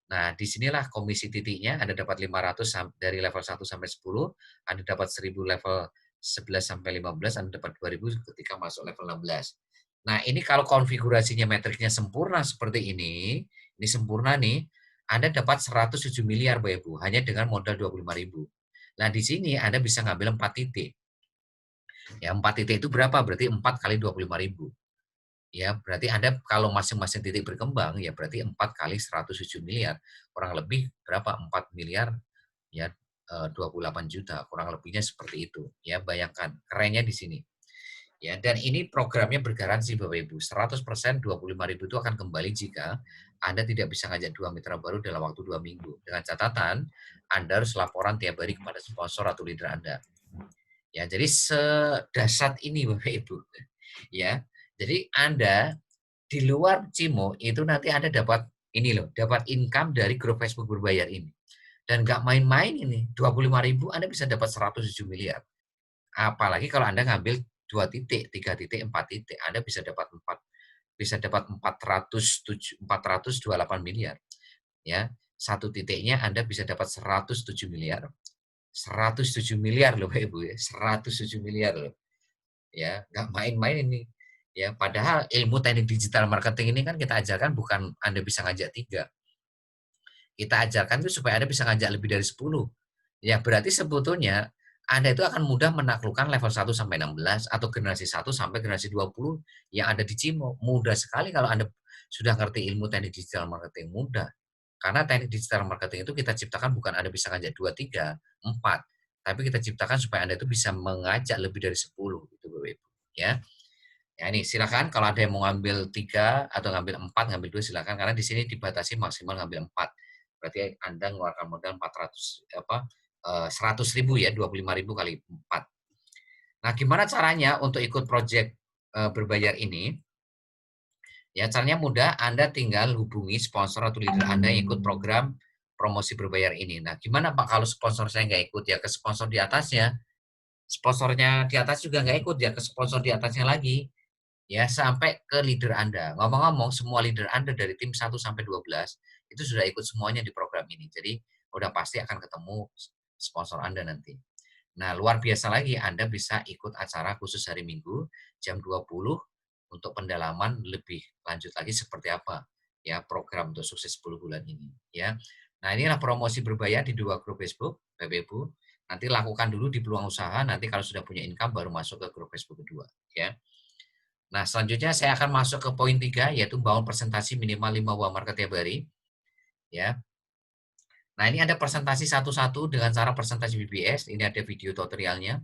Nah, disinilah komisi titiknya Anda dapat 500 dari level 1 sampai 10, Anda dapat 1.000 level 11 sampai 15, Anda dapat 2.000 ketika masuk level 16. Nah, ini kalau konfigurasinya metriknya sempurna seperti ini sempurna nih, Anda dapat 107 miliar Bapak Ibu, hanya dengan modal 25.000. Nah, di sini Anda bisa ngambil 4 titik. Ya, 4 titik itu berapa? Berarti 4 kali 25.000. Ya, berarti Anda kalau masing-masing titik berkembang, ya berarti 4 kali 107 miliar. Kurang lebih berapa? 4 miliar, ya 28 juta. Kurang lebihnya seperti itu. Ya, bayangkan. Kerennya di sini. Ya, dan ini programnya bergaransi Bapak Ibu. 100% 25.000 itu akan kembali jika Anda tidak bisa ngajak 2 mitra baru dalam waktu 2 minggu. Dengan catatan, Anda harus laporan tiap hari kepada sponsor atau leader Anda. Ya, jadi sedasar ini Bapak Ibu. Ya. Jadi Anda di luar Cimo itu nanti Anda dapat ini loh, dapat income dari grup Facebook berbayar ini. Dan nggak main-main ini, 25.000 Anda bisa dapat 107 miliar. Apalagi kalau Anda ngambil 2 titik, 3 titik, 4 titik, Anda bisa dapat 428 miliar. Ya, satu titiknya Anda bisa dapat 107 miliar. 107 miliar loh Pak Ibu ya, 107 miliar loh. Ya, nggak main-main ini. Ya, padahal ilmu teknik digital marketing ini kan kita ajarkan bukan Anda bisa ngajak 3. Kita ajarkan itu supaya Anda bisa ngajak lebih dari 10. Ya, berarti sebetulnya Anda itu akan mudah menaklukkan level 1 sampai 16 atau generasi 1 sampai generasi 20 yang ada di Cimo. Mudah sekali kalau Anda sudah ngerti ilmu teknik digital marketing, mudah. Karena teknik digital marketing itu kita ciptakan bukan Anda bisa ngajak 2, 3, 4, tapi kita ciptakan supaya Anda itu bisa mengajak lebih dari 10 gitu Bapak Ibu, ya. Ya ini silakan kalau ada yang mau ngambil 3 atau ngambil 4, ngambil 2 silakan karena di sini dibatasi maksimal ngambil 4. Berarti Anda mengeluarkan modal 400 100.000 ya, 25.000 kali 4. Nah, gimana caranya untuk ikut project berbayar ini? Ya, caranya mudah, Anda tinggal hubungi sponsor atau leader Anda yang ikut program promosi berbayar ini. Nah, gimana Pak kalau sponsor saya nggak ikut? Ya ke sponsor di atasnya. Sponsornya di atas juga nggak ikut, ya ke sponsor di atasnya lagi. Ya, sampai ke leader Anda. Ngomong-ngomong, semua leader Anda dari tim 1 sampai 12 itu sudah ikut semuanya di program ini. Jadi, udah pasti akan ketemu sponsor Anda nanti. Nah, luar biasa lagi Anda bisa ikut acara khusus hari Minggu jam 20 untuk pendalaman lebih lanjut lagi seperti apa ya program untuk sukses 10 bulan ini ya. Nah, inilah promosi berbayar di 2 grup Facebook, Bapak Ibu. Nanti lakukan dulu di peluang usaha, nanti kalau sudah punya income baru masuk ke grup Facebook kedua ya. Nah, selanjutnya saya akan masuk ke poin 3 yaitu bangun presentasi minimal 5 buah market tiap hari ya. Nah, ini ada presentasi satu-satu dengan cara presentasi BBS. Ini ada video tutorialnya.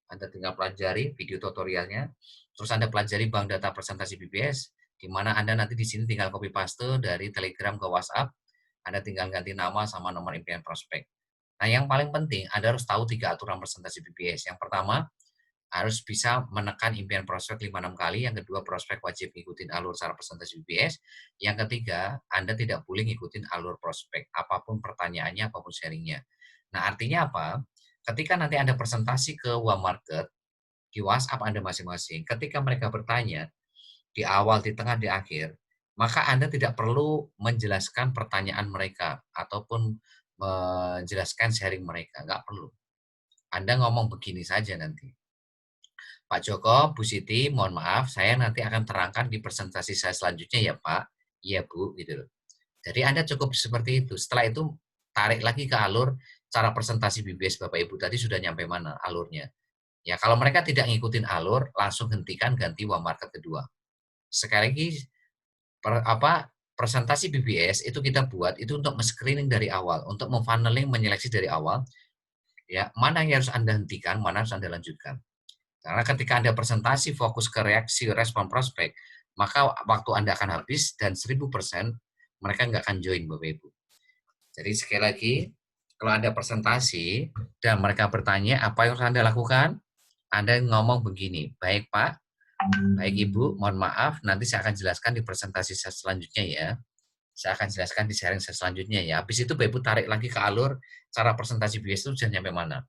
Anda tinggal pelajari video tutorialnya. Terus Anda pelajari bank data presentasi BBS, di mana Anda nanti di sini tinggal copy paste dari Telegram ke WhatsApp. Anda tinggal ganti nama sama nomor impian prospek. Nah, yang paling penting Anda harus tahu 3 aturan presentasi BBS. Yang pertama, harus bisa menekan impian prospek 5-6 kali. Yang kedua, prospek wajib ngikutin alur cara presentasi BBS. Yang ketiga, Anda tidak boleh ngikutin alur prospek, apapun pertanyaannya, apapun sharingnya. Nah, artinya apa? Ketika nanti Anda presentasi ke One Market, di WhatsApp Anda masing-masing, ketika mereka bertanya, di awal, di tengah, di akhir, maka Anda tidak perlu menjelaskan pertanyaan mereka, ataupun menjelaskan sharing mereka, nggak perlu. Anda ngomong begini saja nanti. Pak Joko, Bu Siti, mohon maaf, saya nanti akan terangkan di presentasi saya selanjutnya ya Pak, iya Bu, gitu loh. Jadi Anda cukup seperti itu. Setelah itu tarik lagi ke alur cara presentasi BBS Bapak Ibu tadi sudah nyampe mana alurnya. Ya kalau mereka tidak ngikutin alur, langsung hentikan ganti one market kedua. Sekali lagi presentasi BBS itu kita buat itu untuk men-screening dari awal, untuk memfunneling, menyeleksi dari awal ya, mana yang harus Anda hentikan, mana harus Anda lanjutkan. Karena ketika Anda presentasi fokus ke reaksi respon prospek, maka waktu Anda akan habis dan 1000% mereka nggak akan join Bapak Ibu. Jadi sekali lagi, kalau Anda presentasi dan mereka bertanya apa yang harus Anda lakukan, Anda ngomong begini, baik Pak, baik Ibu, mohon maaf, nanti saya akan jelaskan di presentasi saya selanjutnya ya. Saya akan jelaskan di sharing saya selanjutnya ya. Habis itu Bapak Ibu tarik lagi ke alur, cara presentasi biasa itu sudah nyampe mana.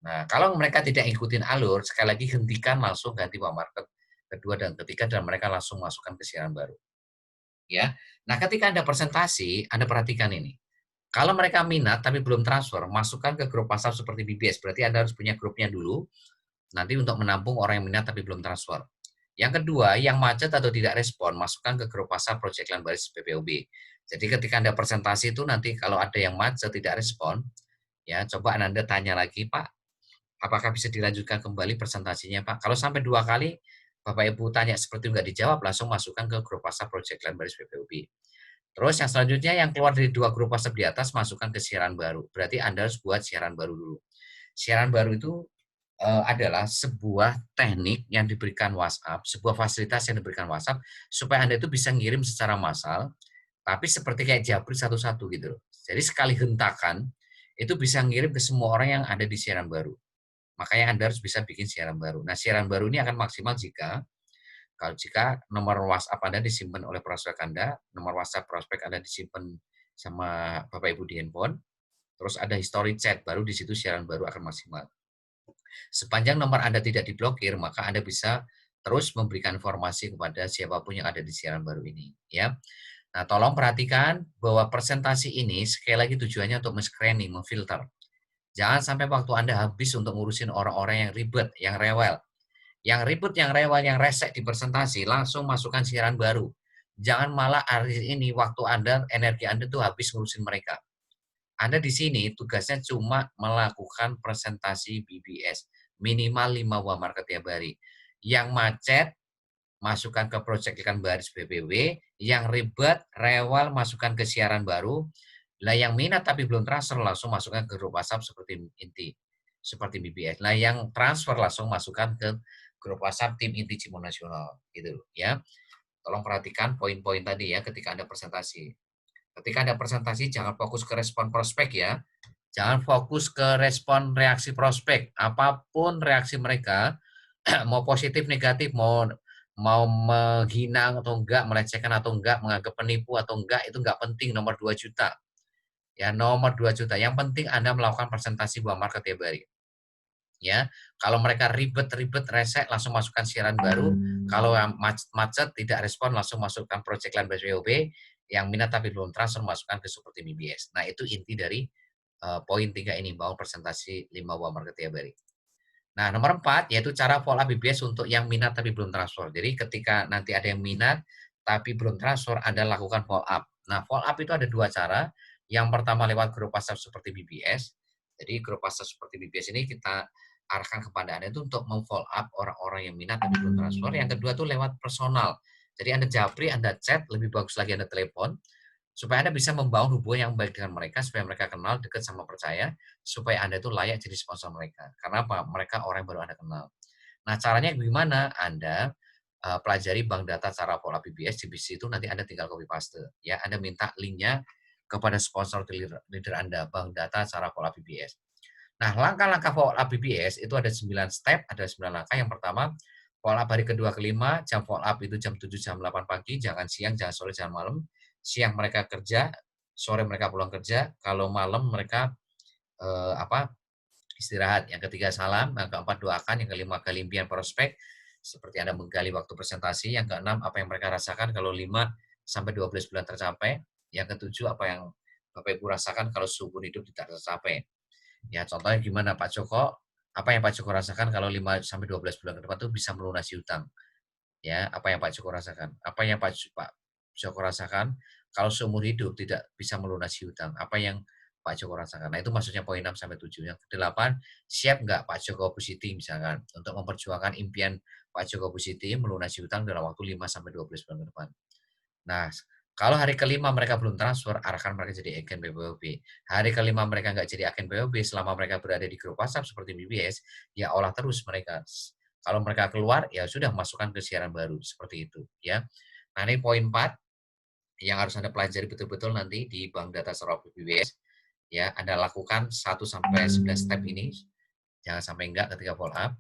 Nah, kalau mereka tidak ikutin alur, sekali lagi hentikan langsung ganti Pak Market kedua dan ketiga dan mereka langsung masukkan ke siaran baru. Ya. Nah, ketika Anda presentasi, Anda perhatikan ini. Kalau mereka minat tapi belum transfer, masukkan ke grup WhatsApp seperti BBS. Berarti Anda harus punya grupnya dulu, nanti untuk menampung orang yang minat tapi belum transfer. Yang kedua, yang macet atau tidak respon, masukkan ke grup WhatsApp Project Land Baris BPOB. Jadi ketika Anda presentasi itu nanti kalau ada yang macet tidak respon, ya coba Anda tanya lagi, Pak, apakah bisa dilanjutkan kembali presentasinya, Pak? Kalau sampai 2 kali Bapak Ibu tanya seperti itu nggak dijawab, langsung masukkan ke grup WhatsApp Project Land Baris BPOB. Terus yang selanjutnya yang keluar dari 2 grup WhatsApp di atas masukkan ke siaran baru. Berarti Anda harus buat siaran baru dulu. Siaran baru itu adalah sebuah teknik yang diberikan WhatsApp, sebuah fasilitas yang diberikan WhatsApp supaya Anda itu bisa ngirim secara massal, tapi seperti kayak jabri satu-satu gitu loh. Jadi sekali hentakan itu bisa ngirim ke semua orang yang ada di siaran baru. Makanya Anda harus bisa bikin siaran baru. Nah, siaran baru ini akan maksimal jika nomor WhatsApp Anda disimpan oleh prospek Anda, nomor WhatsApp prospek Anda disimpan sama Bapak Ibu di handphone, terus ada history chat, baru di situ siaran baru akan maksimal. Sepanjang nomor Anda tidak diblokir, maka Anda bisa terus memberikan informasi kepada siapapun yang ada di siaran baru ini. Ya. Nah, tolong perhatikan bahwa presentasi ini sekali lagi tujuannya untuk men-screening, memfilter. Jangan sampai waktu Anda habis untuk ngurusin orang-orang yang ribet, yang rewel. Yang ribut, yang rewel, yang resek di presentasi, langsung masukkan siaran baru. Jangan malah hari ini waktu Anda, energi Anda tuh habis ngurusin mereka. Anda di sini tugasnya cuma melakukan presentasi BBS. Minimal 5 buah market tiap hari. Yang macet, masukkan ke Project Ikan Baris BPW. Yang ribet, rewel, masukkan ke siaran baru. Lah yang minat tapi belum transfer, langsung masukkan ke grup WhatsApp seperti inti. Seperti BBS. Nah yang transfer langsung masukkan ke grup WhatsApp tim inti Cimol Nasional. Gitu ya. Tolong perhatikan poin-poin tadi ya ketika Anda presentasi. Ketika Anda presentasi, jangan fokus ke respon prospek ya. Jangan fokus ke respon reaksi prospek. Apapun reaksi mereka, mau positif, negatif, mau mau menghina atau enggak, melecehkan atau enggak, menganggap penipu atau enggak, itu enggak penting, nomor 2 juta. Ya, nomor 2 juta. Yang penting Anda melakukan presentasi buah market tiap hari. Ya, kalau mereka ribet-ribet resek langsung masukkan siaran baru. Kalau yang macet tidak respon langsung masukkan project line BSWOB. Yang minat tapi belum transfer masukkan ke seperti BBS. Nah, itu inti dari poin 3 ini, bahwa presentasi 5 buah market tiap hari. Nah, nomor 4 yaitu cara follow up BBS untuk yang minat tapi belum transfer. Jadi ketika nanti ada yang minat tapi belum transfer, Anda lakukan follow up. Nah, follow up itu ada 2 cara. Yang pertama lewat grup WhatsApp seperti BBS. Jadi grup WhatsApp seperti BBS ini kita arahkan kepada Anda itu untuk mem-follow up orang-orang yang minat tapi belum transfer. Yang kedua tuh lewat personal. Jadi Anda japri, Anda chat, lebih bagus lagi Anda telepon supaya Anda bisa membangun hubungan yang baik dengan mereka, supaya mereka kenal, dekat, sama percaya, supaya Anda itu layak jadi sponsor mereka. Karena apa? Mereka orang yang baru Anda kenal. Nah, caranya gimana? Anda pelajari bank data cara pola BBS, di situ nanti Anda tinggal copy paste. Ya, Anda minta linknya kepada sponsor leader Anda, bank data cara pola BBS. Nah, langkah-langkah follow up BBS itu ada 9 step, ada 9 langkah. Yang pertama, follow up hari kedua, kelima, jam follow up itu jam 7, jam 8 pagi, jangan siang, jangan sore, jangan malam. Siang mereka kerja, sore mereka pulang kerja, kalau malam mereka istirahat. Yang ketiga salam, yang keempat doakan, yang kelima gali impian prospek, seperti Anda menggali waktu presentasi, yang keenam apa yang mereka rasakan kalau 5 sampai 12 bulan tercapai, yang ketujuh apa yang Bapak Ibu rasakan kalau subur hidup tidak tercapai. Ya, contohnya gimana Pak Joko, apa yang Pak Joko rasakan kalau 5 sampai 12 bulan ke depan tuh bisa melunasi utang. Ya, apa yang Pak Joko rasakan? Apa yang Pak Joko rasakan kalau seumur hidup tidak bisa melunasi hutang? Apa yang Pak Joko rasakan? Nah, itu maksudnya poin 6 sampai 7. Yang ke-8, siap nggak Pak Joko Pusiti misalkan untuk memperjuangkan impian Pak Joko Pusiti melunasi hutang dalam waktu 5 sampai 12 bulan ke depan. Nah, kalau hari kelima mereka belum transfer, arahkan mereka jadi agen BBOB. Hari kelima mereka nggak jadi agen BBOB, selama mereka berada di grup WhatsApp seperti BBS, ya olah terus mereka. Kalau mereka keluar, ya sudah masukkan ke siaran baru, seperti itu. Ya. Nah, ini poin 4 yang harus Anda pelajari betul-betul nanti di Bank Data Serap BBS. Ya, Anda lakukan 1 sampai 9 step ini, jangan sampai enggak ketika follow up.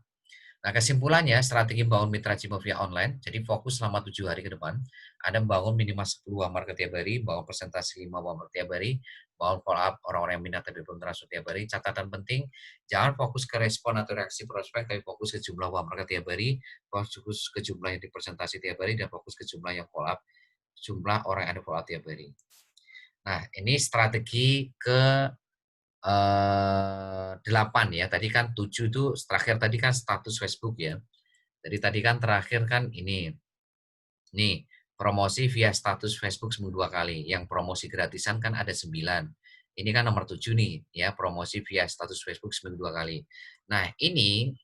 Nah, kesimpulannya, strategi membangun mitra Cimo via online, jadi fokus selama 7 hari ke depan, Anda membangun minimal 10 market tiap hari, bangun presentasi 5 market tiap hari, bangun follow up orang-orang yang minat tapi belum transfer tiap hari. Catatan penting, jangan fokus ke respon atau reaksi prospek, tapi fokus ke jumlah market tiap hari, fokus ke jumlah yang dipresentasi tiap hari, dan fokus ke jumlah yang follow up, jumlah orang yang Anda follow up tiap hari. Nah, ini strategi ke 8 ya, tadi kan 7 itu terakhir tadi kan status Facebook ya. Jadi tadi kan terakhir kan ini, nih promosi via status Facebook seminggu 2 kali, yang promosi gratisan kan ada 9. Ini kan nomor 7 nih ya, promosi via status Facebook seminggu 2 kali. Nah ini,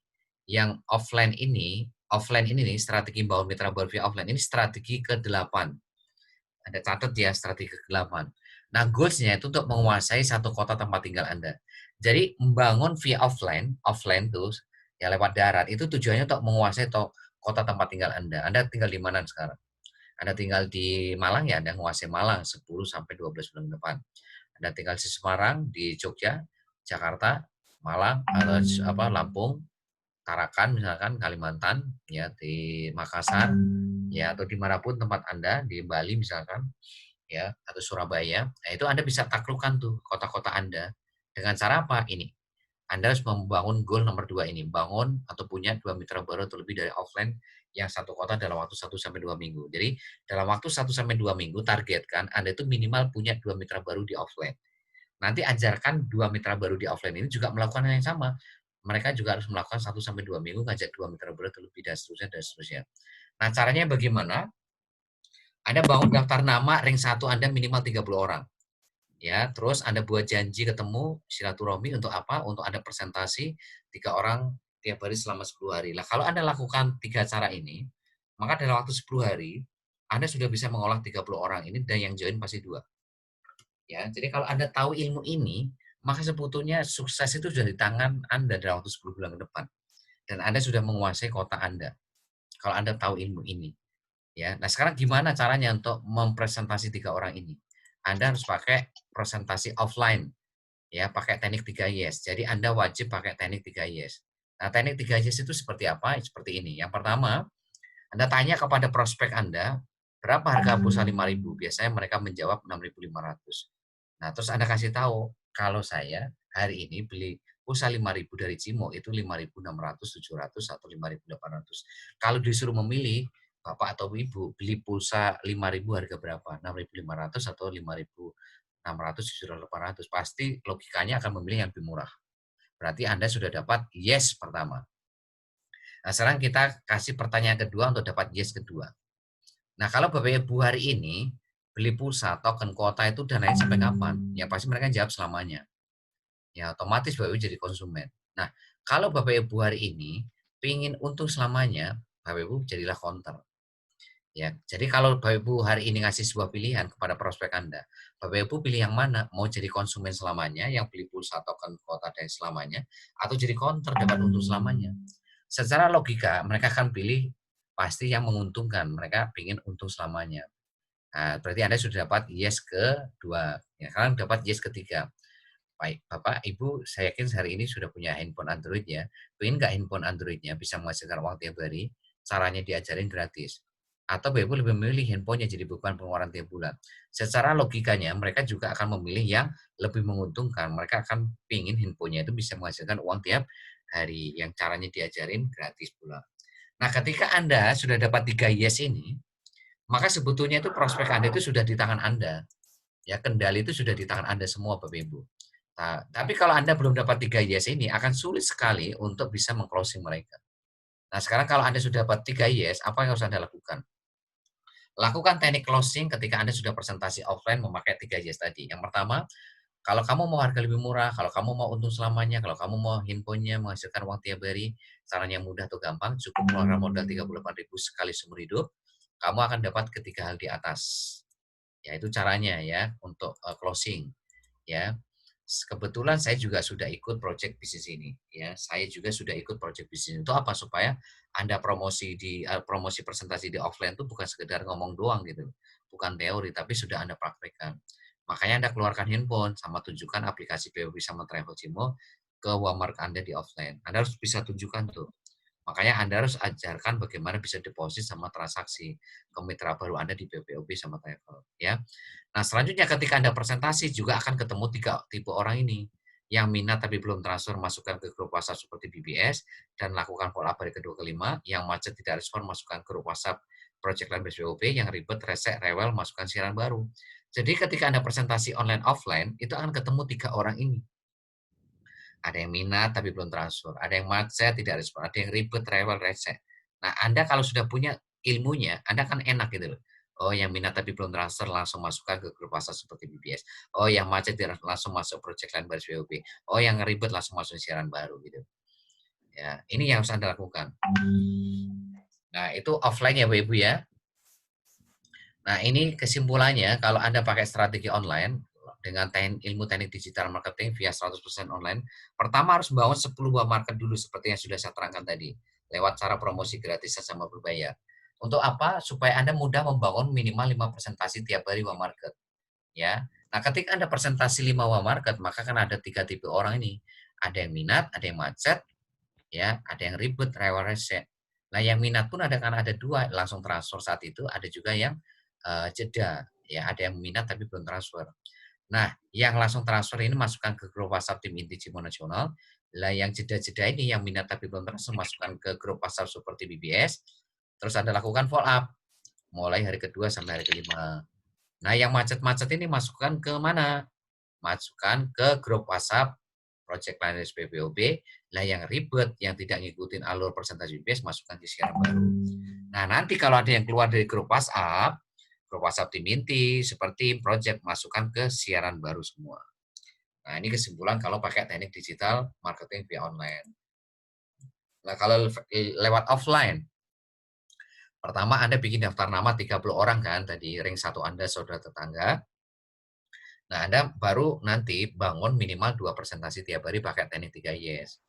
yang offline ini nih strategi membangun mitra baru via offline, ini strategi ke-8. Anda catat ya strategi ke-8. Nah, goals-nya itu untuk menguasai satu kota tempat tinggal Anda. Jadi membangun via offline tuh ya lewat darat itu tujuannya untuk menguasai kota tempat tinggal Anda. Anda tinggal di mana sekarang? Anda tinggal di Malang ya, Anda menguasai Malang 10 sampai 12 bulan ke depan. Anda tinggal di Semarang, di Jogja, Jakarta, Malang, atau Lampung, Tarakan misalkan, Kalimantan, ya di Makassar, ya atau dimanapun tempat Anda, di Bali misalkan, ya atau Surabaya, nah itu Anda bisa taklukkan tuh kota-kota Anda dengan cara apa? Ini, Anda harus membangun goal nomor 2 ini, bangun atau punya 2 mitra baru atau lebih dari offline yang satu kota dalam waktu 1 sampai 2 minggu. Jadi dalam waktu 1 sampai 2 minggu targetkan Anda itu minimal punya 2 mitra baru di offline. Nanti ajarkan 2 mitra baru di offline ini juga melakukan hal yang sama. Mereka juga harus melakukan 1 sampai 2 minggu, ngajak 2 mitra baru atau lebih dan seterusnya dan seterusnya. Nah, caranya bagaimana? Anda bangun daftar nama ring 1 Anda minimal 30 orang. Ya, terus Anda buat janji ketemu silaturahmi untuk apa? Untuk Anda presentasi 3 orang tiap hari selama 10 hari. Lah kalau Anda lakukan 3 cara ini, maka dalam waktu 10 hari Anda sudah bisa mengolah 30 orang ini dan yang join pasti 2. Ya, jadi kalau Anda tahu ilmu ini, maka sebetulnya sukses itu sudah di tangan Anda dalam waktu 10 bulan ke depan. Dan Anda sudah menguasai kota Anda. Kalau Anda tahu ilmu ini. Ya, nah sekarang gimana caranya untuk mempresentasi 3 orang ini? Anda harus pakai presentasi offline, ya, pakai teknik 3 yes. Jadi Anda wajib pakai teknik 3 yes. Nah, teknik 3 yes itu seperti apa? Seperti ini. Yang pertama, Anda tanya kepada prospek Anda, berapa harga pulsa 5.000? Biasanya mereka menjawab 6.500. Nah, terus Anda kasih tahu, kalau saya hari ini beli pulsa 5.000 dari Cimo itu 5.600, 700, atau 5.800. Kalau disuruh memilih, Bapak atau Ibu beli pulsa 5.000 harga berapa? 6.500 atau 5.600, 700, 800? Pasti logikanya akan memilih yang lebih murah. Berarti Anda sudah dapat yes pertama. Nah, sekarang kita kasih pertanyaan kedua untuk dapat yes kedua. Nah, kalau Bapak Ibu hari ini beli pulsa, token, kuota itu dananya sampai kapan? Ya pasti mereka jawab selamanya. Ya otomatis Bapak Ibu jadi konsumen. Nah, kalau Bapak Ibu hari ini pingin untung selamanya, Bapak Ibu jadilah counter. Ya, jadi kalau Bapak Ibu hari ini ngasih sebuah pilihan kepada prospek Anda, Bapak Ibu pilih yang mana? Mau jadi konsumen selamanya, yang beli pulsa, token, kuota dan selamanya, atau jadi counter dapat untung selamanya? Secara logika mereka akan pilih pasti yang menguntungkan. Mereka ingin untung selamanya. Nah, berarti Anda sudah dapat yes kedua. Ya, sekarang dapat yes ketiga. Baik, Bapak, Ibu, saya yakin hari ini sudah punya handphone Android ya. Pengen nggak handphone Androidnya bisa menghasilkan uang tiap hari? Caranya diajarin gratis. Atau Bapak Ibu lebih memilih handphonenya jadi beban pengeluaran tiap bulan. Secara logikanya mereka juga akan memilih yang lebih menguntungkan. Mereka akan pingin handphonenya itu bisa menghasilkan uang tiap hari. Yang caranya diajarin gratis pula. Nah, ketika Anda sudah dapat 3 yes ini, maka sebetulnya itu prospek Anda itu sudah di tangan Anda. Ya, kendali itu sudah di tangan Anda semua, Bapak Ibu. Nah, tapi kalau Anda belum dapat 3 yes ini, akan sulit sekali untuk bisa meng-closing mereka. Nah, sekarang kalau Anda sudah dapat 3 yes, apa yang harus Anda lakukan? Lakukan teknik closing ketika Anda sudah presentasi offline memakai 3 yes tadi. Yang pertama, kalau kamu mau harga lebih murah, kalau kamu mau untung selamanya, kalau kamu mau handphonenya menghasilkan uang tiap hari, caranya mudah atau gampang, cukup keluarkan modal 38.000 sekali seumur hidup, kamu akan dapat ketiga hal di atas. Ya, itu caranya ya untuk closing ya. Kebetulan saya juga sudah ikut project bisnis ini ya. Saya juga sudah ikut project bisnis itu apa supaya Anda promosi presentasi di offline itu bukan sekedar ngomong doang gitu. Bukan teori tapi sudah Anda praktekkan. Makanya Anda keluarkan handphone sama tunjukkan aplikasi POP sama Travel Cimo ke Walmart Anda di offline. Anda harus bisa tunjukkan tuh. Makanya Anda harus ajarkan bagaimana bisa deposit sama transaksi ke mitra baru Anda di PPOP sama Travel ya. Nah, selanjutnya ketika Anda presentasi juga akan ketemu 3 tipe orang ini. Yang minat tapi belum transfer masukkan ke grup WhatsApp seperti BBS dan lakukan follow up hari kedua kelima. Yang macet tidak respon masukkan ke grup WhatsApp Project Line BSPOP. Yang ribet, resek, rewel masukkan siaran baru. Jadi ketika Anda presentasi online offline itu akan ketemu 3 orang ini. Ada yang minat tapi belum transfer, ada yang macet tidak respon, ada yang ribet, rewel, resek. Nah, Anda kalau sudah punya ilmunya, Anda kan enak gitu loh. Oh, yang minat tapi belum transfer langsung masukkan ke grup WhatsApp seperti BBS. Oh, yang macet tidak langsung masuk project lain baris POP. Oh, yang ribet langsung masuk siaran baru gitu. Ya, ini yang harus Anda lakukan. Nah, itu offline ya, Bapak Ibu ya. Nah, ini kesimpulannya kalau Anda pakai strategi online dengan ilmu teknik digital marketing via 100% online, pertama harus membangun 10 buah market dulu seperti yang sudah saya terangkan tadi, lewat cara promosi gratis sama berbayar. Untuk apa? Supaya Anda mudah membangun minimal 5 presentasi tiap hari buah market, ya. Nah, ketika Anda presentasi 5 buah market, maka kan ada 3 tipe orang ini. Ada yang minat, ada yang macet, ya, ada yang ribet, rewel, rese. Nah, yang minat pun ada kan ada 2, langsung transfer saat itu, ada juga yang jeda, ya, ada yang minat tapi belum transfer. Nah, yang langsung transfer ini masukkan ke grup WhatsApp tim inti Cimo Nasional. Lah yang jeda-jeda ini yang minat tapi belum transfer masukkan ke grup WhatsApp seperti BBS. Terus Anda lakukan follow up mulai hari kedua sampai hari kelima. Nah, yang macet-macet ini masukkan ke mana? Masukkan ke grup WhatsApp Project Planners PPOB. Lah yang ribet, yang tidak ngikutin alur presentasi BBS, masukkan ke siaran baru. Nah, nanti kalau ada yang keluar dari grup WhatsApp tim inti, seperti project, masukkan ke siaran baru semua. Nah, ini kesimpulan kalau pakai teknik digital marketing via online. Nah, kalau lewat offline, pertama Anda bikin daftar nama 30 orang kan, tadi ring 1 Anda saudara tetangga. Nah, Anda baru nanti bangun minimal 2 presentasi tiap hari pakai teknik 3 yes.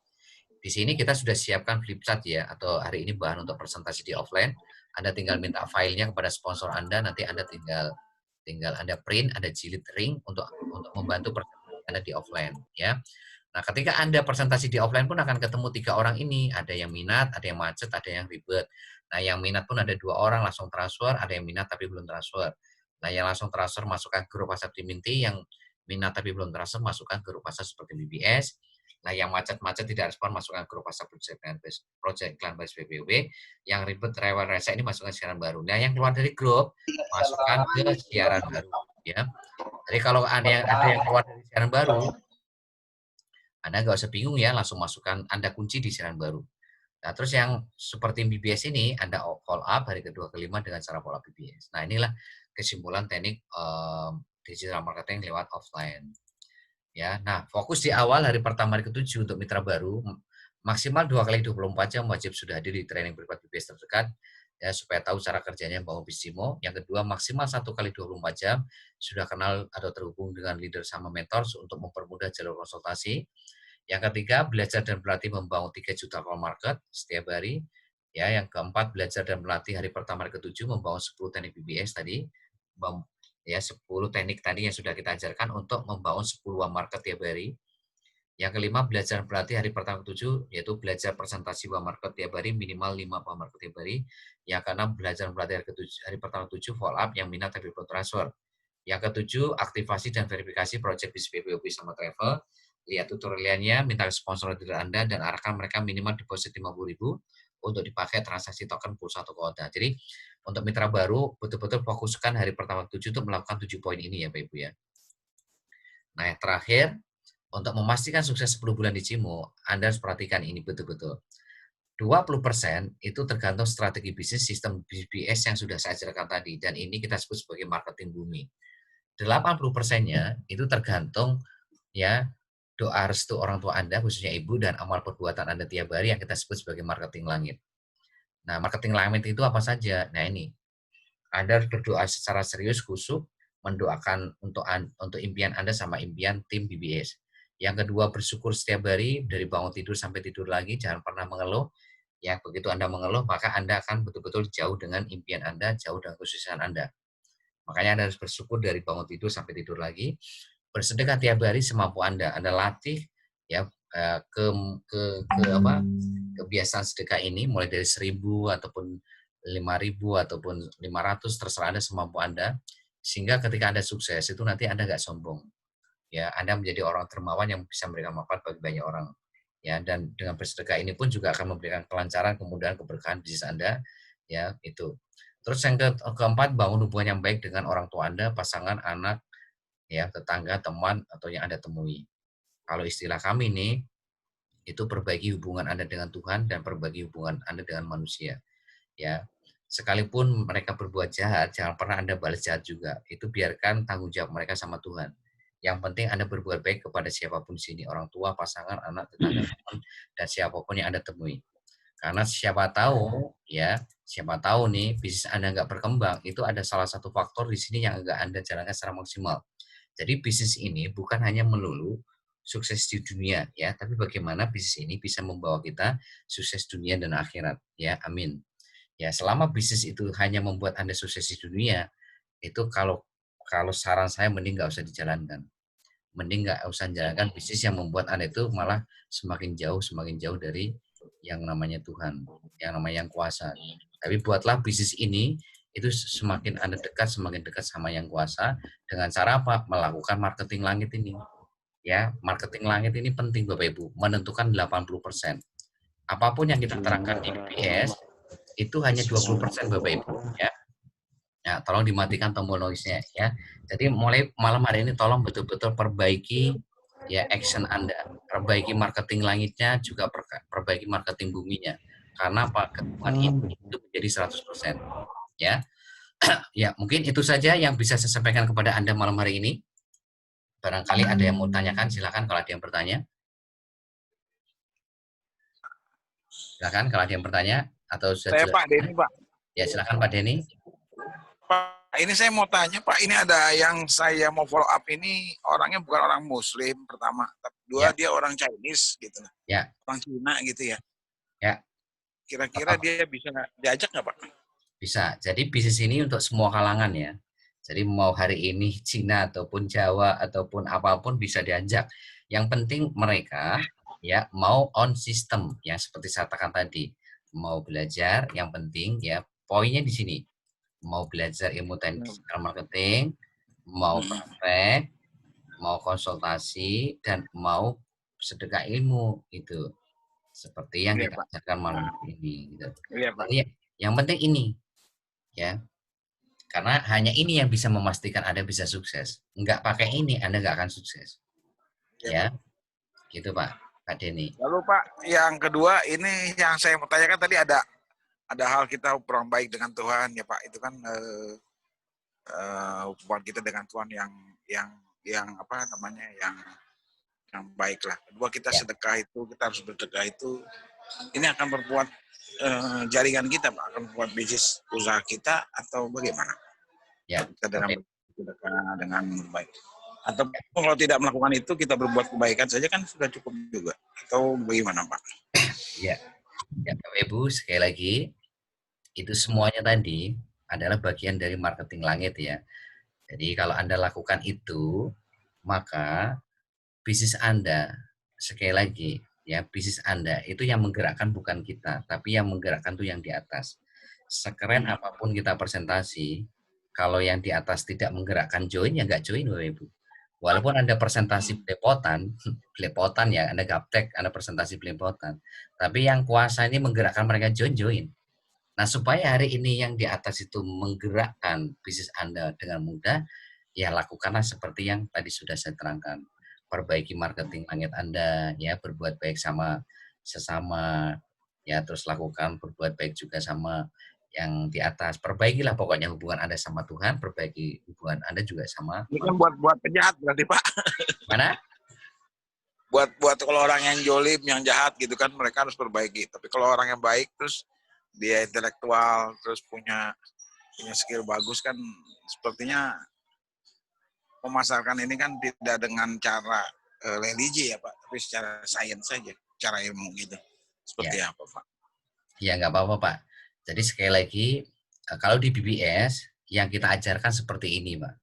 Di sini kita sudah siapkan flip chart ya, atau hari ini bahan untuk presentasi di offline. Anda tinggal minta filenya kepada sponsor Anda, nanti Anda tinggal Anda print, Anda jilid ring untuk membantu presentasi Anda di offline ya. Nah, ketika Anda presentasi di offline pun akan ketemu 3 orang ini, ada yang minat, ada yang macet, ada yang ribet. Nah, yang minat pun ada 2 orang langsung transfer, ada yang minat tapi belum transfer. Nah, yang langsung transfer masukkan ke grup WhatsApp tim inti, yang minat tapi belum transfer masukkan ke grup WhatsApp seperti BBS. Nah, yang macet-macet tidak respon masukkan ke grup WhatsApp Project Clan Base PBB. Yang ribet rewel rese ini masukkan siaran baru. Nah, yang keluar dari grup masukkan ke siaran baru ya. Jadi kalau ada yang keluar dari siaran baru, Anda nggak usah bingung ya, langsung masukkan Anda kunci di siaran baru. Nah, terus yang seperti BBS ini Anda follow up hari kedua kelima dengan cara follow up BBS. Nah, inilah kesimpulan teknik digital marketing lewat offline. Ya, nah fokus di awal hari pertama hari ketujuh untuk mitra baru maksimal 2 kali 24 jam wajib sudah hadir di training privat BBS terdekat ya supaya tahu cara kerjanya bangun Bisimo. Yang kedua maksimal 1 kali 24 jam sudah kenal atau terhubung dengan leader sama mentor untuk mempermudah jalur konsultasi. Yang ketiga, belajar dan berlatih membangun 3 juta call market setiap hari. Ya, yang keempat, belajar dan berlatih hari pertama hari ketujuh membangun 10 teknik BBS tadi. Ya, 10 teknik tadi yang sudah kita ajarkan untuk membangun 10 market tiap hari. Yang kelima, belajar berlatih hari pertama ketujuh, yaitu belajar presentasi market tiap hari, minimal 5 market tiap hari. Yang keenam, belajar berlatih hari pertama ketujuh, follow up yang minat tapi belum transfer. Yang ketujuh, aktivasi dan verifikasi project bis PPOP sama travel. Lihat tutorialnya, minta sponsor dari Anda, dan arahkan mereka minimal deposit 50.000 untuk dipakai transaksi token pulsa atau kuota. Jadi, untuk mitra baru, betul-betul fokuskan hari pertama ketujuh untuk melakukan 7 poin ini ya Pak Ibu ya. Nah, yang terakhir, untuk memastikan sukses 10 bulan di Cimo, Anda harus perhatikan ini betul-betul. 20% itu tergantung strategi bisnis sistem BBS yang sudah saya ajarkan tadi, dan ini kita sebut sebagai marketing bumi. 80%-nya itu tergantung ya doa restu orang tua Anda, khususnya ibu, dan amal perbuatan Anda tiap hari yang kita sebut sebagai marketing langit. Nah, marketing langit itu apa saja? Nah, ini Anda harus berdoa secara serius, khusyuk, mendoakan untuk impian Anda sama impian tim BBS. Yang kedua, bersyukur setiap hari dari bangun tidur sampai tidur lagi, jangan pernah mengeluh. Ya, begitu Anda mengeluh, maka Anda akan betul-betul jauh dengan impian Anda, jauh dengan kesuksesan Anda. Makanya Anda harus bersyukur dari bangun tidur sampai tidur lagi. Bersedekah tiap hari semampu Anda. Anda latih ya ke kebiasaan sedekah ini mulai dari 1.000 ataupun 5.000 ataupun 500 terserah Anda semampu Anda. Sehingga ketika Anda sukses itu nanti Anda nggak sombong. Ya, Anda menjadi orang dermawan yang bisa memberikan manfaat bagi banyak orang. Ya, dan dengan bersedekah ini pun juga akan memberikan kelancaran, kemudahan, keberkahan bisnis Anda. Ya, itu. Terus yang keempat, bangun hubungan yang baik dengan orang tua Anda, pasangan, anak, ya, tetangga, teman, atau yang Anda temui. Kalau istilah kami nih, itu perbaiki hubungan Anda dengan Tuhan dan perbaiki hubungan Anda dengan manusia. Ya, sekalipun mereka berbuat jahat, jangan pernah Anda balas jahat juga. Itu biarkan tanggung jawab mereka sama Tuhan. Yang penting Anda berbuat baik kepada siapapun di sini, orang tua, pasangan, anak, tetangga, teman, dan siapapun yang Anda temui. Karena siapa tahu nih bisnis Anda nggak berkembang, itu ada salah satu faktor di sini yang nggak Anda jalankan secara maksimal. Jadi bisnis ini bukan hanya melulu sukses di dunia ya, tapi bagaimana bisnis ini bisa membawa kita sukses dunia dan akhirat ya, amin. Ya, selama bisnis itu hanya membuat Anda sukses di dunia, itu kalau kalau saran saya mending nggak usah dijalankan. Mending nggak usah jalankan bisnis yang membuat Anda itu malah semakin jauh dari yang namanya Tuhan, yang namanya yang kuasa. Tapi buatlah bisnis ini itu semakin dekat sama yang kuasa dengan cara apa? Melakukan marketing langit ini. Ya, marketing langit ini penting Bapak Ibu, menentukan 80%. Apapun yang kita terangkan di BBS itu hanya 20% Bapak Ibu, ya. Ya, tolong dimatikan tombol noise-nya ya. Jadi mulai malam hari ini tolong betul-betul perbaiki ya action Anda. Perbaiki marketing langitnya, juga perbaiki marketing buminya. Karena apa? Ketuhan ini itu menjadi 100%. Ya. Ya, mungkin itu saja yang bisa saya sampaikan kepada Anda malam hari ini. Barangkali ada yang mau tanyakan, silakan kalau ada yang bertanya. Silakan kalau ada yang bertanya atau Saya sudah. Pak Denny, Pak. Ya, silakan Pak Denny. Pak, ini saya mau tanya, Pak. Ini ada yang saya mau follow up ini orangnya bukan orang Muslim pertama, dua Ya, dia orang Chinese gitu, ya, orang Cina gitu ya. ya. Kira-kira dia bisa diajak nggak, Pak? Bisa. Jadi bisnis ini untuk semua kalangan ya. Jadi mau hari ini Cina ataupun Jawa ataupun apapun bisa diajak. Yang penting mereka ya mau on system yang seperti saya katakan tadi. Mau belajar, yang penting ya poinnya di sini. Mau belajar ilmu teknik digital marketing, mau praktek, mau konsultasi, dan mau sedekah ilmu itu. Seperti yang Iya, kita Pak. ajarkan malam ini gitu. Iya, Pak. Jadi yang penting ini ya, karena hanya ini yang bisa memastikan Anda bisa sukses. Nggak pakai ini Anda nggak akan sukses. Iya, Pak. Ya, gitu Pak. Pak Denny. Lalu Pak, yang kedua ini yang saya mau tanyakan tadi ada hal kita kurang baik dengan Tuhan ya Pak. Itu kan hubungan kita dengan Tuhan yang apa namanya yang baik lah. Kedua kita Ya, sedekah itu, kita harus bersedekah itu. Ini akan berbuat jaringan kita Pak, akan membuat bisnis usaha kita atau bagaimana? ya, Kita dengan oke. bersedekah dengan baik. Atau kalau tidak melakukan itu kita berbuat kebaikan saja kan sudah cukup juga. Atau bagaimana Pak? Ya, ya, Bapak Ibu, sekali lagi, itu semuanya tadi adalah bagian dari marketing langit ya. Jadi kalau Anda lakukan itu, maka bisnis Anda, sekali lagi, ya bisnis Anda itu yang menggerakkan bukan kita, tapi yang menggerakkan tuh yang di atas. Sekeren apapun kita presentasi, kalau yang di atas tidak menggerakkan join, ya nggak join Bapak Ibu. Walaupun Anda presentasi belepotan, belepotan ya, Anda gaptek, Anda presentasi belepotan. Tapi yang kuasa ini menggerakkan mereka join. Nah, supaya hari ini yang di atas itu menggerakkan bisnis Anda dengan mudah, ya lakukanlah seperti yang tadi sudah saya terangkan. Perbaiki marketing langit Anda, ya berbuat baik sama sesama, ya terus lakukan berbuat baik juga sama yang di atas. Perbaikilah pokoknya hubungan Anda sama Tuhan, perbaiki hubungan Anda juga sama Ini kan manusia. buat penjahat berarti Pak. Mana? Buat kalau orang yang jolim, yang jahat gitu kan mereka harus perbaiki. Tapi kalau orang yang baik terus dia intelektual terus punya skill bagus kan sepertinya memasarkan ini kan tidak dengan cara religi ya Pak, tapi secara sains saja, cara ilmu gitu. Ya, Seperti apa Pak? ya nggak apa-apa Pak. Jadi sekali lagi, kalau di BBS yang kita ajarkan seperti ini Pak.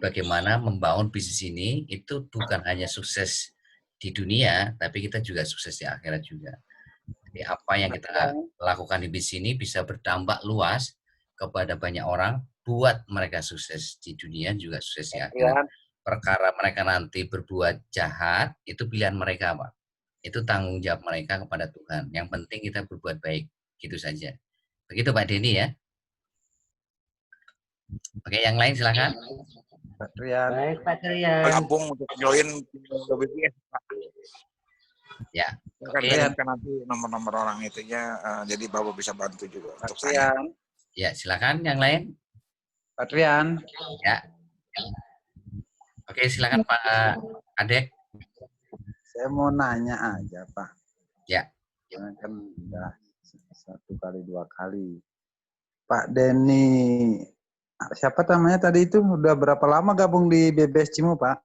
Bagaimana membangun bisnis ini itu bukan hanya sukses di dunia, tapi kita juga sukses di akhirat juga. Jadi apa yang kita lakukan di bisnis ini bisa berdampak luas kepada banyak orang, buat mereka sukses di dunia juga sukses di akhirat. Perkara mereka nanti berbuat jahat, itu pilihan mereka, Pak. Itu tanggung jawab mereka kepada Tuhan. Yang penting kita berbuat baik, gitu saja. Begitu Pak Denny ya. Oke, yang lain silakan. Pak Trian. Baik Pak Trian. Bergabung untuk join ke BPS Pak. Ya. Akan Oke. kirimkan nanti nomor-nomor orang itunya, jadi Bapak bisa bantu juga Pak untuk saya. Trian. Ya, silakan yang lain. Pak Trian. Ya. Oke, silakan Pak Adek. Saya mau nanya aja Pak. Ya. Karena kan udah 1 kali 2 kali. Pak Denny, siapa namanya tadi itu? Udah berapa lama gabung di BBS Cimu Pak?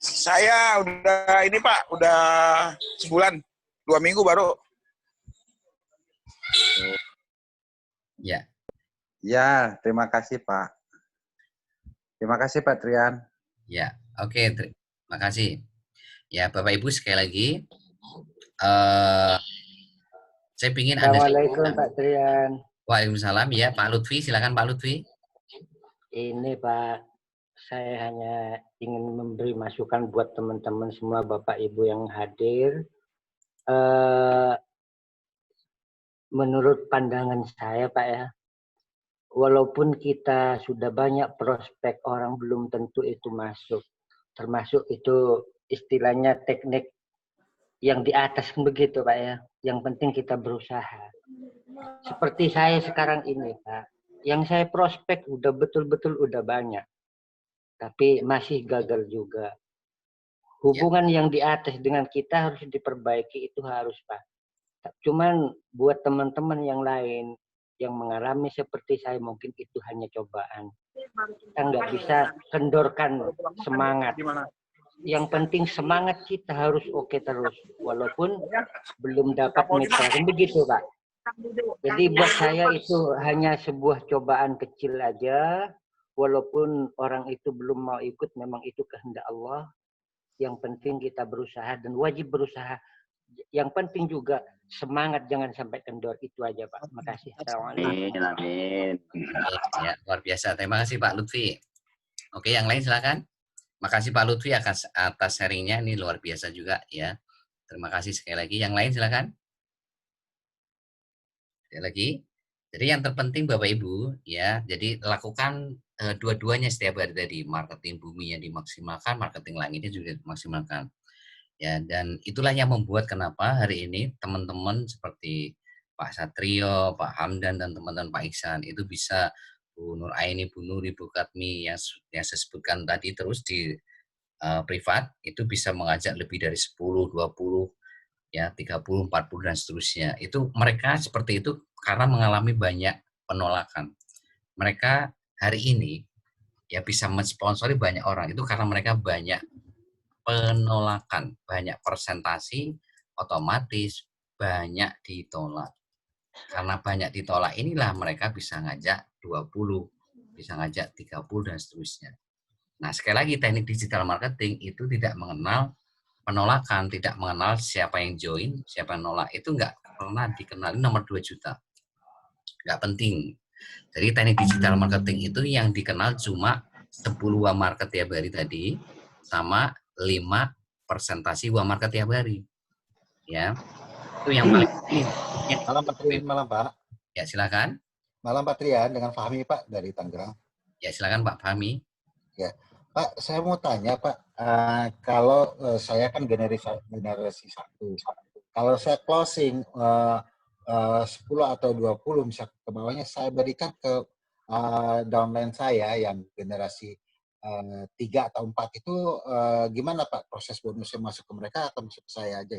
Saya udah ini Pak, udah sebulan, 2 minggu baru. Ya. Ya, terima kasih Pak. Terima kasih Pak Trian. Ya, oke, terima kasih. Ya, Bapak Ibu sekali lagi, saya ingin Anda. Assalamualaikum Pak Trian. Waalaikumsalam ya, Pak Lutfi, silakan Pak Lutfi. Ini Pak, saya hanya ingin memberi masukan buat teman-teman semua Bapak Ibu yang hadir. Menurut pandangan saya Pak ya, walaupun kita sudah banyak prospek, orang belum tentu itu masuk. Termasuk itu istilahnya teknik yang di atas begitu Pak ya. Yang penting kita berusaha. Seperti saya sekarang ini Pak, yang saya prospek udah betul-betul udah banyak. Tapi masih gagal juga. Hubungan yang di atas dengan kita harus diperbaiki, itu harus Pak. Cuman buat teman-teman yang lain yang mengalami seperti saya, mungkin itu hanya cobaan. Kita nggak bisa kendorkan semangat. Yang penting semangat kita harus oke terus, walaupun belum dapat mitra. Begitu Pak. Jadi buat saya itu hanya sebuah cobaan kecil aja, walaupun orang itu belum mau ikut, memang itu kehendak Allah. Yang penting kita berusaha dan wajib berusaha. Yang penting juga semangat, jangan sampai kendor. Itu aja Pak. Terima kasih. Amin, amin. Ya, luar biasa. Terima kasih Pak Lutfi. Oke, yang lain silakan. Makasih Pak Lutfi atas sharingnya, ini luar biasa juga ya. Terima kasih sekali lagi. Yang lain silakan. Sekali lagi. Jadi yang terpenting Bapak Ibu ya, jadi lakukan dua-duanya setiap hari tadi, marketing buminya dimaksimalkan, marketing langitnya juga dimaksimalkan. Ya, dan itulah yang membuat kenapa hari ini teman-teman seperti Pak Satrio, Pak Hamdan dan teman-teman Pak Iksan itu bisa Bu Nur Aini, Bu Nuri, Bu Katmi yang saya sebutkan tadi terus di privat itu bisa mengajak lebih dari 10, 20 ya 30, 40 dan seterusnya. Itu mereka seperti itu karena mengalami banyak penolakan. Mereka hari ini ya bisa mensponsori banyak orang itu karena mereka banyak penolakan, banyak presentasi otomatis banyak ditolak. Karena banyak ditolak inilah mereka bisa ngajak 20, bisa ngajak 30 dan seterusnya. Nah, sekali lagi teknik digital marketing itu tidak mengenal penolakan, tidak mengenal siapa yang join, siapa yang nolak. Itu nggak pernah dikenali nomor 2 juta. Nggak penting. Jadi teknik digital marketing itu yang dikenal cuma 10 uang market tiap hari tadi, sama 5 presentasi uang market tiap hari. Ya, itu yang paling penting. Malam Pak Trian, malam Pak. Ya, silakan. Malam Pak Trian, dengan Fahmi Pak dari Tangerang. Ya, silakan Pak Fahmi. Ya, Pak, saya mau tanya Pak, kalau saya kan generasi 1, kalau saya closing 10 atau 20 misal ke bawahnya, saya berikan ke downline saya yang generasi 3 atau 4 itu gimana Pak proses bonusnya, masuk ke mereka atau masuk ke saya aja?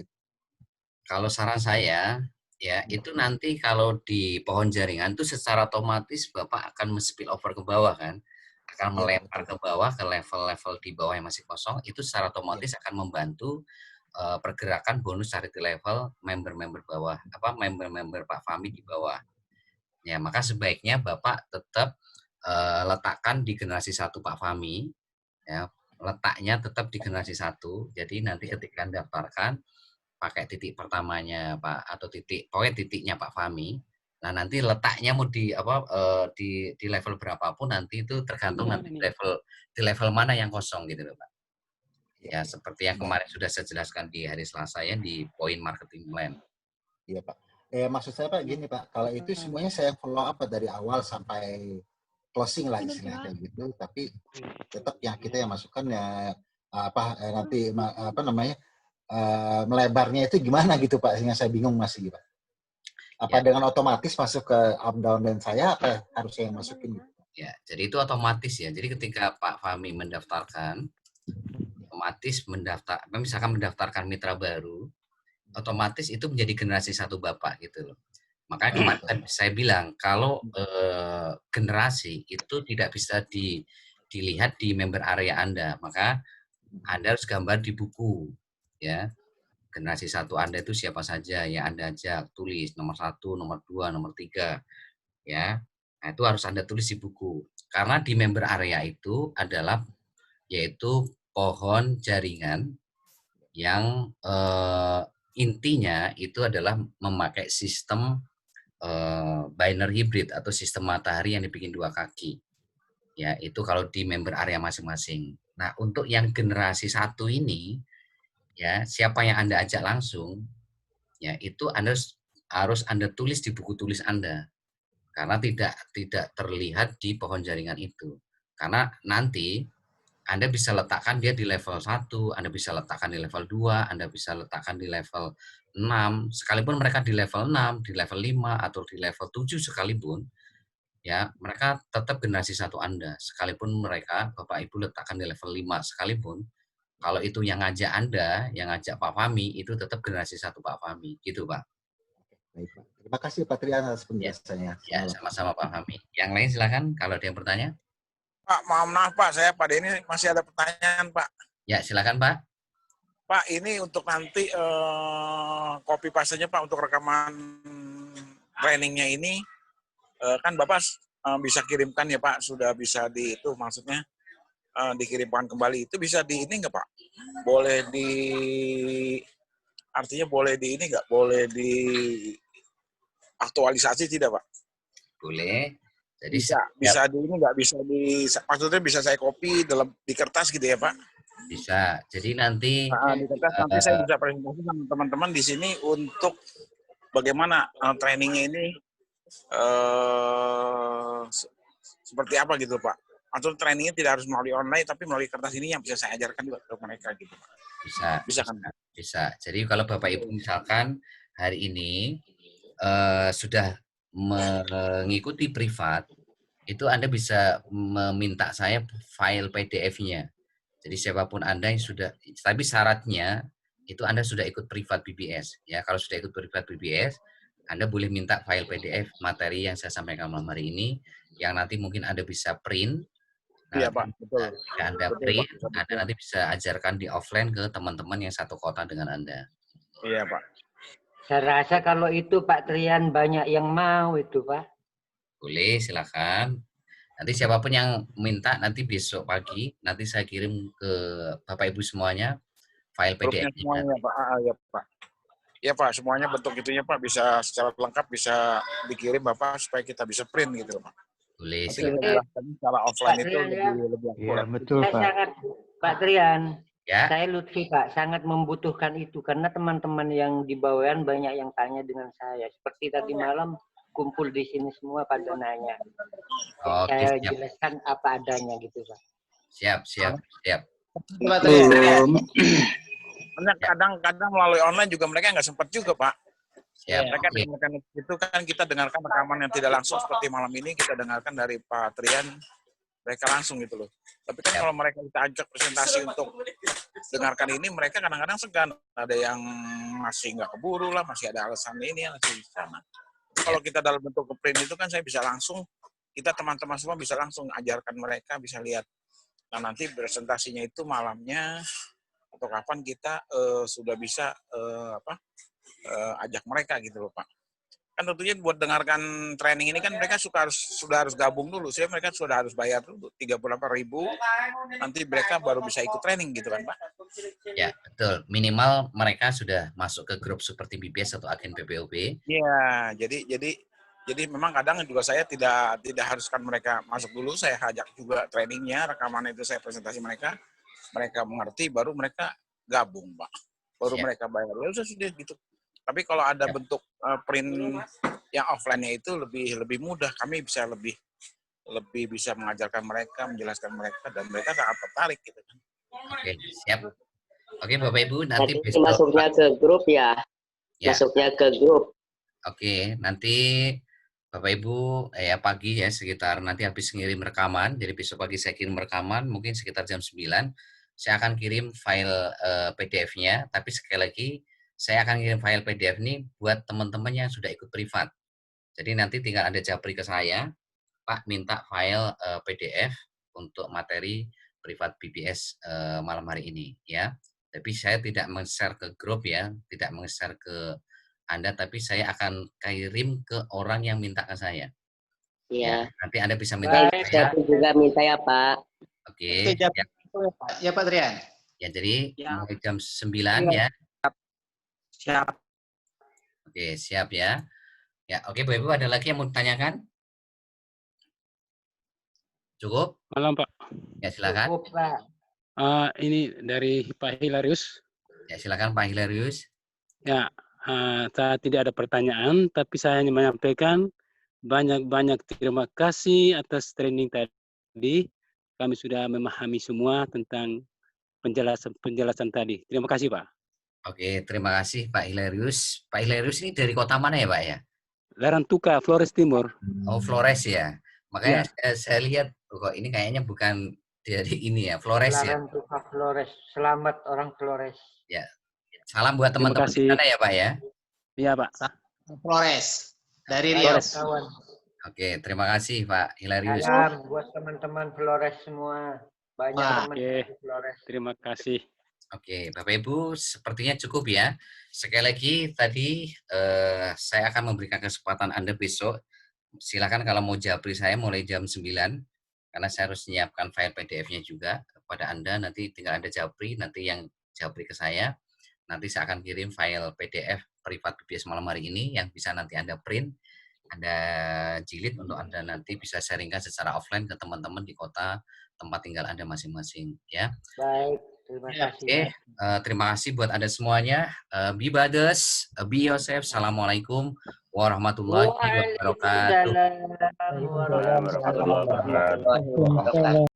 Kalau saran saya, ya itu nanti kalau di pohon jaringan itu secara otomatis Bapak akan men-spill over ke bawah kan, akan melempar ke bawah ke level-level di bawah yang masih kosong, itu secara otomatis akan membantu pergerakan bonus charity level member-member bawah, member-member Pak Fahmi di bawah. Ya, maka sebaiknya Bapak tetap letakkan di generasi 1 Pak Fahmi, ya, letaknya tetap di generasi 1. Jadi nanti ketika daftarkan pakai titik pertamanya Pak atau pokoknya titiknya Pak Fahmi. Nah, nanti letaknya mau di level berapapun nanti itu tergantung nanti di level mana yang kosong gitu loh Pak. Ya, seperti yang kemarin sudah saya jelaskan di hari Selasa ya di poin marketing plan. Iya Pak. Maksud saya Pak gini Pak, kalau itu semuanya saya follow up dari awal sampai closing lah istilahnya gitu, tapi tetap yang kita yang masukkan ya nanti melebarnya itu gimana gitu Pak, sehingga saya bingung masih Pak. Apa ya, dengan otomatis masuk ke up down dan saya apa harus saya masukin gitu? Ya, jadi itu otomatis ya. Jadi ketika Pak Fahmi mendaftarkan, otomatis misalkan mendaftarkan mitra baru, otomatis itu menjadi generasi 1 Bapak gitu loh. Makanya kemarin saya bilang kalau generasi itu tidak bisa dilihat di member area Anda, maka Anda harus gambar di buku ya. Generasi 1 Anda itu siapa saja yang Anda ajak, tulis nomor 1, nomor 2, nomor 3 ya. Nah, itu harus Anda tulis di buku. Karena di member area itu adalah yaitu pohon jaringan yang intinya itu adalah memakai sistem binary hybrid atau sistem matahari yang dibikin 2 kaki. Ya, itu kalau di member area masing-masing. Nah, untuk yang generasi 1 ini, ya, siapa yang Anda ajak langsung, ya, itu Anda harus Anda tulis di buku tulis Anda. Karena tidak terlihat di pohon jaringan itu. Karena nanti Anda bisa letakkan dia di level 1, Anda bisa letakkan di level 2, Anda bisa letakkan di level 6, sekalipun mereka di level 6, di level 5, atau di level 7 sekalipun, ya mereka tetap generasi 1 Anda. Sekalipun mereka, Bapak Ibu letakkan di level 5 sekalipun, kalau itu yang ngajak Anda, yang ngajak Pak Fahmi, itu tetap generasi 1 Pak Fahmi. Gitu Pak. Baik, Pak. Terima kasih Pak Trian atas penjelasannya. Ya, sama-sama Pak Fahmi. Yang lain silakan kalau ada yang bertanya. Pak, maaf Pak, saya pada ini masih ada pertanyaan Pak. Ya, silakan Pak. Pak, ini untuk nanti copy paste-nya Pak untuk rekaman trainingnya ini, kan Bapak bisa kirimkan ya Pak, sudah bisa maksudnya dikirimkan kembali. Itu bisa di ini nggak Pak? Boleh artinya boleh di ini nggak? Boleh di aktualisasi tidak Pak? Boleh. Jadi bisa di ini nggak, maksudnya bisa saya copy di kertas gitu ya Pak? Bisa. Jadi nanti di kertas nanti saya bisa presentasi sama teman-teman di sini untuk bagaimana trainingnya ini seperti apa gitu Pak. Atau trainingnya tidak harus melalui online, tapi melalui kertas ini yang bisa saya ajarkan juga ke mereka gitu Pak. Bisa kan? Bisa. Jadi kalau Bapak Ibu misalkan hari ini sudah mengikuti privat, itu Anda bisa meminta saya file PDF-nya. Jadi siapapun Anda yang sudah, tapi syaratnya itu Anda sudah ikut privat BBS. Ya, kalau sudah ikut privat BBS, Anda boleh minta file PDF materi yang saya sampaikan malam hari ini, yang nanti mungkin Anda bisa print. Iya Nah, Pak, betul. jika Anda Betul, print, Pak. Anda nanti bisa ajarkan di offline ke teman-teman yang satu kota dengan Anda. Iya Pak. Saya rasa kalau itu Pak Trian banyak yang mau itu Pak. Boleh, silakan. Nanti siapapun yang minta nanti besok pagi, nanti saya kirim ke Bapak Ibu semuanya file Grupnya PDF-nya. semuanya Pak. Ya Pak. Ya Pak, semuanya bentuk itunya Pak bisa secara lengkap bisa dikirim Bapak supaya kita bisa print gitu Pak. Boleh, Nanti silakan. kita jelaskan secara offline Pak itu Trian, ya. lebih Iya, akurat. betul, Saya Pak. sangat Pak Trian, Ya, saya Lutfi Pak, sangat membutuhkan itu karena teman-teman yang di bawahan banyak yang tanya dengan saya. Seperti tadi malam kumpul di sini semua pada nanya. oke, Saya siap. jelaskan apa adanya gitu Pak. Siap. Karena kadang-kadang melalui online juga mereka nggak sempat juga Pak. Siap. Mereka Oke. dengarkan itu kan kita dengarkan rekaman yang tidak langsung seperti malam ini kita dengarkan dari Pak Trian mereka langsung gitu loh. Tapi kan kalau mereka kita ajak presentasi untuk dengarkan ini mereka kadang-kadang segan. Ada yang masih nggak keburu lah, masih ada alasan ini masih di sana. Kalau kita dalam bentuk print itu kan saya bisa langsung kita teman-teman semua bisa langsung ajarkan mereka bisa lihat. Nah nanti presentasinya itu malamnya atau kapan kita sudah bisa ajak mereka gitu loh Pak. Kan tentunya buat dengarkan training ini kan mereka sudah harus gabung dulu. Saya mereka sudah harus bayar dulu 38.000. Nanti mereka baru bisa ikut training gitu kan Pak. Ya, betul. Minimal mereka sudah masuk ke grup seperti BBS atau agen PPOB. Iya, jadi memang kadang juga saya tidak haruskan mereka masuk dulu. Saya ajak juga trainingnya, rekaman itu saya presentasi mereka mengerti, baru mereka gabung Pak. Baru mereka bayar. Ya sudah gitu. Tapi kalau ada bentuk print yang offline-nya itu lebih mudah. Kami bisa lebih bisa mengajarkan mereka, menjelaskan mereka, dan mereka sangat tertarik gitu kan. Oke, siap. Oke, Bapak Ibu, nanti Jadi besok masuknya ke grup ya. Masuknya ke grup. Oke, nanti Bapak Ibu pagi ya sekitar nanti habis ngirim rekaman. Jadi besok pagi saya kirim rekaman, mungkin sekitar jam 9. Saya akan kirim file PDF-nya, tapi sekali lagi saya akan kirim file PDF ini buat teman-teman yang sudah ikut privat. Jadi nanti tinggal Anda japri ke saya, Pak minta file PDF untuk materi privat BBS malam hari ini ya. Tapi saya tidak men-share ke grup ya, tidak men-share ke Anda, tapi saya akan kirim ke orang yang minta ke saya. Iya. Ya, nanti Anda bisa minta ke saya. Saya juga minta ya Pak. Oke. Ya Pak Trian. Ya, jadi mulai jam 9 ya. Siap. Oke, siap ya. Ya, oke Bapak Ibu, ada lagi yang mau ditanyakan? Cukup? Malam Pak. Ya, silakan. Cukup Pak. Ini dari Pak Hilarius. Ya, silakan Pak Hilarius. Ya, saya tidak ada pertanyaan, tapi saya hanya menyampaikan banyak-banyak terima kasih atas training tadi. Kami sudah memahami semua tentang penjelasan tadi. Terima kasih Pak. Oke, terima kasih Pak Hilarius. Pak Hilarius ini dari kota mana ya Pak ya? Larantuka, Flores Timur. Oh, Flores ya. Makanya saya lihat kok ini kayaknya bukan dari ini ya, Flores ya. Larantuka Flores. Selamat orang Flores. Ya. Salam buat teman-teman di sana ya Pak ya. Iya Pak. Flores dari Riau. Oke, terima kasih Pak Hilarius. Salam buat teman-teman Flores semua. Banyak teman di Flores. Terima kasih. Oke, Bapak Ibu, sepertinya cukup ya. Sekali lagi tadi saya akan memberikan kesempatan Anda besok. Silakan kalau mau japri saya mulai jam 9 karena saya harus menyiapkan file PDF-nya juga kepada Anda. Nanti tinggal Anda japri, nanti yang japri ke saya. Nanti saya akan kirim file PDF privat BBS malam hari ini yang bisa nanti Anda print, Anda jilid untuk Anda nanti bisa sharingkan secara offline ke teman-teman di kota tempat tinggal Anda masing-masing ya. Baik. Terima kasih. Oke, terima kasih buat Anda semuanya. Be Brothers, be yourself. Assalamualaikum warahmatullahi wabarakatuh. Waalaikumsalam warahmatullahi wabarakatuh.